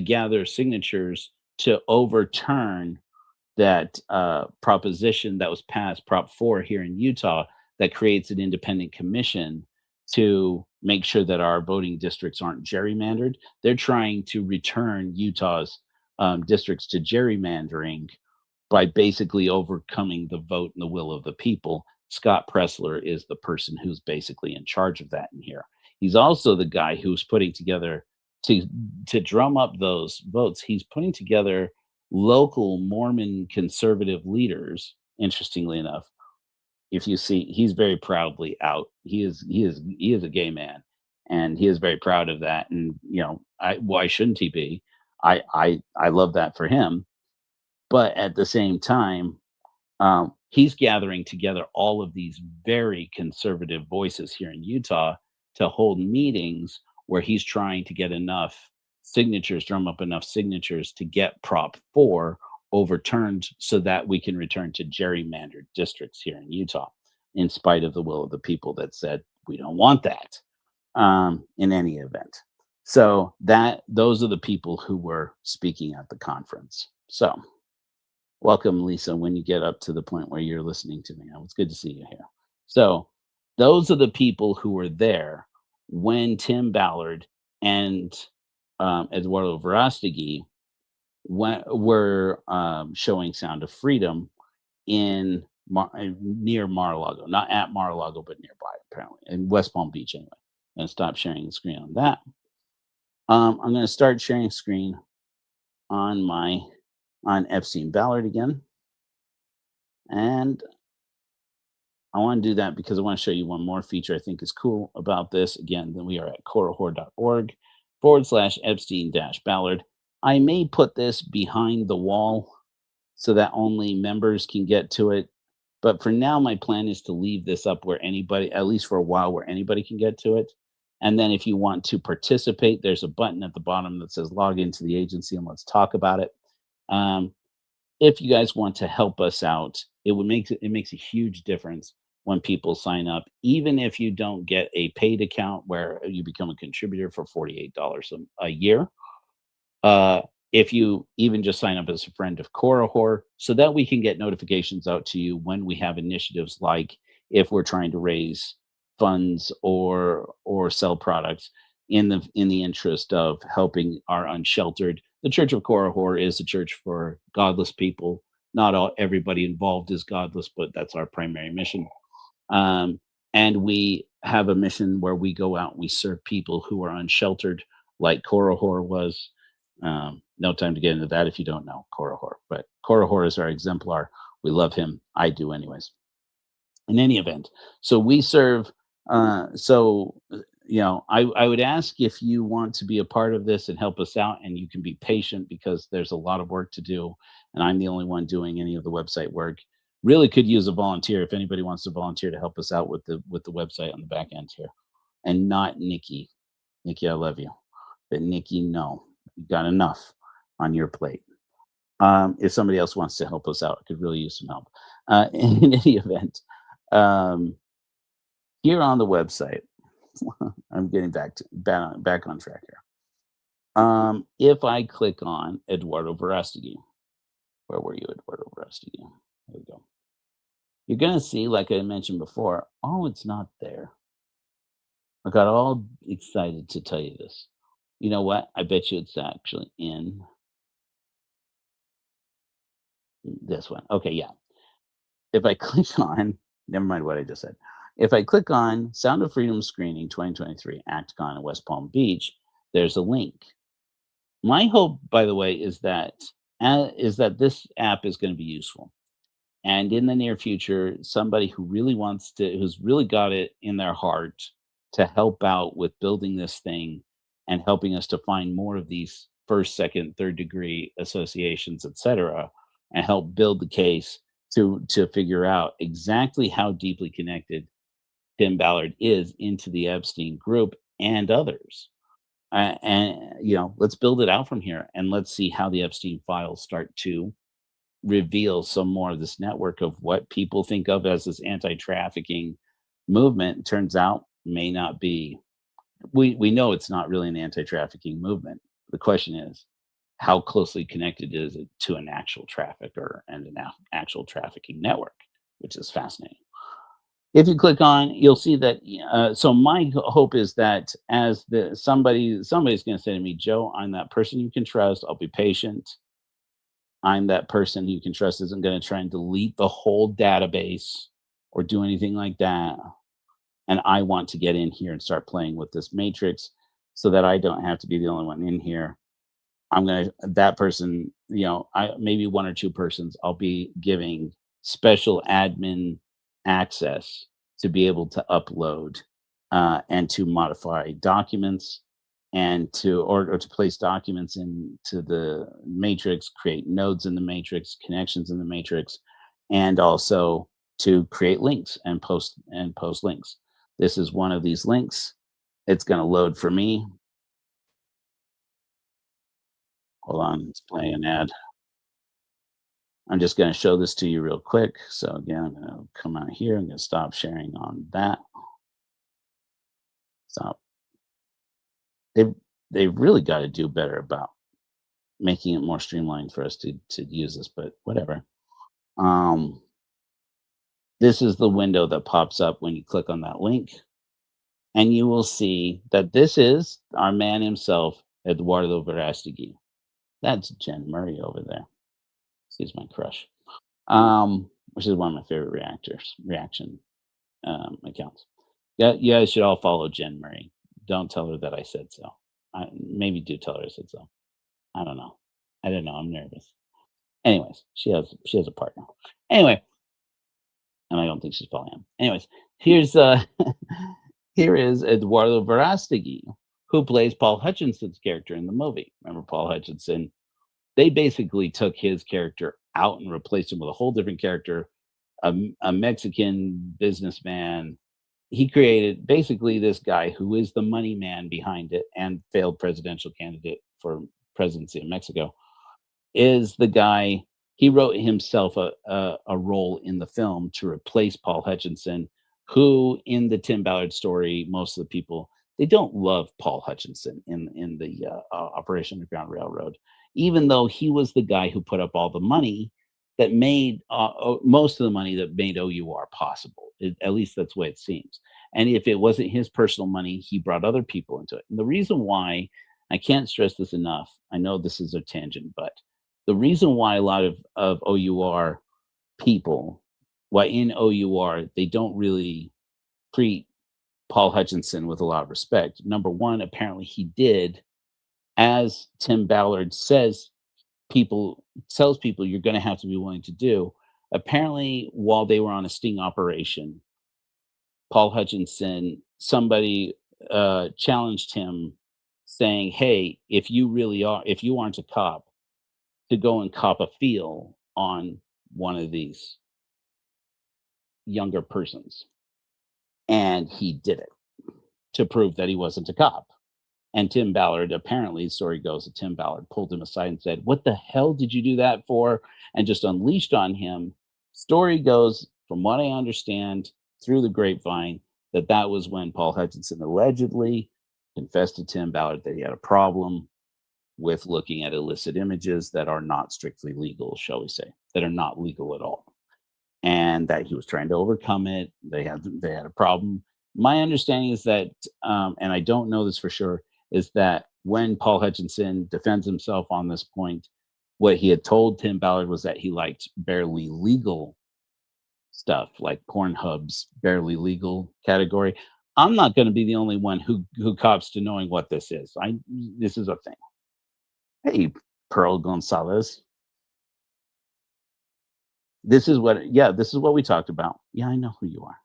gather signatures to overturn that proposition that was passed, Prop 4 here in Utah, that creates an independent commission to make sure that our voting districts aren't gerrymandered. They're trying to return Utah's districts to gerrymandering by basically overcoming the vote and the will of the people. Scott Pressler is the person who's basically in charge of that in here. He's also the guy who's putting together to drum up those votes. He's putting together local Mormon conservative leaders. Interestingly enough, if you see, he's very proudly out. He is a gay man, and he is very proud of that. And why shouldn't he be? I love that for him. But at the same time, he's gathering together all of these very conservative voices here in Utah to hold meetings where he's trying to get enough signatures, drum up enough signatures to get Prop 4 overturned so that we can return to gerrymandered districts here in Utah, in spite of the will of the people that said we don't want that in any event. So those are the people who were speaking at the conference. So welcome, Lisa, when you get up to the point where you're listening to me. It's good to see you here. So those are the people who were there when Tim Ballard and Eduardo Verástegui were showing Sound of Freedom in near Mar-a-Lago, not at Mar-a-Lago, but nearby, apparently, in West Palm Beach anyway. I'm gonna stop sharing the screen on that. I'm gonna start sharing screen on my on Epstein Ballard again. And I want to do that because I want to show you one more feature I think is cool about this. Again, then we are at corahor.org/Epstein Ballard. I may put this behind the wall so that only members can get to it. But for now, my plan is to leave this up where anybody, at least for a while, where anybody can get to it. And then if you want to participate, there's a button at the bottom that says log into the agency and let's talk about it. Um, if you guys want to help us out, it makes a huge difference when people sign up, even if you don't get a paid account where you become a contributor for $48 a year. Uh, if you even just sign up as a friend of Corahor, so that we can get notifications out to you when we have initiatives, like if we're trying to raise funds or sell products in the interest of helping our unsheltered. The Church of Corahor is a church for godless people. Not all everybody involved is godless, but that's our primary mission. Um, and we have a mission where we go out and we serve people who are unsheltered, like Korihor was. No time to get into that if you don't know Korihor, but Korihor is our exemplar. We love him. I do, anyways. In any event, so we serve. I would ask if you want to be a part of this and help us out, and you can be patient because there's a lot of work to do, and I'm the only one doing any of the website work. Really could use a volunteer if anybody wants to volunteer to help us out with the website on the back end here, and not Nikki. Nikki, I love you, but Nikki, no, you got enough on your plate. If somebody else wants to help us out, I could really use some help. In any event, um, here on the website, I'm getting back on track here. If I click on Eduardo Verastegui, where were you, Eduardo Verastegui? There we go. You're gonna see, like I mentioned before, oh, it's not there. I got all excited to tell you this. You know what? I bet you it's actually in this one. Okay, yeah. If I click on, never mind what I just said. If I click on Sound of Freedom Screening 2023 ActCon in West Palm Beach, there's a link. My hope, by the way, is that this app is going to be useful. And in the near future, somebody who's really got it in their heart to help out with building this thing and helping us to find more of these first, second, third degree associations, etc., and help build the case to figure out exactly how deeply connected Tim Ballard is into the Epstein group and others. Let's build it out from here and let's see how the Epstein files start to reveal some more of this network of what people think of as this anti-trafficking movement. Turns out may not be. We know it's not really an anti-trafficking movement. The question is, how closely connected is it to an actual trafficker and an actual trafficking network, which is fascinating. If you click on, you'll see that. So my hope is that as somebody's going to say to me, Joe, I'm that person you can trust. I'll be patient. I'm that person you can trust isn't going to try and delete the whole database or do anything like that. And I want to get in here and start playing with this matrix so that I don't have to be the only one in here. That person, maybe one or two persons, I'll be giving special admin access to be able to upload and to modify documents and or to place documents into the matrix, create nodes in the matrix, connections in the matrix, and also to create links and post links. This is one of these links. It's going to load for me. Hold on, let's play an ad. I'm just going to show this to you real quick. So again, I'm going to come out here. I'm going to stop sharing on that. Stop. They've really got to do better about making it more streamlined for us to use this, but whatever. This is the window that pops up when you click on that link. And you will see that this is our man himself, Eduardo Verastegui. That's Jen Murray over there. She's my crush. which is one of my favorite reaction accounts. Yeah, you guys should all follow Jen Murray. Don't tell her that I said so. Maybe do tell her I said so. I don't know. I don't know. I'm nervous. Anyways, she has a partner. Anyway, and I don't think she's polyam. Anyways, here's here is Eduardo Verástegui, who plays Paul Hutchinson's character in the movie. Remember Paul Hutchinson? They basically took his character out and replaced him with a whole different character, a Mexican businessman. He created basically this guy who is the money man behind it and failed presidential candidate for presidency of Mexico is the guy. He wrote himself a role in the film to replace Paul Hutchinson, who in the Tim Ballard story, most of the people they don't love Paul Hutchinson in the Operation Underground Railroad, even though he was the guy who put up all the money that made most of the money that made OUR possible. At least that's the way it seems. And if it wasn't his personal money, he brought other people into it. And the reason why I can't stress this enough, I know this is a tangent, but the reason why a lot of OUR people, why in OUR, they don't really treat Paul Hutchinson with a lot of respect. Number one, apparently he did, as Tim Ballard tells people you're going to have to be willing to do. Apparently, while they were on a sting operation, Paul Hutchinson, somebody challenged him saying, hey, if you aren't a cop, to go and cop a feel on one of these younger persons. And he did it to prove that he wasn't a cop. And Tim Ballard, apparently, the story goes that Tim Ballard pulled him aside and said, what the hell did you do that for? And just unleashed on him. Story goes, from what I understand through the grapevine, that was when Paul Hutchinson allegedly confessed to Tim Ballard that he had a problem with looking at illicit images that are not strictly legal, shall we say, that are not legal at all. And that he was trying to overcome it. They had a problem. My understanding is that, and I don't know this for sure, is that when Paul Hutchinson defends himself on this point, what he had told Tim Ballard was that he liked barely legal stuff, like Pornhub's barely legal category. I'm not going to be the only one who cops to knowing what this is. This is a thing. Hey, Pearl Gonzalez. This is what we talked about. Yeah, I know who you are.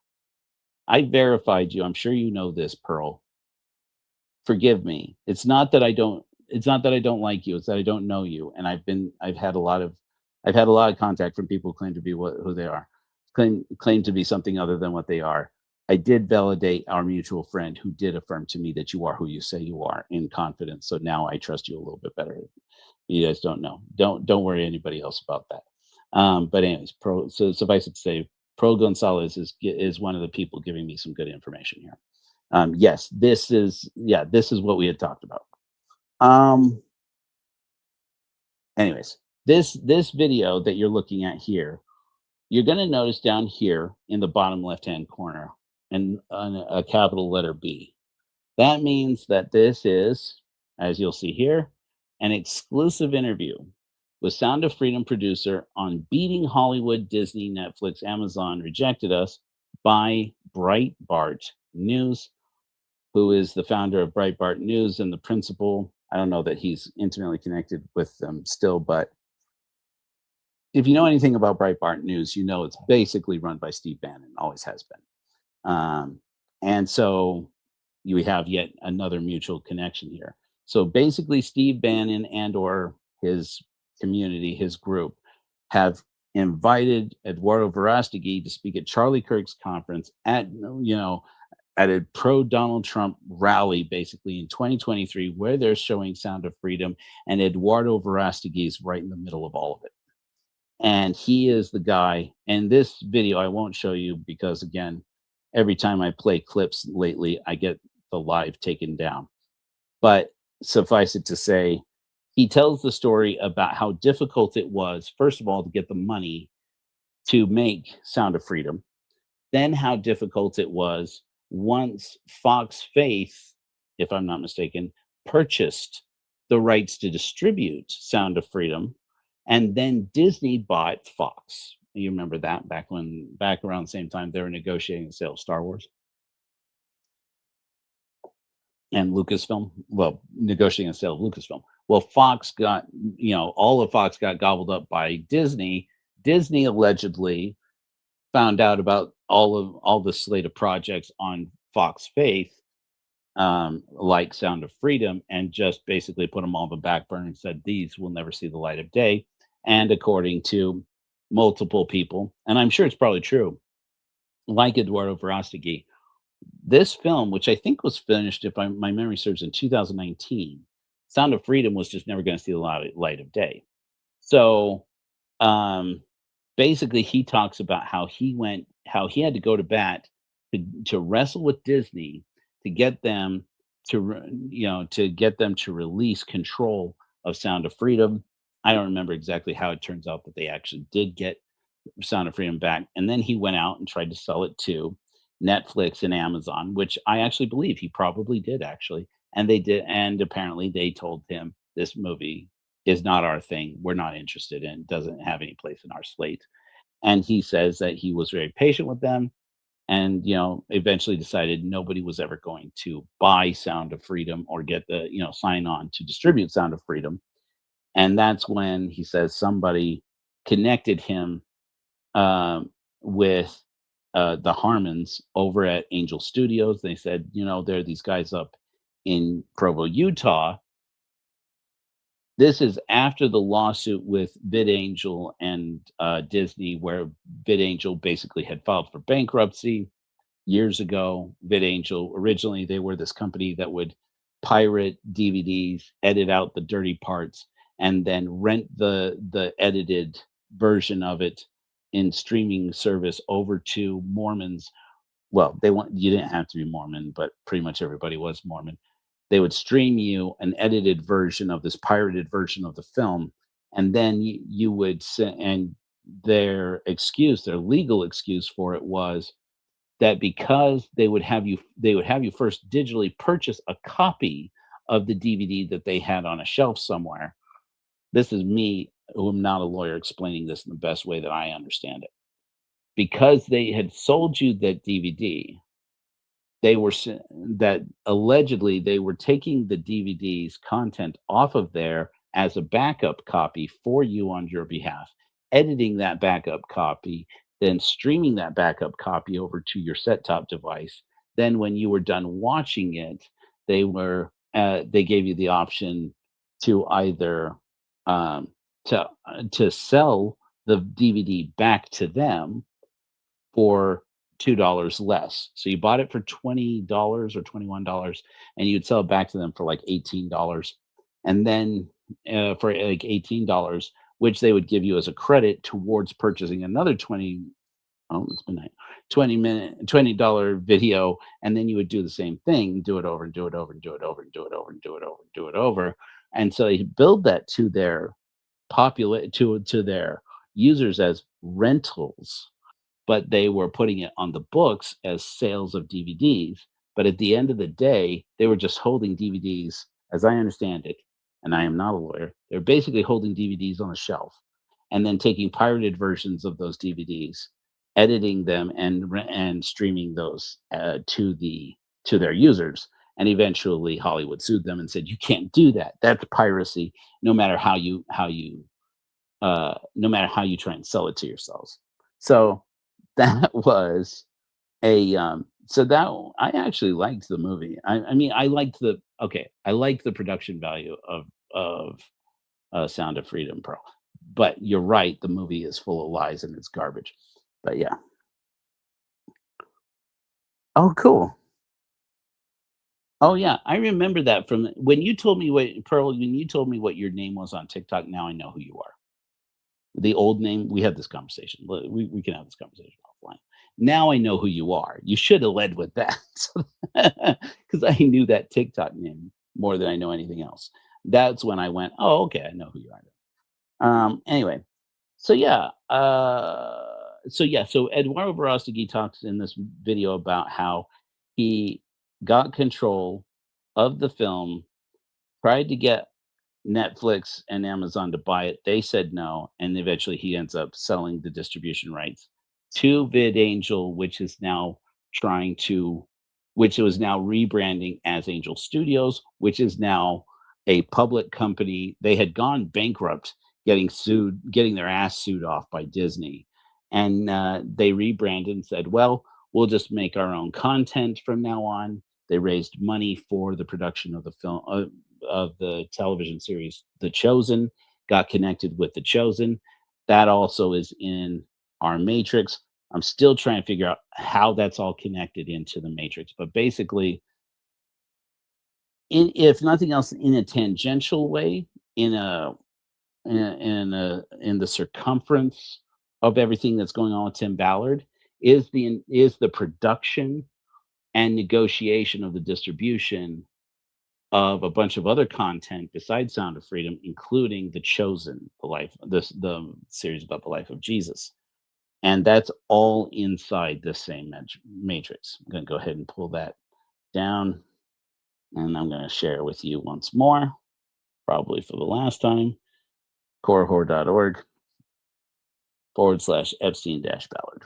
I verified you. I'm sure you know this, Pearl. Forgive me. It's not that I don't like you. It's that I don't know you. And I've had a lot of contact from people who claim to be who they are, claim to be something other than what they are. I did validate our mutual friend who did affirm to me that you are who you say you are in confidence. So now I trust you a little bit better. You guys don't know. Don't worry anybody else about that. But anyways, so suffice it to say, Pro Gonzalez is one of the people giving me some good information here. Yes, this is what we had talked about. Anyways, this video that you're looking at here, you're going to notice down here in the bottom left-hand corner and a capital letter B. That means that this is, as you'll see here, an exclusive interview with Sound of Freedom producer on beating Hollywood, Disney, Netflix, Amazon rejected us by Breitbart News, who is the founder of Breitbart News and the principal. I don't know that he's intimately connected with them still, but if you know anything about Breitbart News, you know it's basically run by Steve Bannon, always has been. And so we have yet another mutual connection here. So basically, Steve Bannon and or his community, his group, have invited Eduardo Verástegui to speak at Charlie Kirk's conference at a pro-Donald Trump rally, basically in 2023, where they're showing Sound of Freedom, and Eduardo Verástegui is right in the middle of all of it. And he is the guy. And this video I won't show you because, again, every time I play clips lately, I get the live taken down. But suffice it to say, he tells the story about how difficult it was, first of all, to get the money to make Sound of Freedom, then how difficult it was once Fox Faith, if I'm not mistaken, purchased the rights to distribute Sound of Freedom, and then Disney bought Fox. You remember that back around the same time they were negotiating the sale of Star Wars and Lucasfilm. Well, negotiating the sale of Lucasfilm. Well, Fox got, all of Fox got gobbled up by Disney. Disney allegedly found out about all the slate of projects on Fox Faith, like Sound of Freedom, and just basically put them all on the back burner and said these will never see the light of day. And according to multiple people, and I'm sure it's probably true, like Eduardo Verostegui, this film, which I think was finished, if my memory serves, in 2019, Sound of Freedom was just never going to see the light of day. So, um, basically, he talks about how he had to go to bat to wrestle with Disney to get them to get them to release control of Sound of Freedom. I don't remember exactly how it turns out that they actually did get Sound of Freedom back, and then he went out and tried to sell it to Netflix and Amazon, which I actually believe he probably did actually, and they did, and apparently they told him this movie is not our thing. We're not interested in. Doesn't have any place in our slate. And he says that he was very patient with them, and eventually decided nobody was ever going to buy Sound of Freedom or get the sign on to distribute Sound of Freedom. And that's when he says somebody connected him with the Harmons over at Angel Studios. They said, there are these guys up in Provo, Utah. This is after the lawsuit with VidAngel and Disney, where VidAngel basically had filed for bankruptcy years ago. VidAngel, originally, they were this company that would pirate DVDs, edit out the dirty parts, and then rent the edited version of it in streaming service over to Mormons. Well, you didn't have to be Mormon, but pretty much everybody was Mormon. They would stream you an edited version of this pirated version of the film, and then you would and their legal excuse for it was that because they would have you first digitally purchase a copy of the DVD that they had on a shelf somewhere. This is me, who am not a lawyer, explaining this in the best way that I understand it. Because they had sold you that DVD, that allegedly they were taking the DVD's content off of there as a backup copy for you on your behalf, editing that backup copy, then streaming that backup copy over to your set-top device. Then when you were done watching it, they gave you the option to either to sell the DVD back to them for $2 less. So you bought it for $20 or $21, and you'd sell it back to them for like $18, and then for like $18, which they would give you as a credit towards purchasing another it's midnight, $20 video, and then you would do the same thing, do it over and do it over and do it over and do it over and do it over and do it over. And so they build that to their to their users as rentals, but they were putting it on the books as sales of DVDs. But at the end of the day, they were just holding DVDs, as I understand it, and I am not a lawyer. They're basically holding DVDs on a shelf and then taking pirated versions of those DVDs, editing them and streaming those to their users. And eventually Hollywood sued them and said, you can't do that. That's piracy, no matter how you try and sell it to yourselves. So that was so that I actually liked the movie. I mean, I liked the production value of Sound of Freedom Pro. But you're right, the movie is full of lies and it's garbage. But yeah. Oh, cool. Oh yeah, I remember that from when you told me what your name was on TikTok. Now I know who you are. The old name, we had this conversation. We can have this conversation offline. Now I know who you are. You should have led with that, because I knew that TikTok name more than I know anything else. That's when I went, oh, okay, I know who you are. Anyway, so yeah, so Eduardo Verostegui talks in this video about how he got control of the film, tried to get Netflix and Amazon to buy it. They said no, and eventually he ends up selling the distribution rights to VidAngel, which was now rebranding as Angel Studios, which is now a public company. They had gone bankrupt, getting their ass sued off by Disney, and they rebranded and said, "Well, we'll just make our own content from now on." They raised money for the production of the film of the television series The Chosen, got connected with The Chosen. That also is in our Matrix. I'm still trying to figure out how that's all connected into the Matrix, but basically, if nothing else, in a tangential way, in a in the circumference of everything that's going on with Tim Ballard, is the production and negotiation of the distribution of a bunch of other content besides Sound of Freedom, including The Chosen, the series about the life of Jesus. And that's all inside the same matrix. I'm going to go ahead and pull that down, and I'm going to share with you once more, probably for the last time, corehor.org/Epstein-Ballard.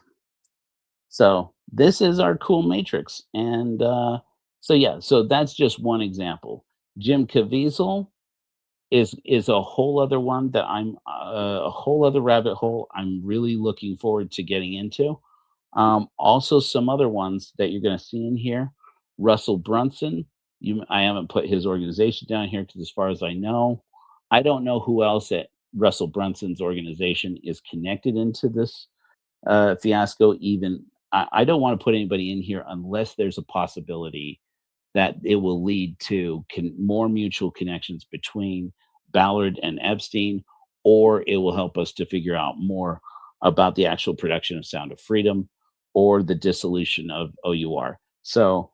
So this is our cool matrix. And so that's just one example. Jim Caviezel is a whole other one that I'm a whole other rabbit hole I'm really looking forward to getting into. Also, some other ones that you're going to see in here. Russell Brunson. I haven't put his organization down here because, as far as I don't know who else at Russell Brunson's organization is connected into this fiasco. Even I don't want to put anybody in here unless there's a possibility that it will lead to more mutual connections between Ballard and Epstein, or it will help us to figure out more about the actual production of Sound of Freedom or the dissolution of OUR. So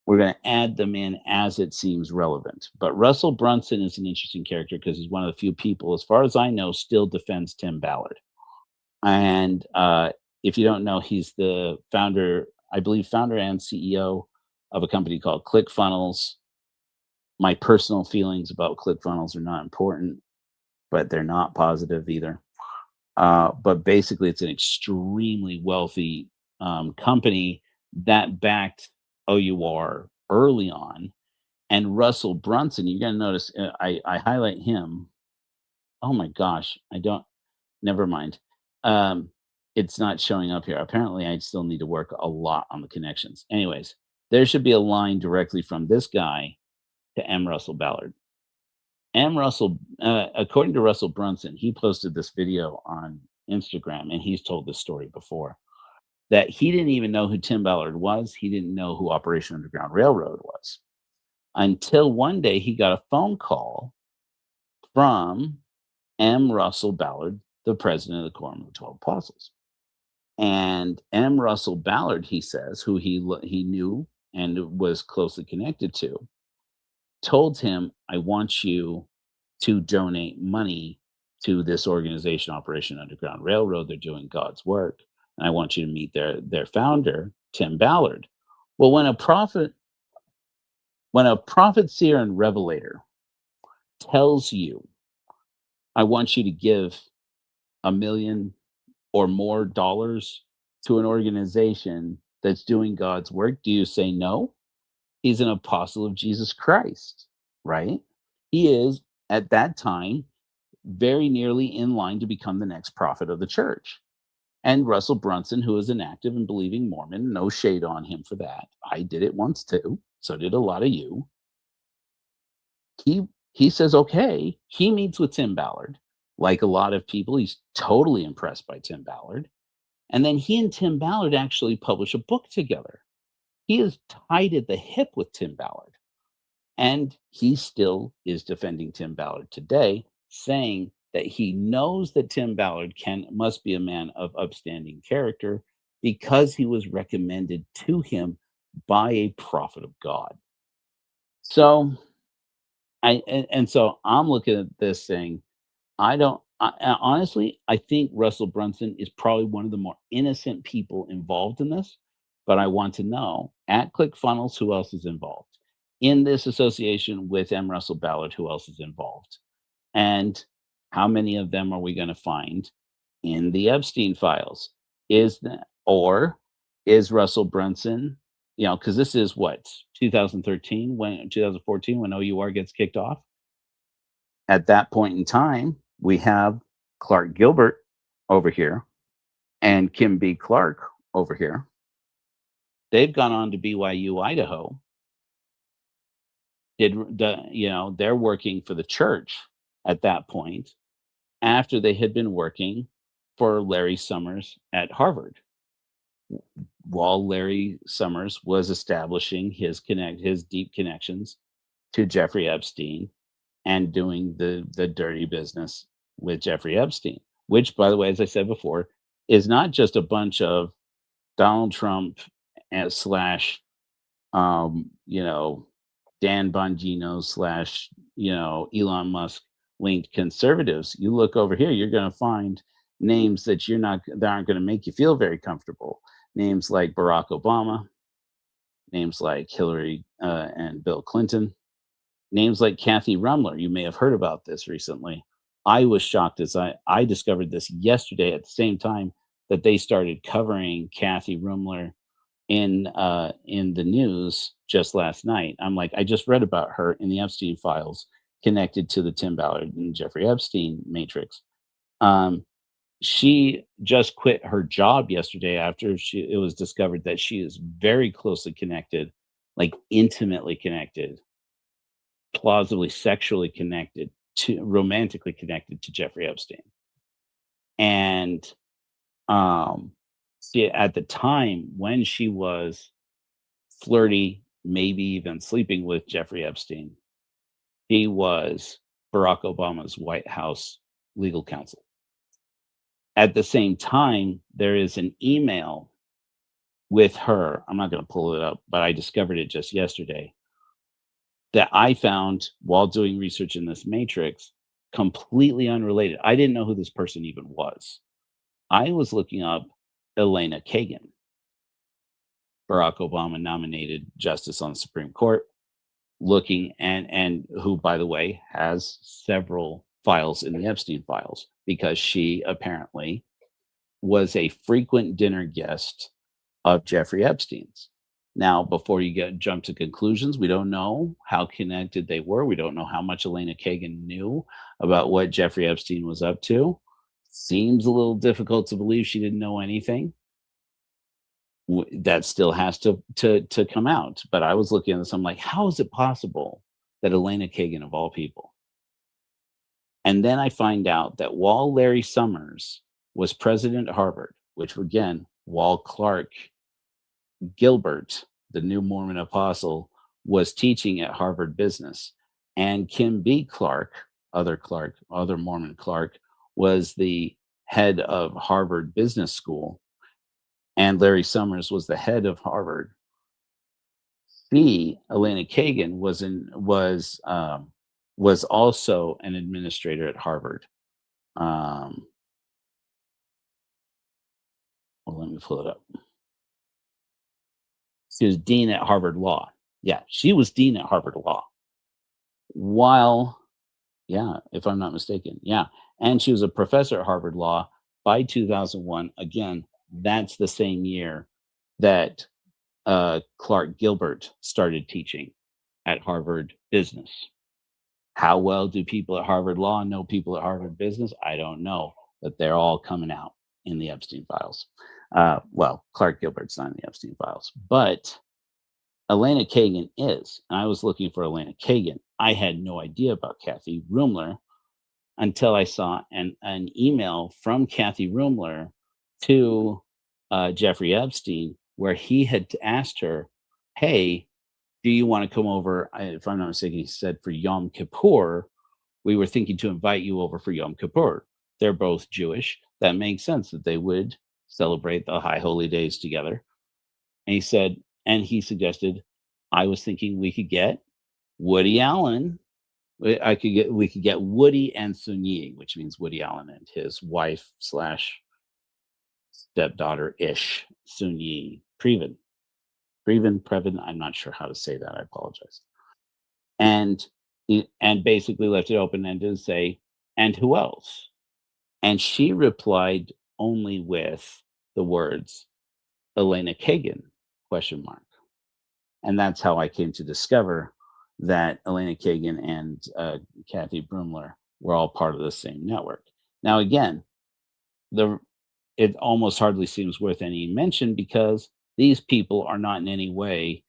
we're going to add them in as it seems relevant. But Russell Brunson is an interesting character because he's one of the few people, as far as I know, still defends Tim Ballard. And if you don't know, he's the founder and CEO of a company called ClickFunnels. My personal feelings about ClickFunnels are not important, but they're not positive either. But basically, it's an extremely wealthy company that backed OUR early on. And Russell Brunson, you're going to notice I highlight him. Oh my gosh, never mind. It's not showing up here. Apparently, I still need to work a lot on the connections. Anyways, there should be a line directly from this guy to M. Russell Ballard. According to Russell Brunson, he posted this video on Instagram, and he's told this story before, that he didn't even know who Tim Ballard was. He didn't know who Operation Underground Railroad was until one day he got a phone call from M. Russell Ballard, the president of the Quorum of the 12 Apostles. And M. Russell Ballard, he says, who he knew and was closely connected to, told him, "I want you to donate money to this organization, Operation Underground Railroad. They're doing God's work, and I want you to meet their founder, Tim Ballard." Well, when a prophet, seer, and revelator tells you, "I want you to give $1 million or more dollars to an organization that's doing God's work," do you say no? He's an apostle of Jesus Christ, right? He is, at that time, very nearly in line to become the next prophet of the church. And Russell Brunson, who is an active and believing Mormon, no shade on him for that. I did it once too. So did a lot of you. He says, okay. He meets with Tim Ballard. Like a lot of people, he's totally impressed by Tim Ballard. And then he and Tim Ballard actually publish a book together. He is tied at the hip with Tim Ballard. And he still is defending Tim Ballard today, saying that he knows that Tim Ballard must be a man of upstanding character because he was recommended to him by a prophet of God. So so I'm looking at this saying, honestly, I think Russell Brunson is probably one of the more innocent people involved in this, but I want to know at ClickFunnels who else is involved in this association with M. Russell Ballard, who else is involved. And how many of them are we going to find in the Epstein files? Or is Russell Brunson, because this is what, 2014 when OUR gets kicked off. At that point in time, we have Clark Gilbert over here and Kim B. Clark over here. They've gone on to BYU, Idaho. They're working for the church at that point after they had been working for Larry Summers at Harvard, while Larry Summers was establishing his deep connections to Jeffrey Epstein and doing the dirty business with Jeffrey Epstein, which, by the way, as I said before, is not just a bunch of Donald Trump slash Dan Bongino slash Elon Musk linked conservatives. You look over here, you're going to find names that aren't going to make you feel very comfortable. Names like Barack Obama, names like Hillary and Bill Clinton, names like Kathy Rumler. You may have heard about this recently. I was shocked as I discovered this yesterday at the same time that they started covering Kathy Rumler in the news just last night. I'm like, I just read about her in the Epstein files connected to the Tim Ballard and Jeffrey Epstein matrix. She just quit her job yesterday after it was discovered that she is very closely connected, like intimately connected, plausibly sexually connected romantically connected to Jeffrey Epstein. And see, at the time when she was flirty, maybe even sleeping with Jeffrey Epstein, he was Barack Obama's White House legal counsel. At the same time, there is an email with her. I'm not going to pull it up, but I discovered it just yesterday that I found while doing research in this matrix, completely unrelated. I didn't know who this person even was. I was looking up Elena Kagan, Barack Obama nominated justice on the Supreme Court, looking and who, by the way, has several files in the Epstein files because she apparently was a frequent dinner guest of Jeffrey Epstein's. Now, before you jump to conclusions, we don't know how connected they were. We don't know how much Elena Kagan knew about what Jeffrey Epstein was up to. Seems a little difficult to believe she didn't know anything. That still has to come out. But I was looking at this, I'm like, how is it possible that Elena Kagan, of all people? And then I find out that while Larry Summers was president at Harvard, which again, while Clark Gilbert, the new Mormon apostle, was teaching at Harvard Business, and Kim B. Clark, other Mormon Clark, was the head of Harvard Business School, and Larry Summers was the head of Harvard. Elena Kagan was also an administrator at Harvard. Well, let me pull it up. She was dean at Harvard Law. Yeah, she was dean at Harvard Law. If I'm not mistaken. Yeah. And she was a professor at Harvard Law by 2001. Again, that's the same year that Clark Gilbert started teaching at Harvard Business. How well do people at Harvard Law know people at Harvard Business? I don't know, but they're all coming out in the Epstein files. Well, Clark Gilbert's not in the Epstein files, but Elena Kagan is. And I was looking for Elena Kagan. I had no idea about Kathy Rumler until I saw an email from Kathy Rumler to Jeffrey Epstein, where he had asked her, hey, do you want to come over? If I'm not mistaken, he said for Yom Kippur, we were thinking to invite you over for Yom Kippur. They're both Jewish. That makes sense that they would celebrate the high holy days together. And he suggested, I was thinking we could get Woody Allen. We could get Woody and Sun Yi, which means Woody Allen and his wife / stepdaughter-ish, Sun Yi Previn. I'm not sure how to say that. I apologize. And basically left it open-ended to say, And who else? And she replied only with the words, Elena Kagan, question mark. And that's how I came to discover that Elena Kagan and Kathy Brumler were all part of the same network. Now, again, the it almost hardly seems worth any mention because these people are not in any way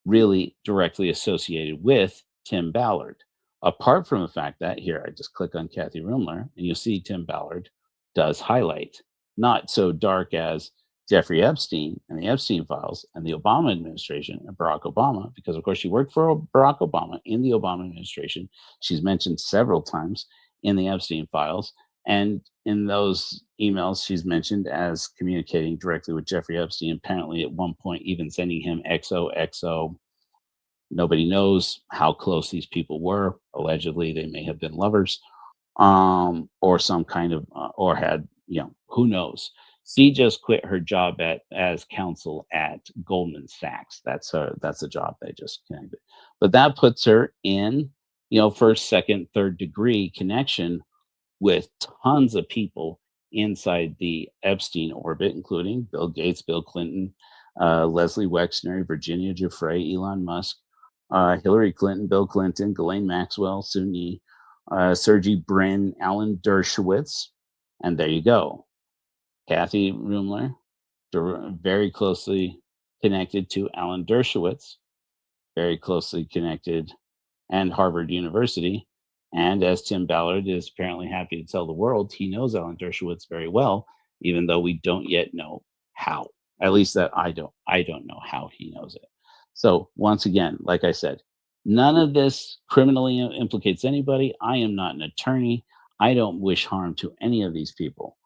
really directly associated with Tim Ballard. Apart from the fact that here, I just click on Kathy Rumler and you'll see Tim Ballard does highlight, not so dark as Jeffrey Epstein and the Epstein files and the Obama administration and Barack Obama, because of course she worked for Barack Obama in the Obama administration. She's mentioned several times in the Epstein files. And in those emails, she's mentioned as communicating directly with Jeffrey Epstein, apparently at one point, even sending him XOXO. Nobody knows how close these people were. Allegedly, they may have been lovers, or some kind of, or had, who knows. She just quit her job as counsel at Goldman Sachs. That's a job they just connected. But that puts her in, first, second, third degree connection with tons of people inside the Epstein orbit, including Bill Gates, Bill Clinton, Leslie Wexner, Virginia Giuffre, Elon Musk, Hillary Clinton, Bill Clinton, Ghislaine Maxwell, Sun Yi, Sergey Brin, Alan Dershowitz, and there you go. Kathy Rumler, very closely connected to Alan Dershowitz, very closely connected, and Harvard University. And as Tim Ballard is apparently happy to tell the world, he knows Alan Dershowitz very well, even though we don't yet know how. At least that I don't know how he knows it. So once again, like I said, none of this criminally implicates anybody. I am not an attorney. I don't wish harm to any of these people.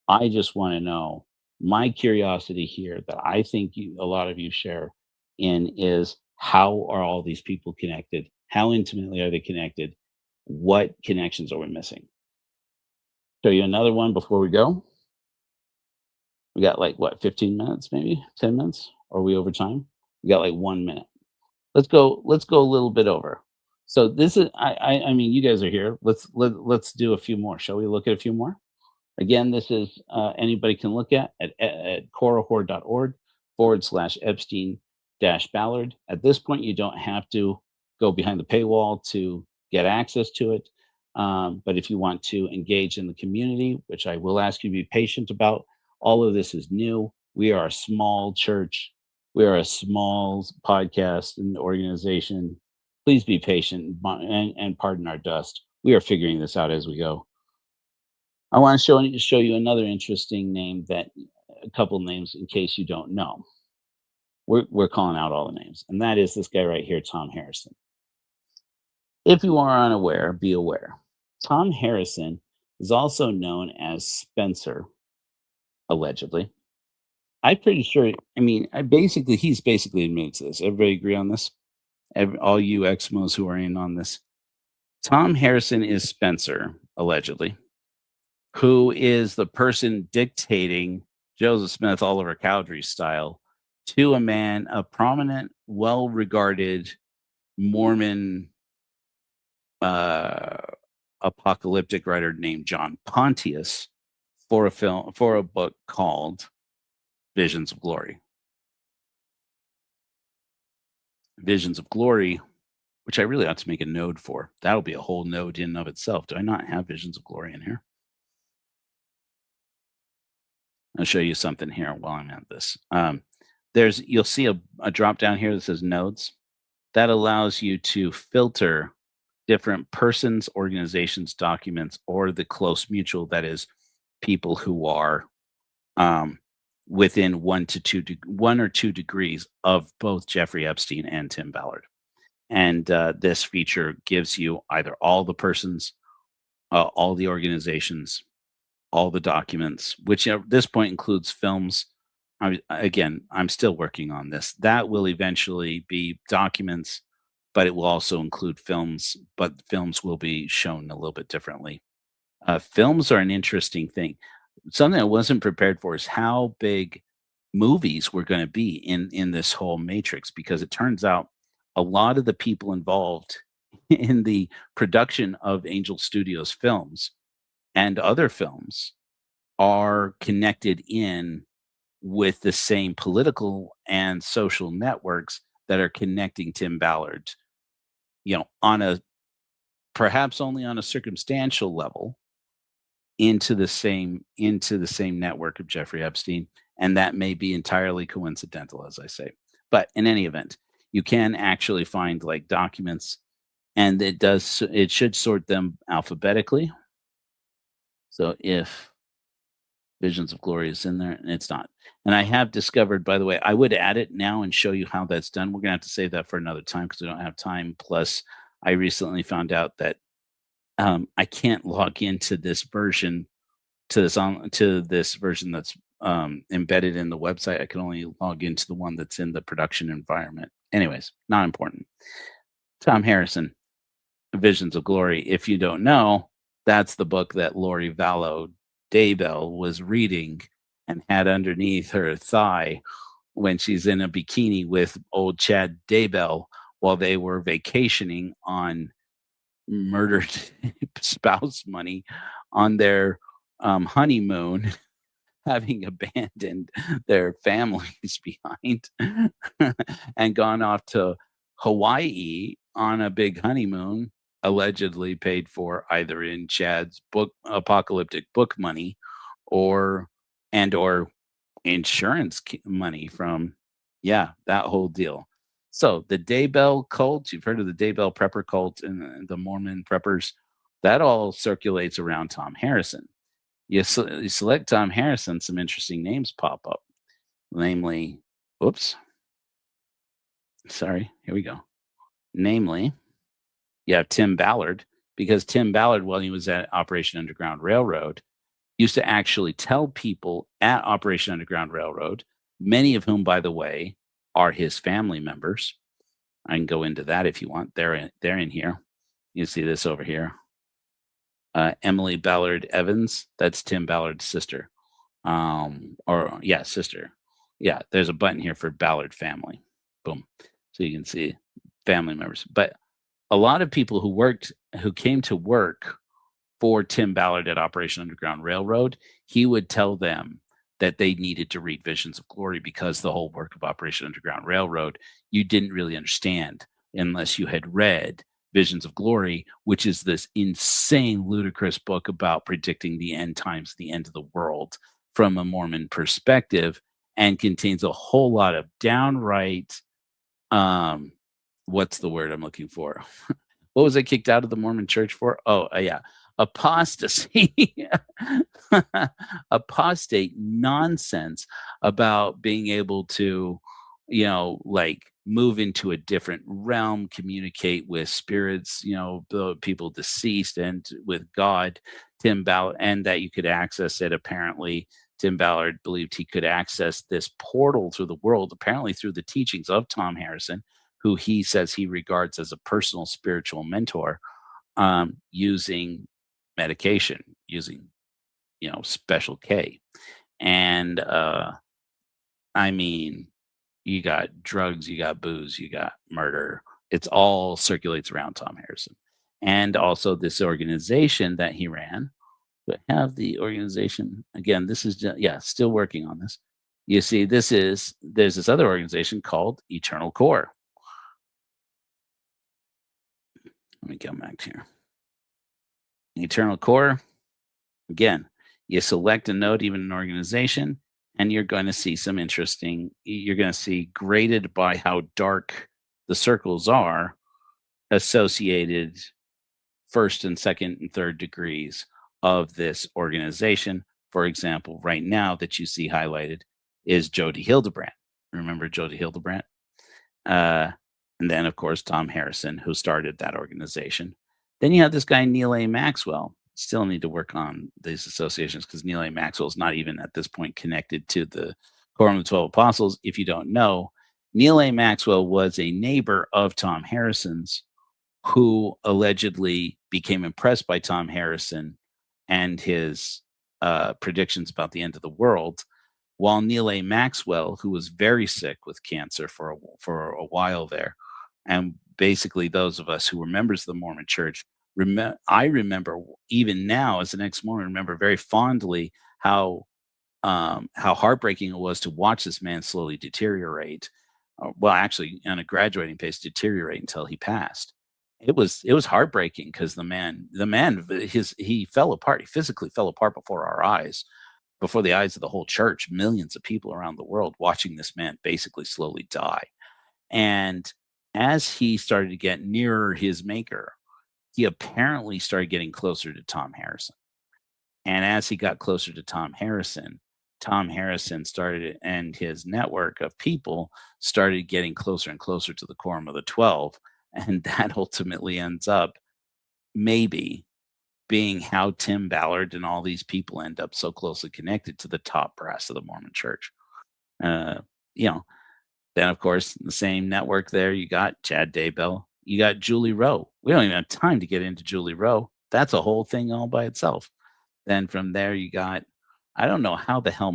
I just want to know, my curiosity here that I think a lot of you share in is, how are all these people connected? How intimately are they connected? What connections are we missing? Show you another one before we go. We got like what, 15 minutes, maybe 10 minutes? Or are we over time? We got like 1 minute. Let's go a little bit over. So this is, I mean, you guys are here. Let's do a few more. Shall we look at a few more? Again, this is anybody can look at korahor.org/Epstein-Ballard. At this point, you don't have to go behind the paywall to get access to it. But if you want to engage in the community, which I will ask you to be patient about, all of this is new. We are a small church. We are a small podcast and organization. Please be patient and pardon our dust. We are figuring this out as we go. I want to show you another interesting name, a couple names in case you don't know. We're calling out all the names, and that is this guy right here, Tom Harrison. If you are unaware, be aware. Tom Harrison is also known as Spencer, allegedly. I'm pretty sure. I mean, he's basically admitted to this. Everybody agree on this? All you Exmos who are in on this. Tom Harrison is Spencer, allegedly, who is the person dictating Joseph Smith, Oliver Cowdery style, to a prominent, well-regarded Mormon apocalyptic writer named John Pontius for a book called Visions of Glory. Visions of Glory, which I really ought to make a node for. That'll be a whole node in and of itself. Do I not have Visions of Glory in here? I'll show you something here while I'm at this. You'll see a drop down here that says nodes. That allows you to filter different persons, organizations, documents, or the close mutual, that is, people who are within 1 or 2 degrees of both Jeffrey Epstein and Tim Ballard. And this feature gives you either all the persons, all the organizations, all the documents, which at this point includes films. I'm still working on this. That will eventually be documents, but it will also include films, but films will be shown a little bit differently. Films are an interesting thing. Something I wasn't prepared for is how big movies were going to be in this whole matrix, because it turns out a lot of the people involved in the production of Angel Studios films and other films are connected in with the same political and social networks that are connecting Tim Ballard, on a perhaps only on a circumstantial level into the same network of Jeffrey Epstein, and that may be entirely coincidental, as I say. But in any event, you can actually find like documents, and it should sort them alphabetically. So if Visions of Glory is in there, and it's not. And I have discovered, by the way, I would add it now and show you how that's done. We're gonna have to save that for another time because we don't have time. Plus, I recently found out that I can't log into this version to this version that's embedded in the website. I can only log into the one that's in the production environment. Anyways, not important. Tom Harrison, Visions of Glory. If you don't know, that's the book that Lori Vallow Daybell was reading and had underneath her thigh when she's in a bikini with old Chad Daybell while they were vacationing on murdered spouse money on their honeymoon, having abandoned their families behind and gone off to Hawaii on a big honeymoon, allegedly paid for either in Chad's book apocalyptic book money or or insurance money from that whole deal. So the Daybell cult, you've heard of the Daybell prepper cult and the Mormon preppers, that all circulates around Tom Harrison. You select Tom Harrison, some interesting names pop up, namely, whoops, sorry, here we go. Namely, you have Tim Ballard, because Tim Ballard, while he was at Operation Underground Railroad, used to actually tell people at Operation Underground Railroad, many of whom, by the way, are his family members. I can go into that if you want. They're in here. You see this over here. Emily Ballard Evans, that's Tim Ballard's sister. Sister. Yeah, there's a button here for Ballard family. Boom. So you can see family members. But a lot of people who came to work for Tim Ballard at Operation Underground Railroad, he would tell them that they needed to read Visions of Glory because the whole work of Operation Underground Railroad, you didn't really understand unless you had read Visions of Glory, which is this insane, ludicrous book about predicting the end times, the end of the world from a Mormon perspective, and contains a whole lot of downright, what's the word I'm looking for? What was I kicked out of the Mormon church for? Oh, yeah. Apostasy, apostate nonsense about being able to, like move into a different realm, communicate with spirits, the people deceased and with God, Tim Ballard, and that you could access it. Apparently, Tim Ballard believed he could access this portal through the world, apparently through the teachings of Tom Harrison, who he says he regards as a personal spiritual mentor, using medication, using special K. And I mean, you got drugs, you got booze, you got murder. It's all circulates around Tom Harrison. And also this organization that he ran. But have the organization again, this is still working on this. You see, there's this other organization called Eternal Core. Let me come back here. Eternal Core. Again, you select a node, even an organization, and you're going to see you're going to see graded by how dark the circles are, associated first and second and third degrees of this organization. For example, right now that you see highlighted is Jody Hildebrandt. Remember Jody Hildebrandt? And then, of course, Tom Harrison, who started that organization. Then you have this guy, Neil A. Maxwell. Still need to work on these associations because Neil A. Maxwell is not even at this point connected to the Quorum of the 12 Apostles. If you don't know, Neil A. Maxwell was a neighbor of Tom Harrison's who allegedly became impressed by Tom Harrison and his predictions about the end of the world, while Neil A. Maxwell, who was very sick with cancer for a while there, and basically those of us who were members of the Mormon Church I remember even now as an ex-Mormon, remember very fondly how heartbreaking it was to watch this man slowly deteriorate. Well, actually, on a graduating pace, deteriorate until he passed. It was heartbreaking because he fell apart. He physically fell apart before our eyes, before the eyes of the whole church. Millions of people around the world watching this man basically slowly die. And as he started to get nearer his maker, he apparently started getting closer to Tom Harrison. And as he got closer to Tom Harrison started, and his network of people started getting closer and closer to the quorum of the 12. And that ultimately ends up maybe being how Tim Ballard and all these people end up so closely connected to the top brass of the Mormon church. Uh, you know, then of course, in the same network there, you got Chad Daybell, you got Julie Rowe. We don't even have time to get into Julie Rowe. That's a whole thing all by itself. Then from there, you got, I don't know how the hell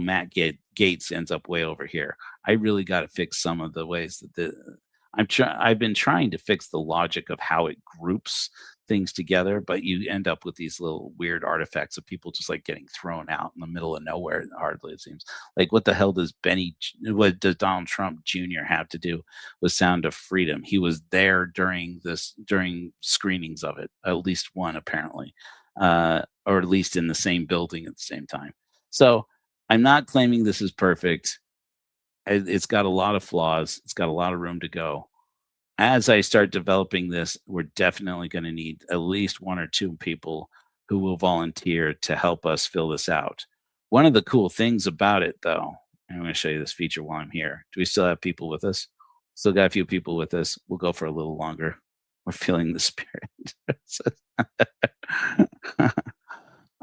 Gates ends up way over here. I really got to fix some of the ways that I've been trying to fix the logic of how it groups things together, but you end up with these little weird artifacts of people just like getting thrown out in the middle of nowhere. Hardly, it seems like, what the hell does what does Donald Trump Jr. have to do with Sound of Freedom? He was there during screenings of it, at least one apparently, or at least in the same building at the same time. So I'm not claiming this is perfect. It's got a lot of flaws. It's got a lot of room to go. As I start developing this, we're definitely going to need at least one or two people who will volunteer to help us fill this out. One of the cool things about it, though, and I'm going to show you this feature while I'm here. Do we still have people with us? Still got a few people with us. We'll go for a little longer. We're feeling the spirit.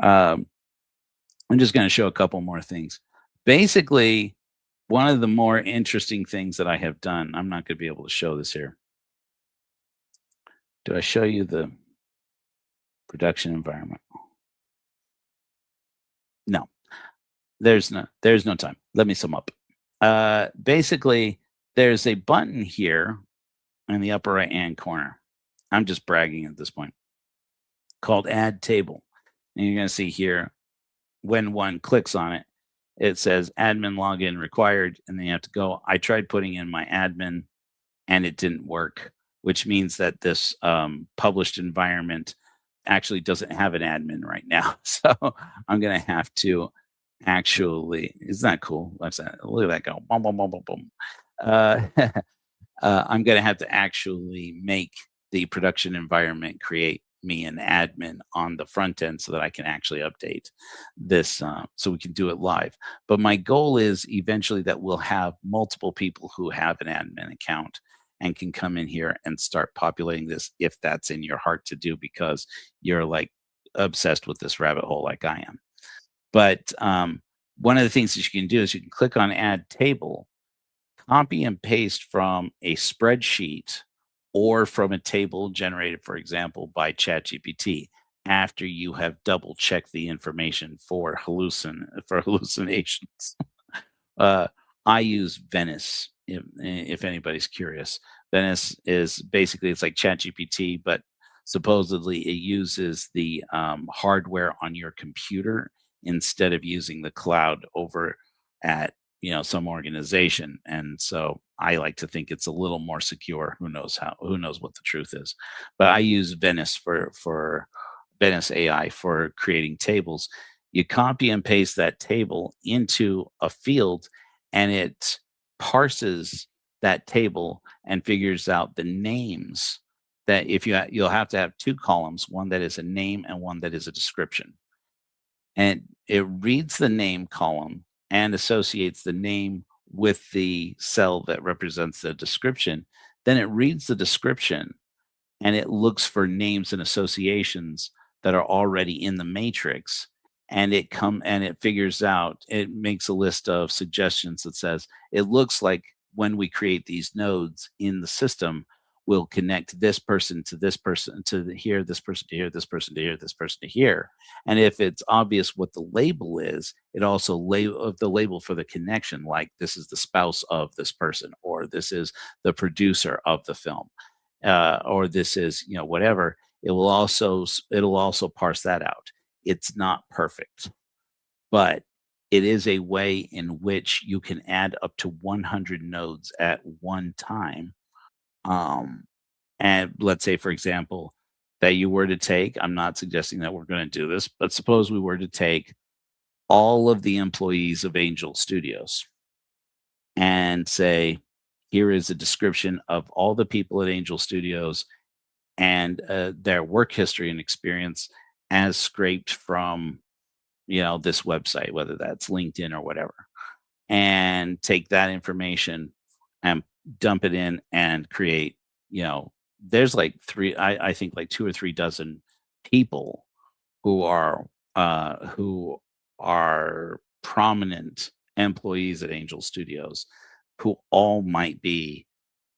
I'm just going to show a couple more things. Basically, one of the more interesting things that I have done, I'm not going to be able to show this here. Do I show you the production environment? No, there's no time. Let me sum up. Basically, there's a button here in the upper right hand corner. I'm just bragging at this point, called Add Table. And you're going to see here, when one clicks on it, it says admin login required, and then you have to go. I tried putting in my admin and it didn't work, which means that this published environment actually doesn't have an admin right now. So I'm going to have to actually, isn't that cool? Look at that go. Boom, boom, boom, boom, boom. I'm going to have to actually make the production environment create me an admin on the front end so that I can actually update this, so we can do it live. But my goal is eventually that we'll have multiple people who have an admin account and can come in here and start populating this if that's in your heart to do, because you're like obsessed with this rabbit hole like I am. But one of the things that you can do is you can click on Add Table, copy and paste from a spreadsheet or from a table generated, for example, by ChatGPT, after you have double checked the information for hallucinations. I use Venice, if anybody's curious. Venice is basically, it's like ChatGPT, but supposedly it uses the hardware on your computer instead of using the cloud over at some organization. And so I like to think it's a little more secure. Who knows what the truth is, but I use Venice for Venice AI for creating tables. You copy and paste that table into a field and it parses that table and figures out the names that you'll have to have two columns, one that is a name and one that is a description. And it reads the name column and associates the name with the cell that represents the description. Then it reads the description and it looks for names and associations that are already in the matrix. And it figures out, it makes a list of suggestions that says, it looks like when we create these nodes in the system, we'll connect this person to this person to here, this person to here, this person to here, this person to here. And if it's obvious what the label is, it also the label for the connection, like this is the spouse of this person, or this is the producer of the film, or this is, whatever. it'll also parse that out. It's not perfect, but it is a way in which you can add up to 100 nodes at one time. Um, and let's say, for example, that you were to take, I'm not suggesting that we're going to do this, but suppose we were to take all of the employees of Angel Studios and say, here is a description of all the people at Angel Studios and their work history and experience as scraped from this website, whether that's LinkedIn or whatever, and take that information and dump it in and create, there's like I think like two or three dozen people who are who are prominent employees at Angel Studios who all might be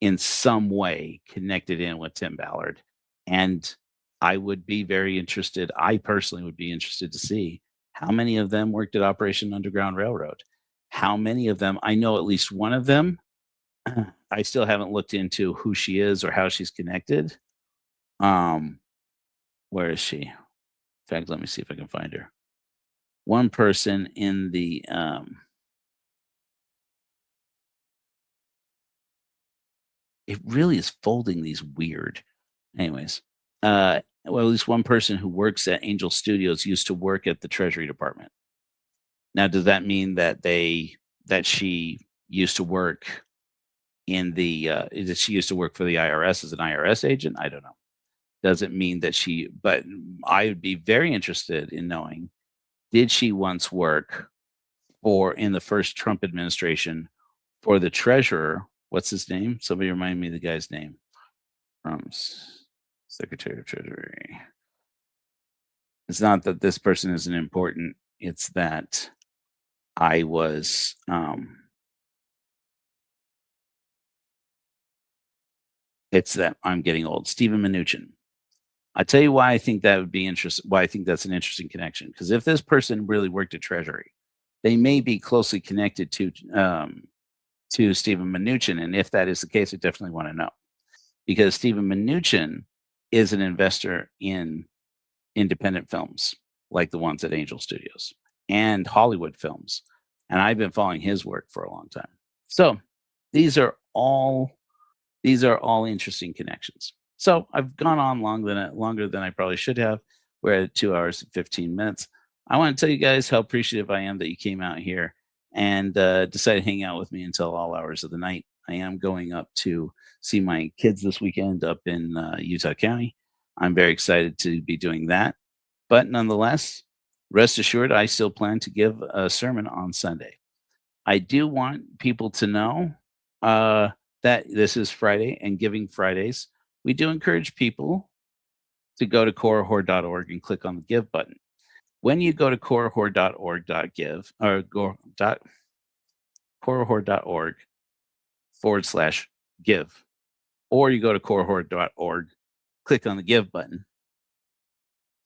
in some way connected in with Tim Ballard. And I would be very interested, I personally would be interested to see how many of them worked at Operation Underground Railroad. How many of them, I know at least one of them, I still haven't looked into who she is or how she's connected. Where is she? In fact, let me see if I can find her. One person in the it really is folding these weird. Anyways, well, at least one person who works at Angel Studios used to work at the Treasury Department. Now, does that mean that she used to work in the that she used to work for the IRS as an IRS agent? I don't know. Doesn't mean that but I would be very interested in knowing, did she once work in the first Trump administration for the treasurer? What's his name? Somebody remind me of the guy's name. Secretary of Treasury. It's not that this person isn't important. It's that I was it's that I'm getting old. Stephen Mnuchin. I tell you why I think that would be interesting. Why I think that's an interesting connection. Because if this person really worked at Treasury, they may be closely connected to Stephen Mnuchin, and if that is the case, I definitely want to know. Because Stephen Mnuchin is an investor in independent films like the ones at Angel Studios and Hollywood films, and I've been following his work for a long time. So these are all interesting connections. So I've gone on longer than I probably should have. We're at 2 hours and 15 minutes. I want to tell you guys how appreciative I am that you came out here and decided to hang out with me until all hours of the night. I am going up to see my kids this weekend up in Utah County. I'm very excited to be doing that. But nonetheless, rest assured, I still plan to give a sermon on Sunday. I do want people to know that this is Friday and Giving Fridays. We do encourage people to go to korahor.org and click on the Give button. When you go to korahor.org.give or korahor.org/give, or you go to korahor.org, click on the Give button,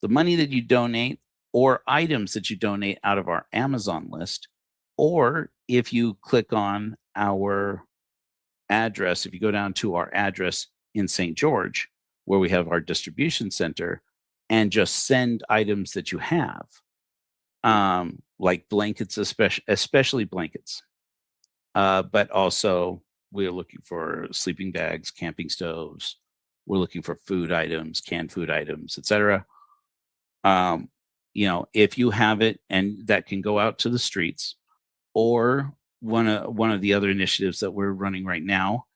the money that you donate or items that you donate out of our Amazon list, or if you click on our address, if you go down to our address in St. George, where we have our distribution center, and just send items that you have, like blankets, especially blankets, but also we're looking for sleeping bags, camping stoves. We're looking for food items, canned food items, etc. If you have it, and that can go out to the streets, or one of the other initiatives that we're running right now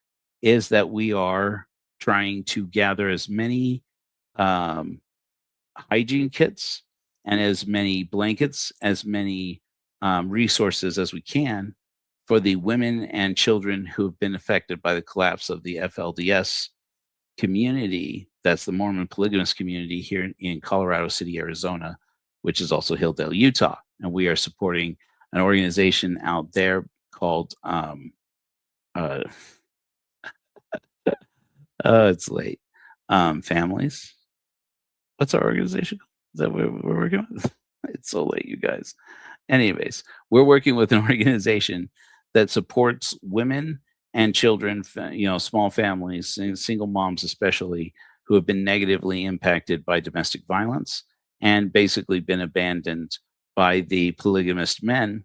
is that we are trying to gather as many hygiene kits and as many blankets, as many resources as we can for the women and children who have been affected by the collapse of the FLDS community. That's the Mormon polygamous community here in Colorado City, Arizona, which is also Hilldale, Utah. And we are supporting an organization out there called it's late. Families. What's our organization called? Is that what we're working with? It's so late, you guys. Anyways, we're working with an organization that supports women and children, small families, single moms especially, who have been negatively impacted by domestic violence and basically been abandoned by the polygamist men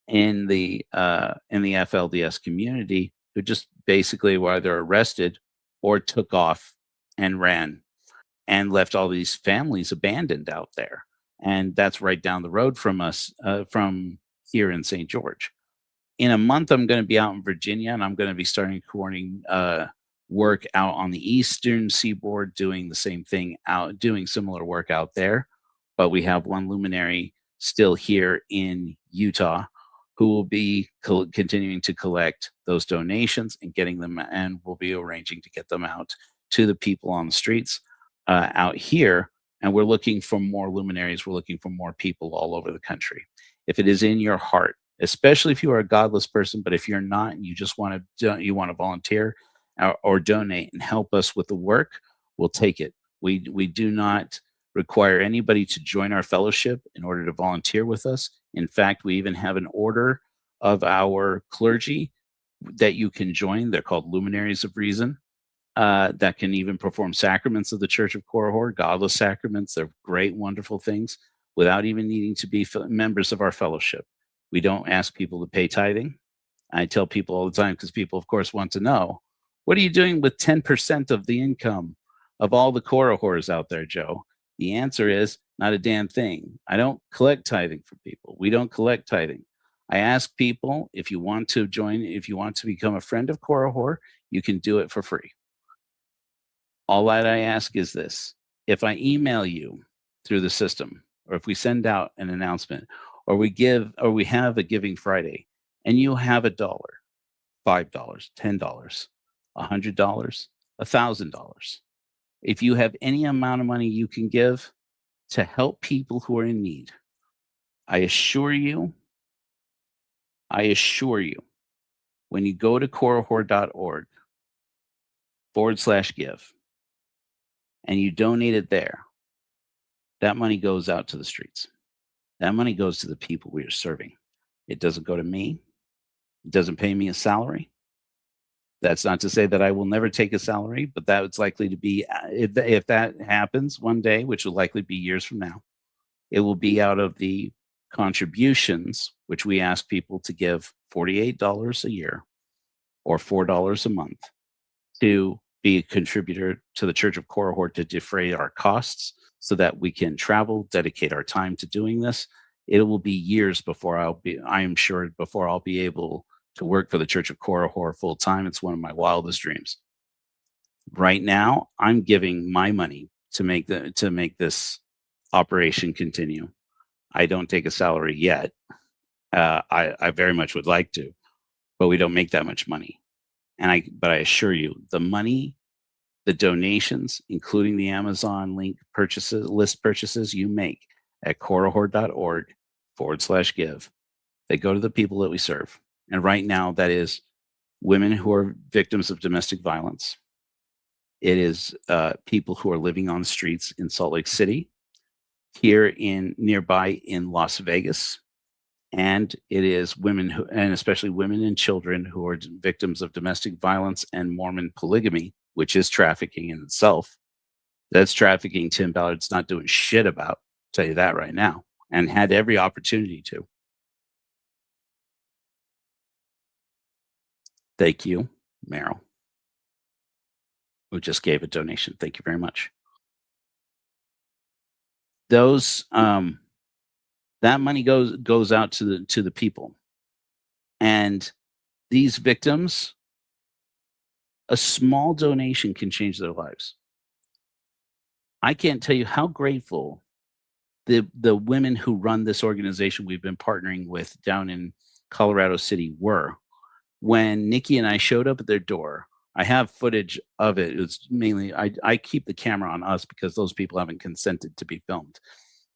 in the FLDS community, who just basically were either arrested or took off and ran and left all these families abandoned out there. And that's right down the road from us, from here in St. George. In a month, I'm going to be out in Virginia, and I'm going to be starting coordinating work out on the eastern seaboard, doing the same thing out, doing similar work out there. But we have one luminary still here in Utah who will be continuing to collect those donations and getting them, and we'll be arranging to get them out to the people on the streets out here. And we're looking for more luminaries. We're looking for more people all over the country. If it is in your heart, especially if you are a godless person, but if you're not and you just want to volunteer or donate and help us with the work, we'll take it. We do not require anybody to join our fellowship in order to volunteer with us. In fact, we even have an order of our clergy that you can join. They're called Luminaries of Reason, that can even perform sacraments of the Church of Korihor, godless sacraments. They're great, wonderful things without even needing to be members of our fellowship. We don't ask people to pay tithing. I tell people all the time, because people, of course, want to know, what are you doing with 10% of the income of all the Korihors out there, Joe? The answer is not a damn thing. I don't collect tithing from people. We don't collect tithing. I ask people, if you want to join, if you want to become a friend of Korihor, you can do it for free. All that I ask is this: if I email you through the system, or if we send out an announcement, or we have a Giving Friday, and you have $1, $5, $10, $100, $1,000. If you have any amount of money you can give to help people who are in need, I assure you, when you go to korihor.org/give and you donate it there, that money goes out to the streets. That money goes to the people we are serving. It doesn't go to me. It doesn't pay me a salary. That's not to say that I will never take a salary, but that's likely to be, if that happens one day, which will likely be years from now, it will be out of the contributions, which we ask people to give $48 a year or $4 a month to be a contributor to the Church of Korihor, to defray our costs so that we can travel, dedicate our time to doing this. It will be years before I am sure, before I'll be able to work for the Church of Korihor full time. It's one of my wildest dreams. Right now, I'm giving my money to make this operation continue. I don't take a salary yet. I very much would like to, but we don't make that much money. But I assure you, the money, the donations, including the Amazon list purchases you make at korihor.org/give, they go to the people that we serve. And right now, that is women who are victims of domestic violence. It is people who are living on the streets in Salt Lake City, here nearby in Las Vegas, and it is women and especially women and children who are victims of domestic violence and Mormon polygamy, which is trafficking in itself. That's trafficking Tim Ballard's not doing shit about. I'll tell you that right now, and had every opportunity to. Thank you, Meryl, who just gave a donation. Thank you very much. Those that money goes out to the people, and these victims, a small donation can change their lives. I can't tell you how grateful the women who run this organization we've been partnering with down in Colorado City were when Nikki and I showed up at their door. I have footage of it. It's mainly, I keep the camera on us because those people haven't consented to be filmed,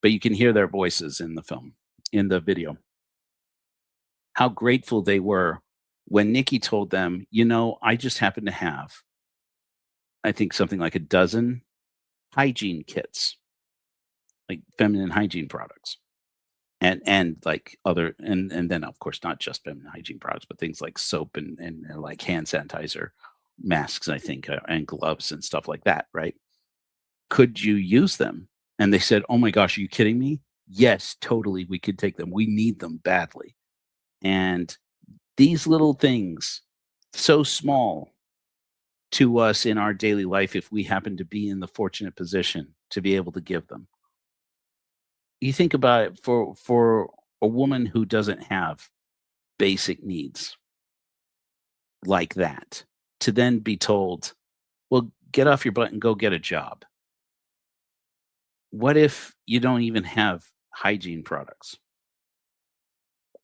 but you can hear their voices in the video. How grateful they were when Nikki told them, I just happen to have, I think, something like a dozen hygiene kits, like feminine hygiene products. And like other, and then of course, not just feminine hygiene products, but things like soap and like hand sanitizer, masks, I think, and gloves and stuff like that, right? could you use them? And they said, oh my gosh, are you kidding me? Yes, totally. We could take them. We need them badly. And these little things, so small to us in our daily life, if we happen to be in the fortunate position to be able to give them. You think about it for a woman who doesn't have basic needs like that, to then be told, well, get off your butt and go get a job. What if you don't even have hygiene products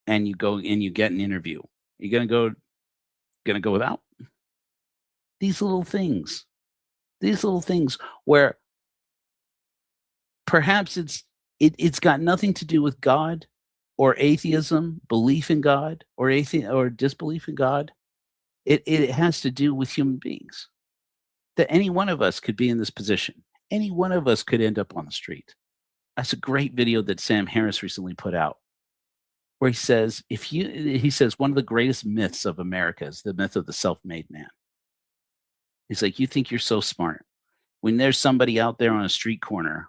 and you go and you get an interview? You're gonna go without these little things where perhaps it's got nothing to do with God or atheism, belief in God, or or disbelief in God. It has to do with human beings. That any one of us could be in this position. Any one of us could end up on the street. That's a great video that Sam Harris recently put out, where he says one of the greatest myths of America is the myth of the self-made man. He's like, you think you're so smart. When there's somebody out there on a street corner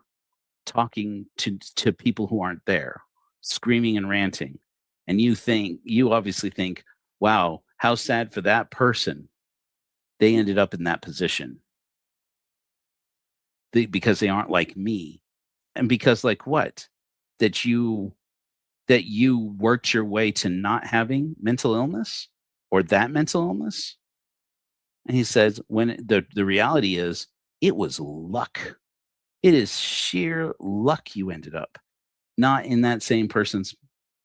talking to people who aren't there, screaming and ranting, and you obviously think, wow, how sad for that person. They ended up in that position. Because they aren't like me. And because like what? That you worked your way to not having mental illness or that mental illness? And he says, when the reality is, it was luck. It is sheer luck you ended up not in that same person's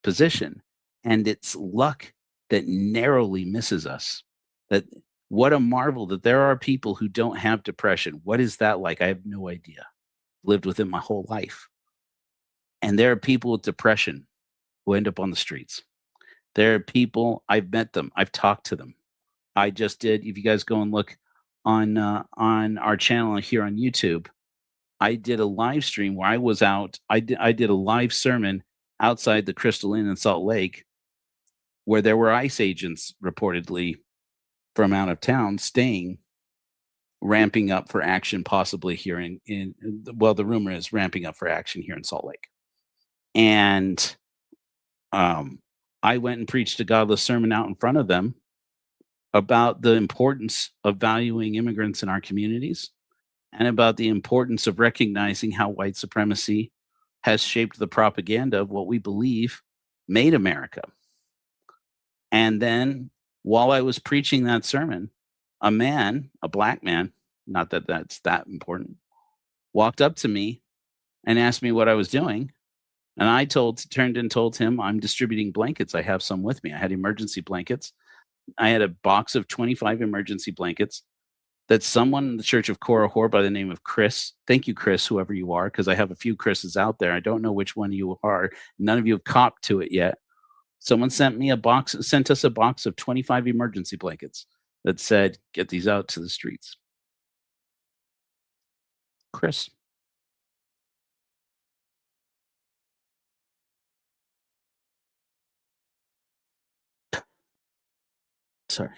position. And it's luck that narrowly misses us. That what a marvel that there are people who don't have depression. What is that like? I have no idea. Lived with it my whole life. And there are people with depression who end up on the streets. There are people, I've met them, I've talked to them. I just did. If you guys go and look on our channel here on YouTube, I did a live stream where I was out. I did a live sermon outside the Crystal Inn in Salt Lake, where there were ICE agents reportedly from out of town staying, ramping up for action, possibly here the rumor is ramping up for action here in Salt Lake. And I went and preached a godless sermon out in front of them about the importance of valuing immigrants in our communities and about the importance of recognizing how white supremacy has shaped the propaganda of what we believe made America. And then while I was preaching that sermon, a black man, not that that's that important, walked up to me and asked me what I was doing. And I turned and told him I'm distributing blankets. I have some with me. I had emergency blankets. I had a box of 25 emergency blankets that someone in the Church of Korahor by the name of Chris, thank you, Chris, whoever you are, because I have a few Chris's out there. I don't know which one you are. None of you have copped to it yet. Someone sent us a box of 25 emergency blankets that said, get these out to the streets. Chris. Sorry.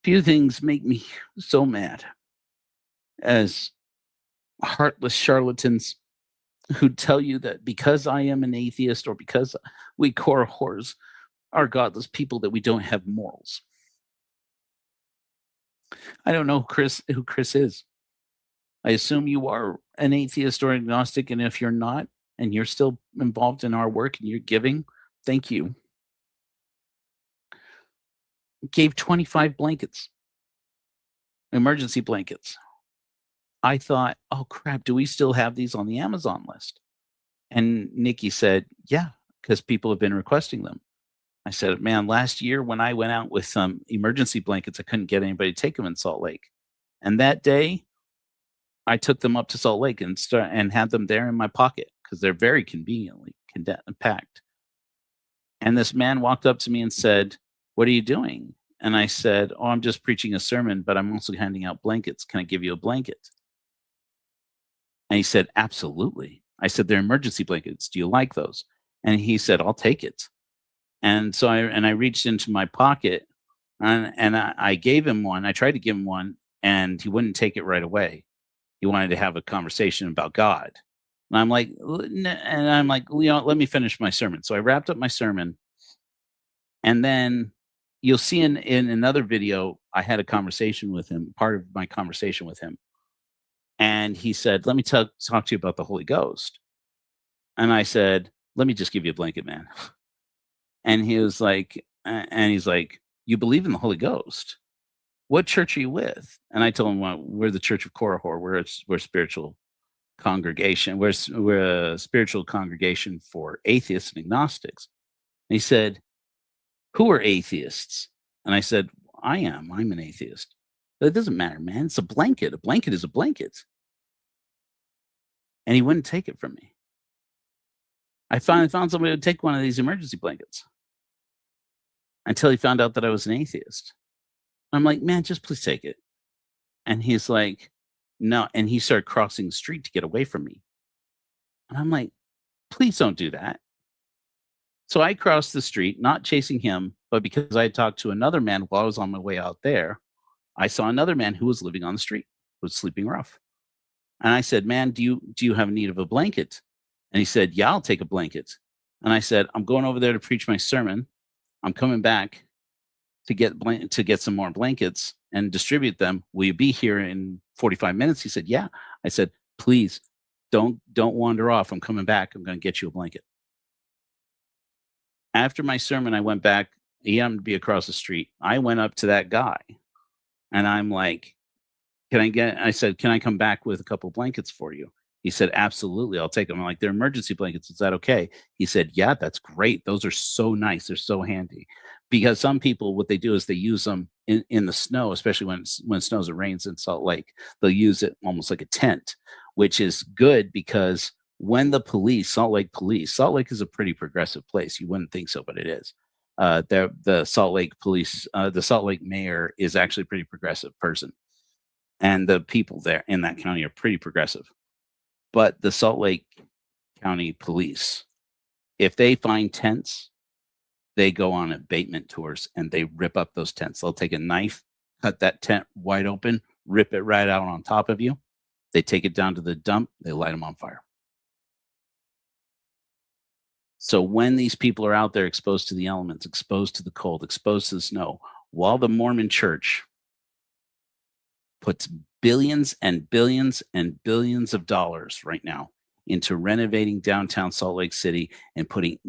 Few things make me so mad as heartless charlatans who tell you that because I am an atheist or because we Korahors are godless people that we don't have morals. I don't know who Chris is. I assume you are an atheist or agnostic, and if you're not, and you're still involved in our work and you're giving, thank you. Gave 25 blankets, emergency blankets. I thought, oh crap, do we still have these on the Amazon list? And Nikki said, yeah, because people have been requesting them. I said, man, last year when I went out with some emergency blankets, I couldn't get anybody to take them in Salt Lake. And that day, I took them up to Salt Lake and had them there in my pocket because they're very conveniently packed. And this man walked up to me and said, what are you doing? And I said, oh, I'm just preaching a sermon, but I'm also handing out blankets. Can I give you a blanket? And he said, absolutely. I said, they're emergency blankets. Do you like those? And he said, I'll take it. And so I reached into my pocket And I gave him one. I tried to give him one, and he wouldn't take it right away. He wanted to have a conversation about God. And I'm like, let me finish my sermon. So I wrapped up my sermon, and then you'll see in another video, I had a conversation with him, part of my conversation with him. And he said, let me talk to you about the Holy Ghost. And I said, let me just give you a blanket, man. And he's like, you believe in the Holy Ghost? What church are you with? And I told him, well, we're the Church of Korihor. We're a spiritual congregation. We're a spiritual congregation for atheists and agnostics. And he said, who are atheists? And I said, I'm an atheist. But it doesn't matter, man. It's a blanket. A blanket is a blanket. And he wouldn't take it from me. I finally found somebody who would take one of these emergency blankets until he found out that I was an atheist. I'm like, man, just please take it. And he's like, no. And he started crossing the street to get away from me. And I'm like, please don't do that. So I crossed the street, not chasing him, but because I had talked to another man while I was on my way out there, I saw another man who was living on the street, who was sleeping rough. And I said, man, do you have need of a blanket? And he said, yeah, I'll take a blanket. And I said, I'm going over there to preach my sermon. I'm coming back to get some more blankets and distribute them. Will you be here in 45 minutes? He said, yeah. I said, please don't wander off. I'm coming back. I'm going to get you a blanket. After my sermon, I went back. He happened to be across the street. I went up to that guy and I'm like, I said, can I come back with a couple blankets for you? He said, absolutely. I'll take them. I'm like, they're emergency blankets. Is that okay? He said, yeah, that's great. Those are so nice. They're so handy. Because some people, what they do is they use them in the snow, especially when it snows or rains in Salt Lake. They'll use it almost like a tent, which is good because when Salt Lake is a pretty progressive place. You wouldn't think so, but it is. The Salt Lake police, the Salt Lake mayor is actually a pretty progressive person. And the people there in that county are pretty progressive. But the Salt Lake County police, if they find tents, they go on abatement tours and they rip up those tents. They'll take a knife, cut that tent wide open, rip it right out on top of you. They take it down to the dump. They light them on fire. So when these people are out there exposed to the elements, exposed to the cold, exposed to the snow, while the Mormon church puts billions and billions and billions of dollars right now into renovating downtown Salt Lake City and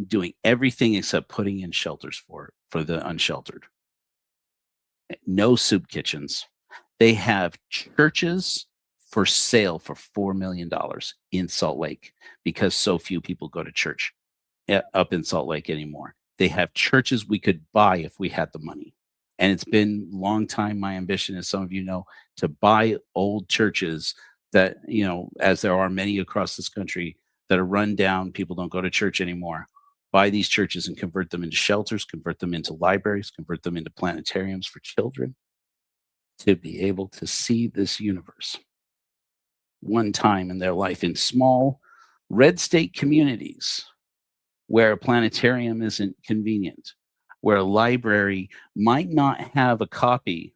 doing everything except putting in shelters for the unsheltered. No soup kitchens. They have churches for sale for $4 million in Salt Lake because so few people go to church up in Salt Lake anymore. They have churches we could buy if we had the money. And it's been a long time my ambition, as some of you know, to buy old churches that, as there are many across this country that are run down, people don't go to church anymore. Buy these churches and convert them into shelters, convert them into libraries, convert them into planetariums for children to be able to see this universe one time in their life in small red state communities where a planetarium isn't convenient, where a library might not have a copy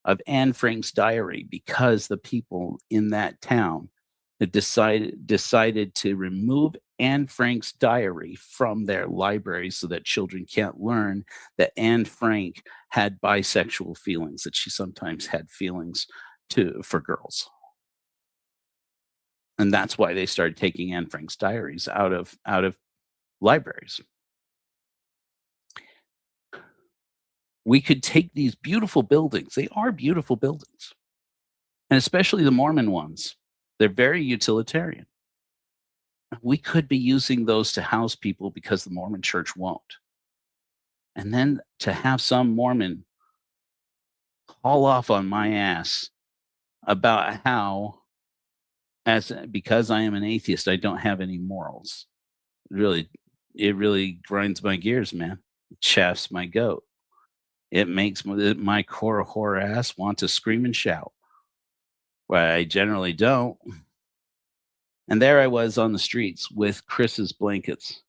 of Anne Frank's diary because the people in that town had decided to remove Anne Frank's diary from their library so that children can't learn that Anne Frank had bisexual feelings, that she sometimes had feelings for girls. And that's why they started taking Anne Frank's diaries out of libraries. We could take these beautiful buildings. They are beautiful buildings. And especially the Mormon ones. They're very utilitarian. We could be using those to house people because the Mormon church won't. And then to have some Mormon call off on my ass about how, because I am an atheist, I don't have any morals. It really grinds my gears, man. It chafes my goat. It makes my Korihor ass want to scream and shout. Well, I generally don't. And there I was on the streets with Chris's blankets.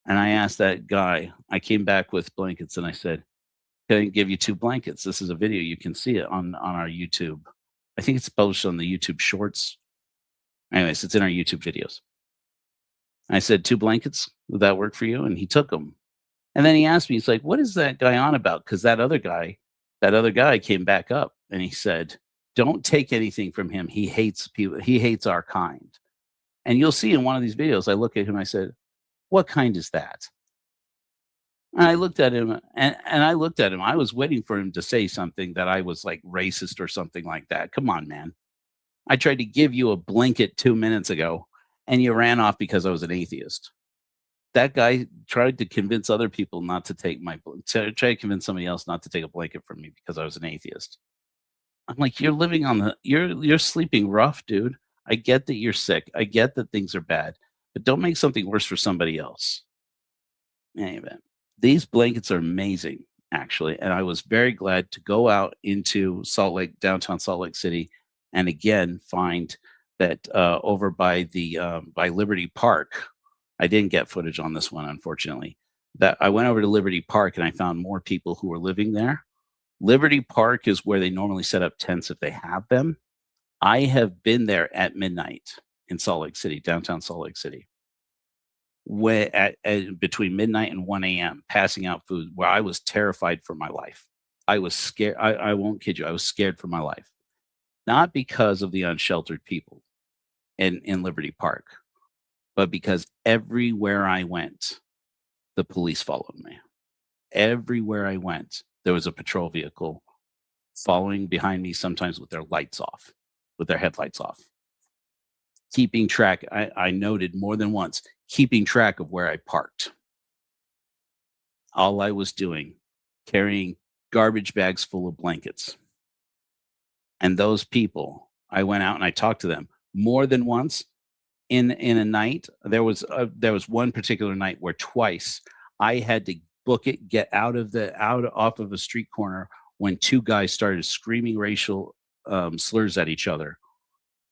And I asked that guy, I came back with blankets and I said, Going to give you 2 blankets. This is a video. You can see it on our YouTube. I think it's published on the YouTube Shorts. Anyways, it's in our YouTube videos. I said, 2 blankets. Would that work for you? And he took them. And then he asked me, he's like, what is that guy on about? Because that other guy came back up and he said, don't take anything from him. He hates people. He hates our kind. And you'll see in one of these videos, I look at him, I said, what kind is that? And I looked at him and I looked at him. I was waiting for him to say something that I was like racist or something like that. Come on, man. I tried to give you a blanket 2 minutes ago and you ran off because I was an atheist. That guy tried to convince other people not to take try to convince somebody else not to take a blanket from me because I was an atheist. I'm like, you're living on you're sleeping rough, dude. I get that you're sick. I get that things are bad, but don't make something worse for somebody else. Anyway, these blankets are amazing, actually. And I was very glad to go out into downtown Salt Lake City, and again find that over by Liberty Park. I didn't get footage on this one, unfortunately. That I went over to Liberty Park and I found more people who were living there. Liberty Park is where they normally set up tents if they have them. I have been there at midnight in Salt Lake City, downtown Salt Lake City, between midnight and 1 a.m., passing out food, where I was terrified for my life. I was scared. I won't kid you. I was scared for my life. Not because of the unsheltered people in Liberty Park, but because everywhere I went, the police followed me. Everywhere I went, there was a patrol vehicle following behind me, sometimes with their lights off, with their headlights off. Keeping track, I noted more than once, keeping track of where I parked. All I was doing, carrying garbage bags full of blankets. And those people, I went out and I talked to them more than once. In a night, there was one particular night where twice I had to book it, get off of a street corner when 2 guys started screaming racial slurs at each other.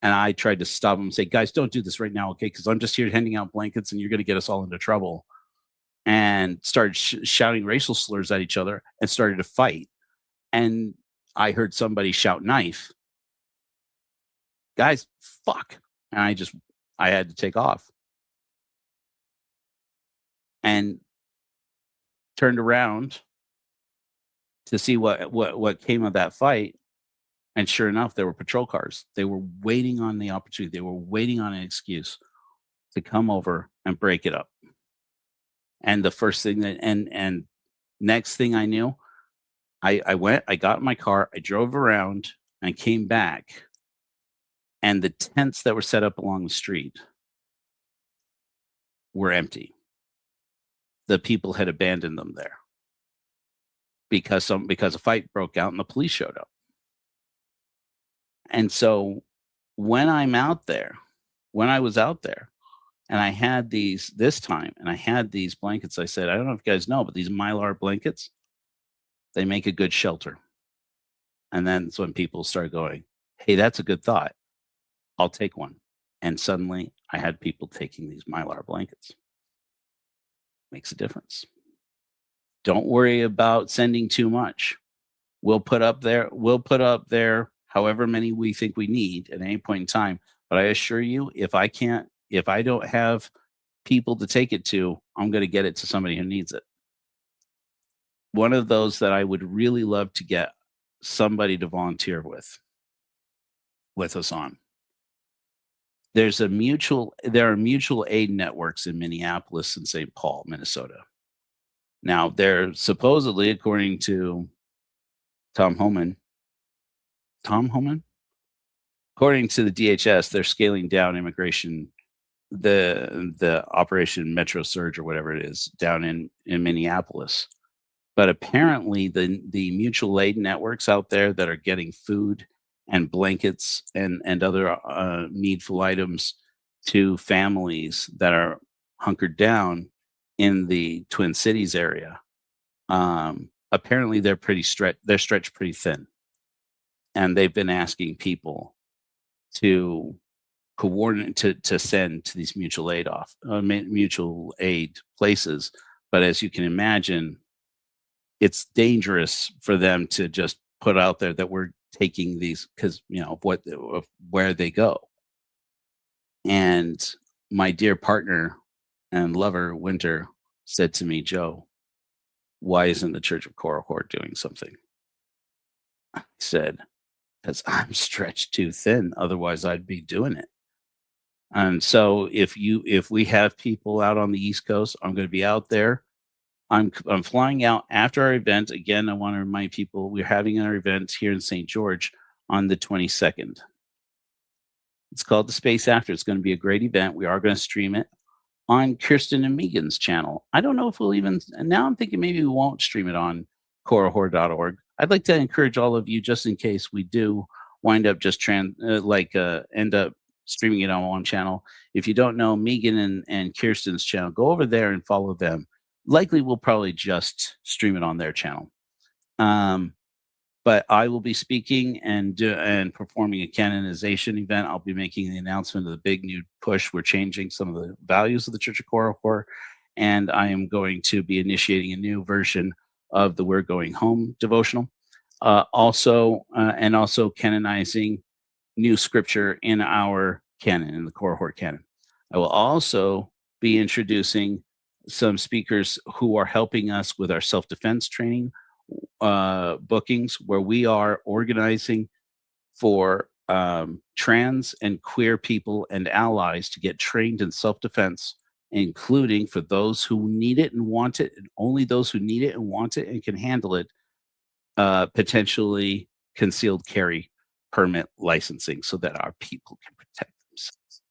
And I tried to stop them and say, guys, don't do this right now, okay? Because I'm just here handing out blankets and you're going to get us all into trouble. And started shouting racial slurs at each other and started to fight. And I heard somebody shout knife. Guys, fuck. And I had to take off. And turned around to see what came of that fight. And sure enough, there were patrol cars. They were waiting on the opportunity. They were waiting on an excuse to come over and break it up. And the first thing and next thing I knew, I went, I got in my car, I drove around and came back. And the tents that were set up along the street were empty. The people had abandoned them there because a fight broke out and the police showed up. And so when I was out there and I had these blankets, I said, I don't know if you guys know, but these Mylar blankets, they make a good shelter. And then that's when people started going, hey, that's a good thought. I'll take one. And suddenly I had people taking these Mylar blankets. Makes a difference. Don't worry about sending too much. We'll put up there however many we think we need at any point in time. But I assure you, if I don't have people to take it to, I'm going to get it to somebody who needs it. One of those that I would really love to get somebody to volunteer with us on. There are mutual aid networks in Minneapolis and St. Paul, Minnesota. Now, they're supposedly, according to Tom Homan, according to the DHS, they're scaling down immigration, the Operation Metro Surge or whatever it is down in Minneapolis. But apparently the mutual aid networks out there that are getting food and blankets and other needful items to families that are hunkered down in the Twin Cities area, apparently they're stretched pretty thin. And they've been asking people to coordinate to send to these mutual aid places. But as you can imagine, it's dangerous for them to just put out there that we're taking these because of where they go. And my dear partner and lover, Winter, said to me, Joe, why isn't the Church of Korihor doing something? I said, because I'm stretched too thin. Otherwise, I'd be doing it. And so if we have people out on the East Coast, I'm going to be out there. I'm flying out after our event. Again, I want to remind people we're having our event here in St. George on the 22nd. It's called The Space After. It's going to be a great event. We are going to stream it on Kirsten and Megan's channel. I don't know if we'll even, and now I'm thinking maybe we won't stream it on korihor.org. I'd like to encourage all of you, just in case we do wind up just end up streaming it on one channel. If you don't know Megan and Kirsten's channel, go over there and follow them. Likely we'll probably just stream it on their channel. But I will be speaking and performing a canonization event. I'll be making the announcement of the big new push. We're changing some of the values of the Church of Korihor, and I am going to be initiating a new version of the We're Going Home devotional. Also canonizing new scripture in our canon, in the Korihor canon. I will also be introducing some speakers who are helping us with our self-defense training bookings, where we are organizing for trans and queer people and allies to get trained in self-defense, including for those who need it and want it, and only those who need it and want it and can handle it, potentially concealed carry permit licensing, so that our people can protect themselves.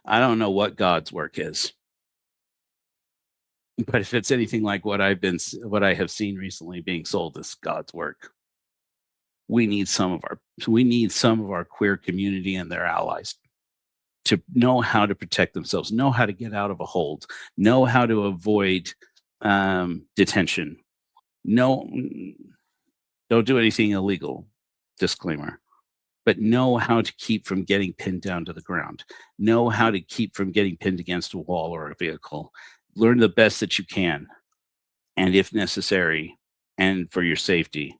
I don't know what God's work is, but if it's anything like what I have seen recently being sold as God's work, we need some of our queer community and their allies to know how to protect themselves, know how to get out of a hold, know how to avoid detention. No, don't do anything illegal. Disclaimer. But know how to keep from getting pinned down to the ground. Know how to keep from getting pinned against a wall or a vehicle. Learn the best that you can. And if necessary, and for your safety,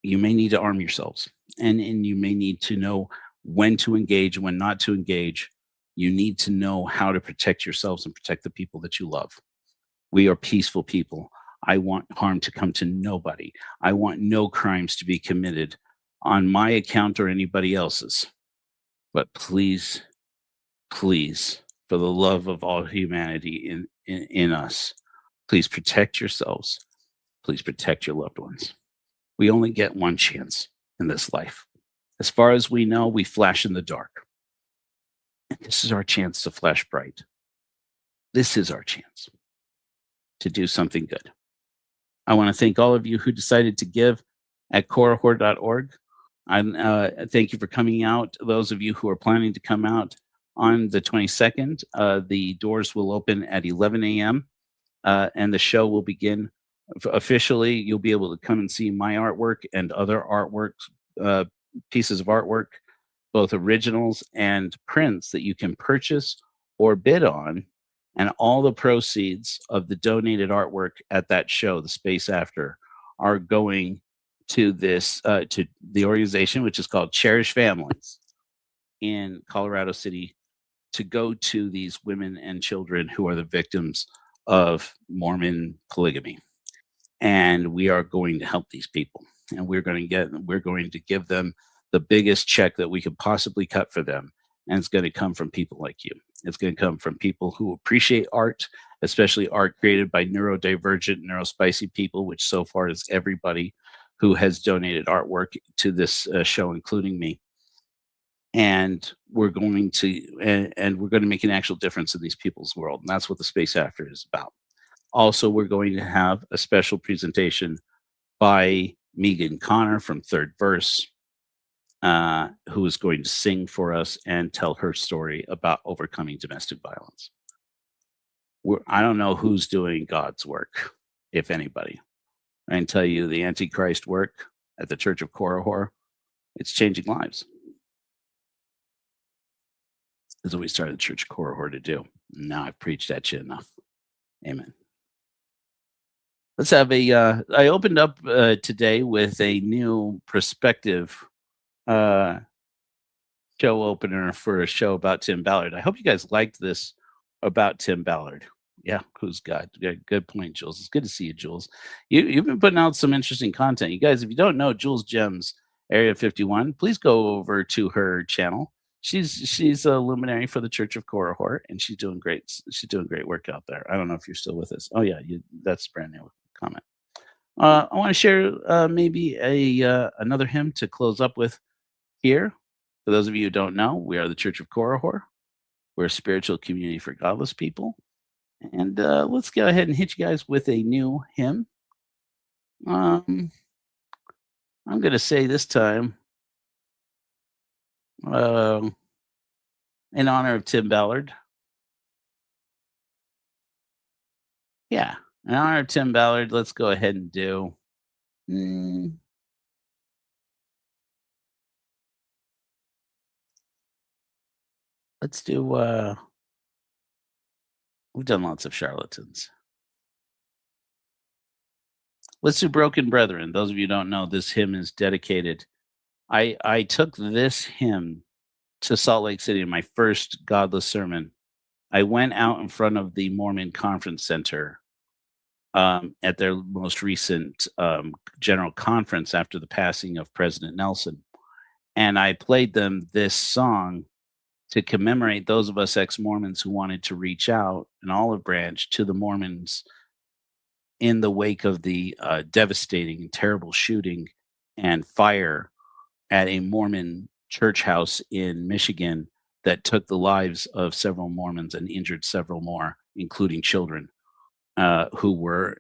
you may need to arm yourselves. And you may need to know when to engage and when not to engage. You need to know how to protect yourselves and protect the people that you love. We are peaceful people. I want harm to come to nobody. I want no crimes to be committed on my account or anybody else's. But please, please, for the love of all humanity in us, please protect yourselves. Please protect your loved ones. We only get one chance in this life. As far as we know, we flash in the dark. And this is our chance to flash bright. This is our chance to do something good. I want to thank all of you who decided to give at korihor.org. Thank you for coming out. Those of you who are planning to come out on the 22nd, the doors will open at 11 a.m. And the show will begin officially. You'll be able to come and see my artwork and other artworks, pieces of artwork, both originals and prints that you can purchase or bid on. And all the proceeds of the donated artwork at that show, The Space After, are going to this to the organization, which is called Cherish Families in Colorado City, to go to these women and children who are the victims of Mormon polygamy. And we are going to help these people, and we're going to give them the biggest check that we could possibly cut for them. And it's going to come from people like you. It's going to come from people who appreciate art, especially art created by neurodivergent, neurospicy people, which so far is everybody who has donated artwork to this show, including me. And we're going to make an actual difference in these people's world. And that's what The Space After is about. Also, we're going to have a special presentation by Megan Connor from Third Verse, who is going to sing for us and tell her story about overcoming domestic violence. I don't know who's doing God's work, if anybody. I can tell you the Antichrist work at the Church of Korihor, it's changing lives. That's what we started the Church of Korihor to do. Now I've preached at you enough. Amen. Let's have I opened up today with a new perspective show opener for a show about Tim Ballard. I hope you guys liked this about Tim Ballard. Yeah, who's God? Good point, Jules. It's good to see you, Jules. You've been putting out some interesting content. You guys, if you don't know Jules Gems, Area 51, please go over to her channel. She's a luminary for the Church of Korihor, and she's doing great. She's doing great work out there. I don't know if you're still with us. Oh yeah, that's a brand new comment. I want to share maybe another hymn to close up with here. For those of you who don't know, we are the Church of Korihor. We're a spiritual community for godless people. And let's go ahead and hit you guys with a new hymn. I'm going to say this time, in honor of Tim Ballard. Yeah, in honor of Tim Ballard, let's go ahead and do. Let's do. We've done lots of charlatans. Let's do Broken Brethren. Those of you who don't know, this hymn is dedicated. I took this hymn to Salt Lake City in my first godless sermon. I went out in front of the Mormon Conference Center at their most recent general conference after the passing of President Nelson. And I played them this song to commemorate those of us ex-Mormons who wanted to reach out, an olive branch, to the Mormons in the wake of the devastating and terrible shooting and fire at a Mormon church house in Michigan that took the lives of several Mormons and injured several more, including children who were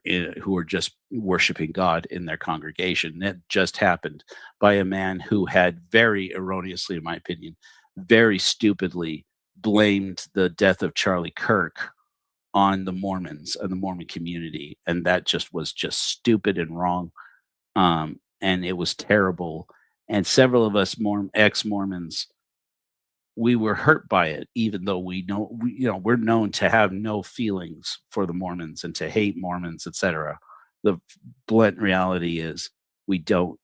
just worshiping God in their congregation. That just happened by a man who had very erroneously, in my opinion, very stupidly blamed the death of Charlie Kirk on the Mormons and the Mormon community. And that was just stupid and wrong. And it was terrible. And several of us ex-Mormons, we were hurt by it, even though we're known to have no feelings for the Mormons and to hate Mormons, etc. The blunt reality is we don't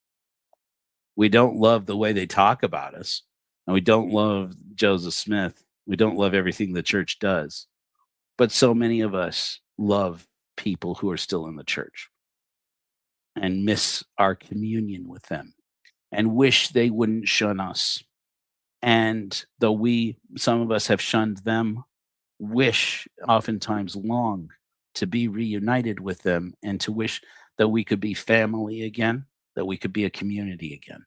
love the way they talk about us. And we don't love Joseph Smith. We don't love everything the church does. But so many of us love people who are still in the church and miss our communion with them and wish they wouldn't shun us. And though some of us have shunned them, wish, oftentimes long, to be reunited with them and to wish that we could be family again, that we could be a community again.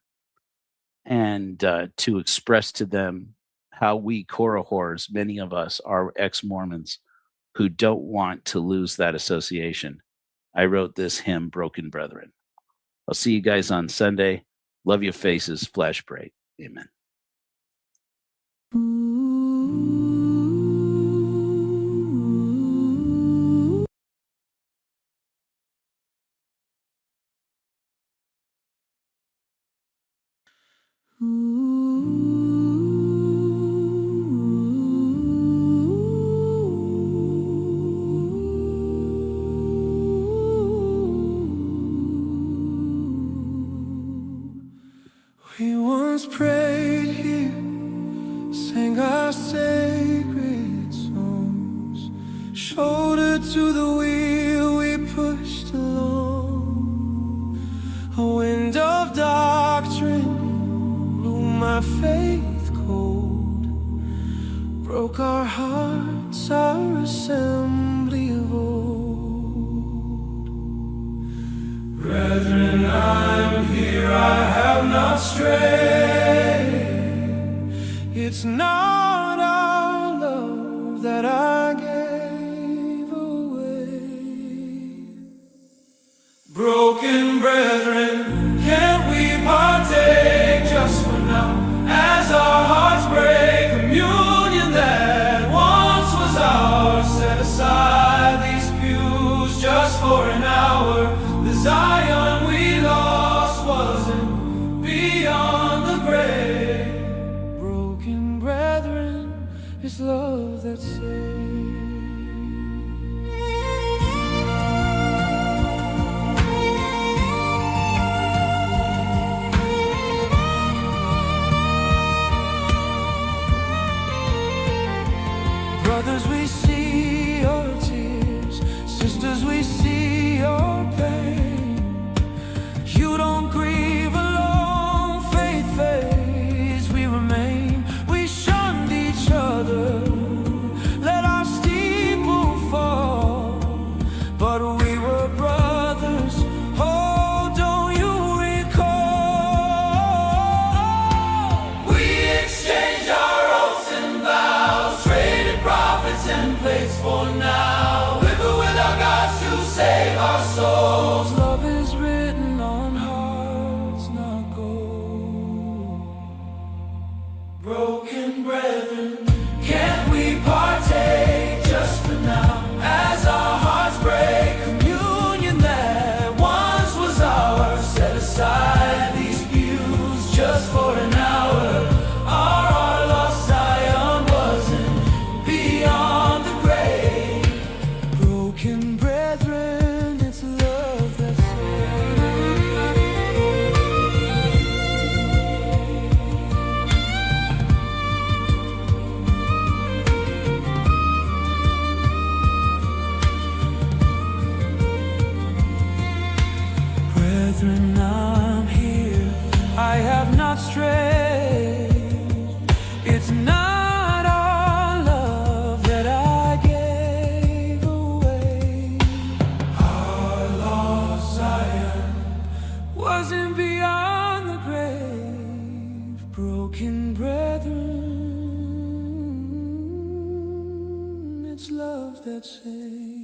And to express to them how we Korihors, many of us are ex-Mormons who don't want to lose that association. I wrote this hymn, Broken Brethren. I'll see you guys on Sunday. Love your faces, flash bright. Amen. We once prayed here, sang our sacred songs, shoulder to the wheel we pushed along. A wind of doctrine blew my faith cold, broke our hearts, our assembly of old. Brethren, I'm here, I have not strayed. It's not our love that I gave away. Broken brethren, can't we partake just for now, as our hearts break? Communion that once was ours, set aside these pews just for an hour. The Zion we lost wasn't beyond the grave. Broken brethren, it's love that saves. love that say